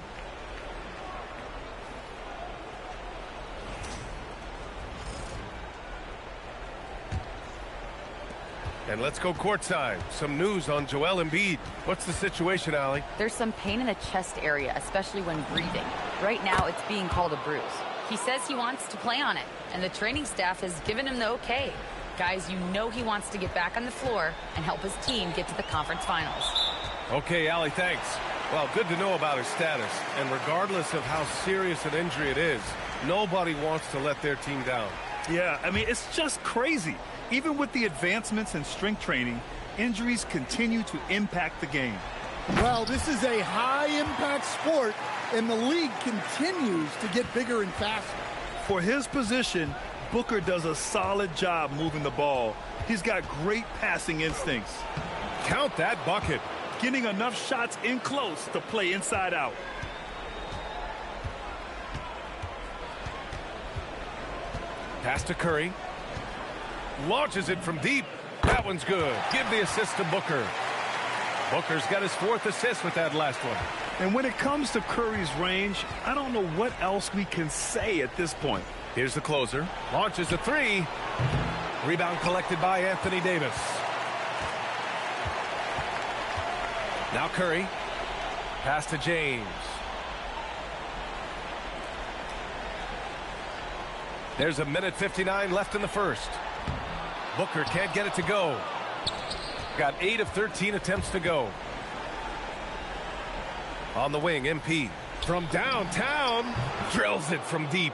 And let's go courtside. Some news on Joel Embiid. What's the situation, Allie? There's some pain in the chest area, especially when breathing. Right now, it's being called a bruise. He says he wants to play on it, and the training staff has given him the okay. Guys, you know he wants to get back on the floor and help his team get to the conference finals. Okay, Allie, thanks. Well, good to know about his status. And regardless of how serious an injury it is, nobody wants to let their team down. Yeah, I mean, it's just crazy. Even with the advancements in strength training, injuries continue to impact the game. Well, this is a high-impact sport, and the league continues to get bigger and faster. For his position, Booker does a solid job moving the ball. He's got great passing instincts. Count that bucket. Getting enough shots in close to play inside out. Pass to Curry. Launches it from deep. That one's good. Give the assist to Booker. Booker's got his 4th assist with that last one. And when it comes to Curry's range, I don't know what else we can say at this point. Here's the closer. Launches a 3. Rebound collected by Anthony Davis. Now Curry. Pass to James. There's a minute 59 left in the first. Booker can't get it to go. Got 8 of 13 attempts to go. On the wing, MP. From downtown, drills it from deep.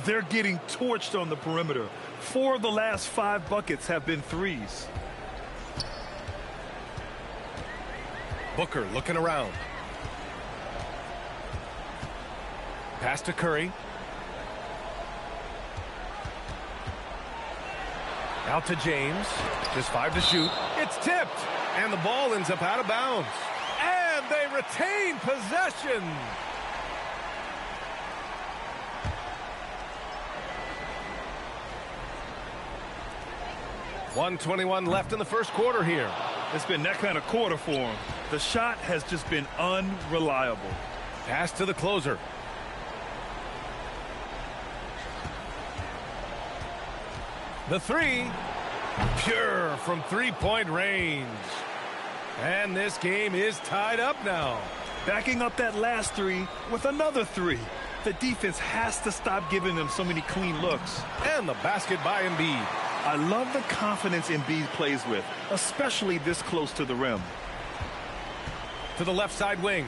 They're getting torched on the perimeter. 4 of the last 5 buckets have been threes. Booker looking around. Pass to Curry. Out to James. Just 5 to shoot. It's tipped. And the ball ends up out of bounds. And they retain possession. .121 left in the first quarter here. It's been that kind of quarter for him. The shot has just been unreliable. Pass to the closer. The three, pure from three-point range. And this game is tied up now. Backing up that last three with another three. The defense has to stop giving them so many clean looks. And the basket by Embiid. I love the confidence Embiid plays with, especially this close to the rim. To the left side wing.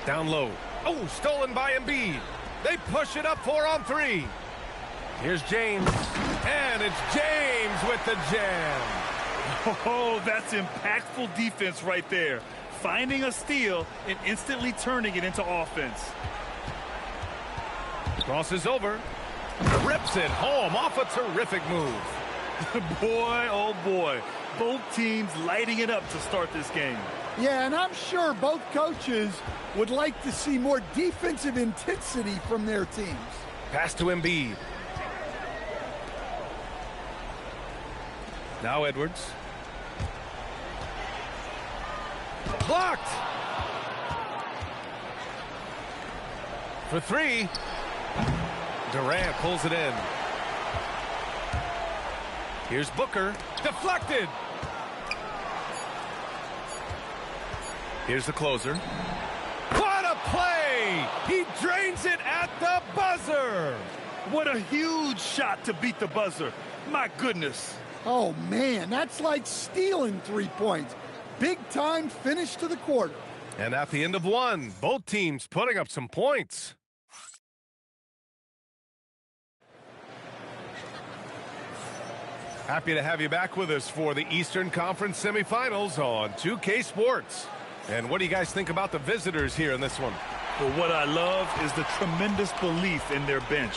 Down low. Oh, stolen by Embiid. They push it up 4 on 3. Here's James. And it's James with the jam. Oh, that's impactful defense right there. Finding a steal and instantly turning it into offense. Crosses over. Rips it home off a terrific move. Boy, oh boy. Both teams lighting it up to start this game. Yeah, and I'm sure both coaches would like to see more defensive intensity from their teams. Pass to Embiid. Now Edwards. Blocked. For 3. Durant pulls it in. Here's Booker. Deflected. Here's the closer. What a play! He drains it at the buzzer. What a huge shot to beat the buzzer. My goodness. Oh, man, that's like stealing 3 points. Big time finish to the quarter. And at the end of 1, both teams putting up some points. Happy to have you back with us for the Eastern Conference semifinals on 2K Sports. And what do you guys think about the visitors here in this one? Well, what I love is the tremendous belief in their bench.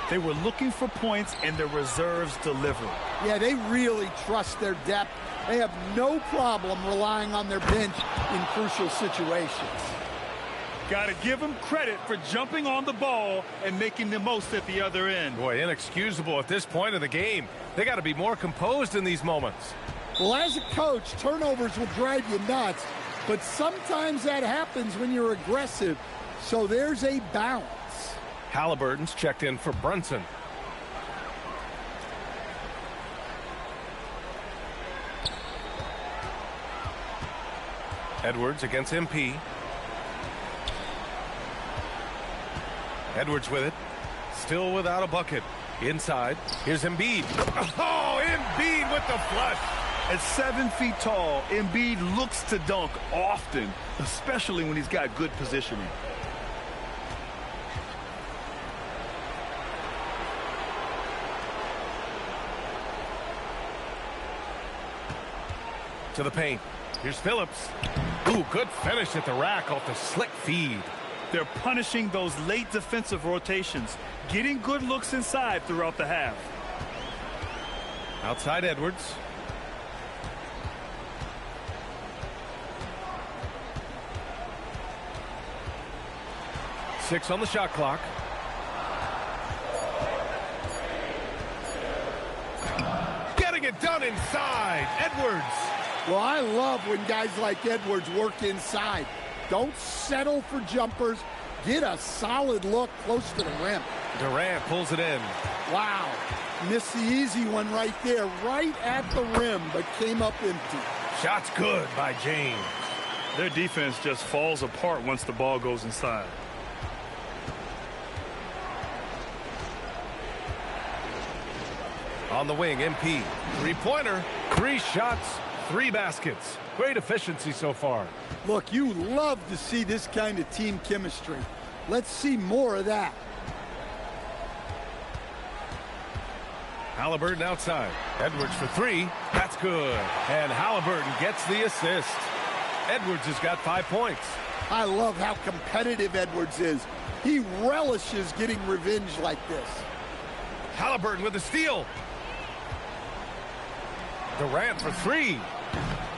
They were looking for points, and their reserves delivered. Yeah, they really trust their depth. They have no problem relying on their bench in crucial situations. Got to give them credit for jumping on the ball and making the most at the other end. Boy, inexcusable at this point of the game. They got to be more composed in these moments. Well, as a coach, turnovers will drive you nuts, but sometimes that happens when you're aggressive. So there's a balance. Halliburton's checked in for Brunson. Edwards against MP. Edwards with it. Still without a bucket. Inside. Here's Embiid. Oh, Embiid with the flush. At 7 feet tall, Embiid looks to dunk often, especially when he's got good positioning. To the paint. Here's Phillips. Ooh, good finish at the rack off the slick feed. They're punishing those late defensive rotations, getting good looks inside throughout the half. Outside Edwards. Six on the shot clock. Getting it done inside. Edwards. Well, I love when guys like Edwards work inside. Don't settle for jumpers. Get a solid look close to the rim. Durant pulls it in. Wow. Missed the easy one right there, right at the rim, but came up empty. Shot's good by James. Their defense just falls apart once the ball goes inside. On the wing, MP. Three-pointer. 3 shots, 3 baskets. Great efficiency so far. Look, you love to see this kind of team chemistry. Let's see more of that. Halliburton outside. Edwards for 3. That's good. And Halliburton gets the assist. Edwards has got 5 points. I love how competitive Edwards is. He relishes getting revenge like this. Halliburton with the steal. Durant for 3.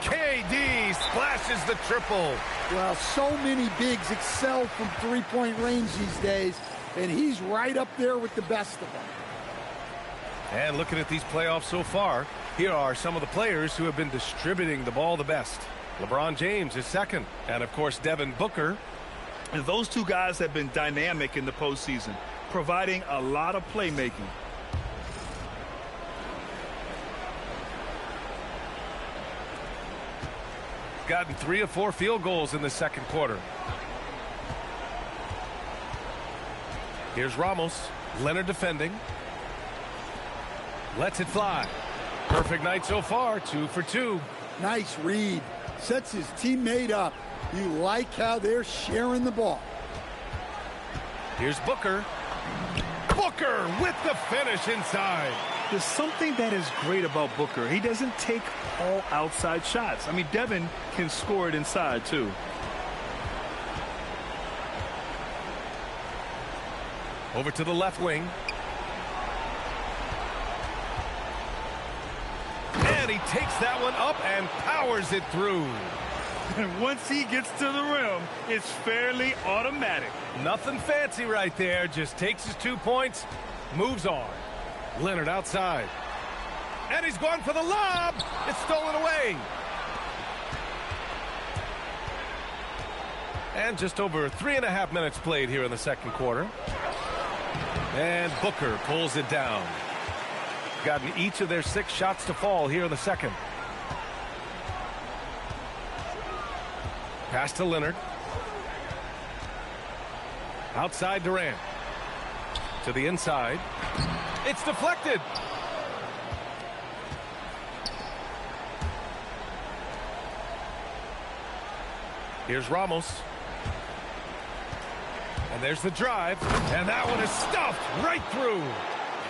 KD splashes the triple. Well, so many bigs excel from three-point range these days, and he's right up there with the best of them. And looking at these playoffs so far, here are some of the players who have been distributing the ball the best. LeBron James is second, and of course Devin Booker. And those two guys have been dynamic in the postseason, providing a lot of playmaking. Gotten 3 of 4 field goals in the second quarter. Here's Ramos. Leonard defending. Lets it fly. Perfect night so far. 2 for 2. Nice read. Sets his teammate up. You like how they're sharing the ball. Here's Booker. Booker with the finish inside. There's something that is great about Booker. He doesn't take all outside shots. I mean, Devin can score it inside, too. Over to the left wing. And he takes that one up and powers it through. And once he gets to the rim, it's fairly automatic. Nothing fancy right there. Just takes his 2 points, moves on. Leonard outside. And he's going for the lob. It's stolen away. And just over 3.5 minutes played here in the second quarter. And Booker pulls it down. Gotten each of their 6 shots to fall here in the second. Pass to Leonard. Outside Durant. To the inside. It's deflected. Here's Ramos. And there's the drive. And that one is stuffed right through.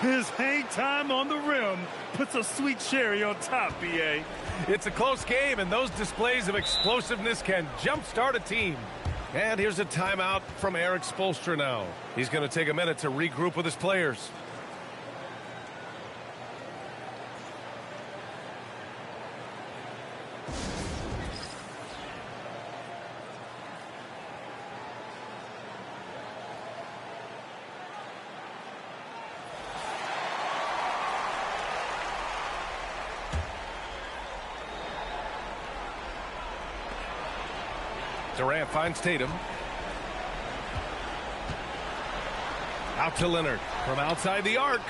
His hang time on the rim puts a sweet cherry on top, B.A. It's a close game, and those displays of explosiveness can jumpstart a team. And here's a timeout from Eric Spoelstra now. He's going to take a minute to regroup with his players. Durant finds Tatum. Out to Leonard from outside the arc.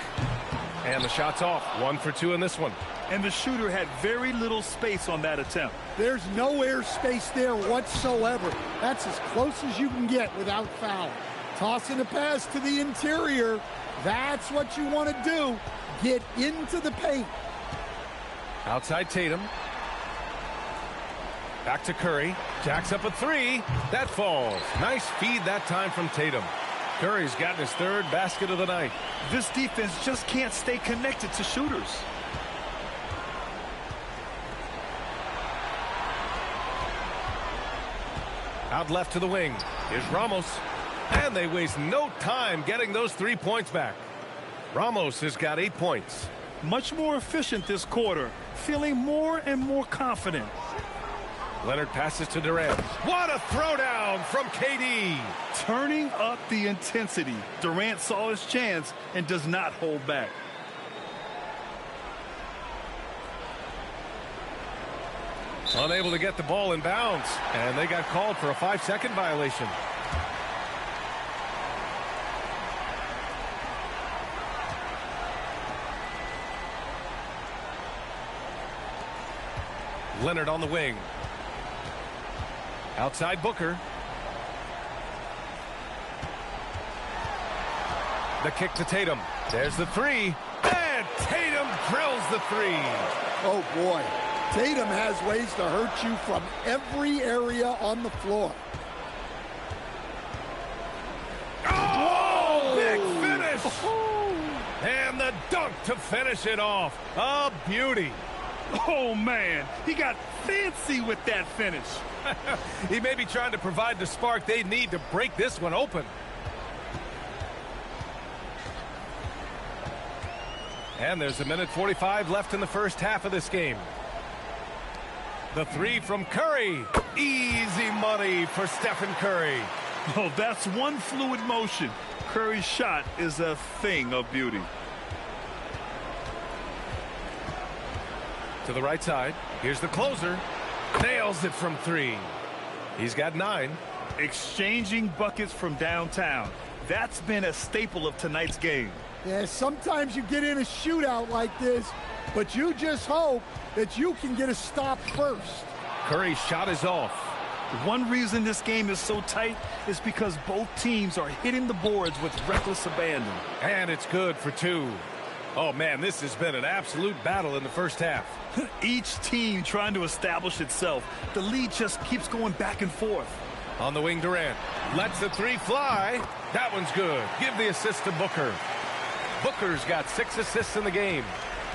And the shot's off. 1 for 2 in this one. And the shooter had very little space on that attempt. There's no air space there whatsoever. That's as close as you can get without fouling. Tossing a pass to the interior. That's what you want to do. Get into the paint. Outside Tatum. Back to Curry. Jacks up a 3. That falls. Nice feed that time from Tatum. Curry's gotten his 3rd basket of the night. This defense just can't stay connected to shooters. Out left to the wing. Here's Ramos. And they waste no time getting those 3 points back. Ramos has got 8 points. Much more efficient this quarter. Feeling more and more confident. Leonard passes to Durant. What a throwdown from KD. Turning up the intensity. Durant saw his chance and does not hold back. Unable to get the ball in bounds. And they got called for a 5-second violation. Leonard on the wing. Outside Booker. The kick to Tatum. There's the 3. And Tatum drills the three. Oh, boy. Tatum has ways to hurt you from every area on the floor. Oh, big finish. And the dunk to finish it off. A beauty. Oh, man. He got fancy with that finish. He may be trying to provide the spark they need to break this one open. And there's 1:45 left in the first half of this game. The three from Curry. Easy money for Stephen Curry. Oh, that's one fluid motion. Curry's shot is a thing of beauty. To the right side. Here's the closer. Nails it from three. He's got 9. Exchanging buckets from downtown. That's been a staple of tonight's game. Yeah, sometimes you get in a shootout like this, but you just hope that you can get a stop first. Curry's shot is off. One reason this game is so tight is because both teams are hitting the boards with reckless abandon. And it's good for 2. Oh, man, this has been an absolute battle in the first half. Each team trying to establish itself. The lead just keeps going back and forth. On the wing, Durant lets the three fly. That one's good. Give the assist to Booker. Booker's got 6 assists in the game.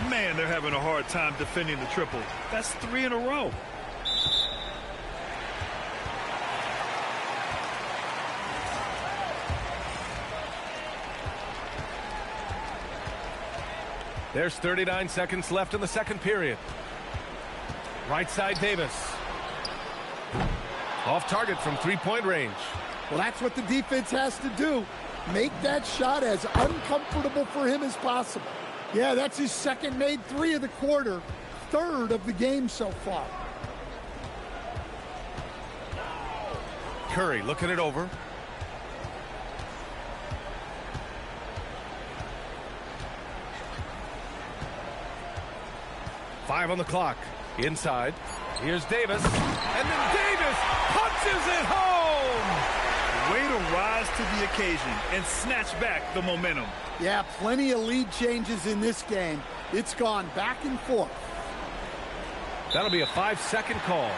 Man, they're having a hard time defending the triple. That's 3 in a row. There's 39 seconds left in the second period. Right side, Davis. Off target from three-point range. Well, that's what the defense has to do. Make that shot as uncomfortable for him as possible. Yeah, that's his second made 3 of the quarter, 3rd of the game so far. Curry looking it over. Five on the clock. Inside. Here's Davis. And then Davis punches it home. Way to rise to the occasion and snatch back the momentum. Yeah, plenty of lead changes in this game. It's gone back and forth. That'll be a 5-second call.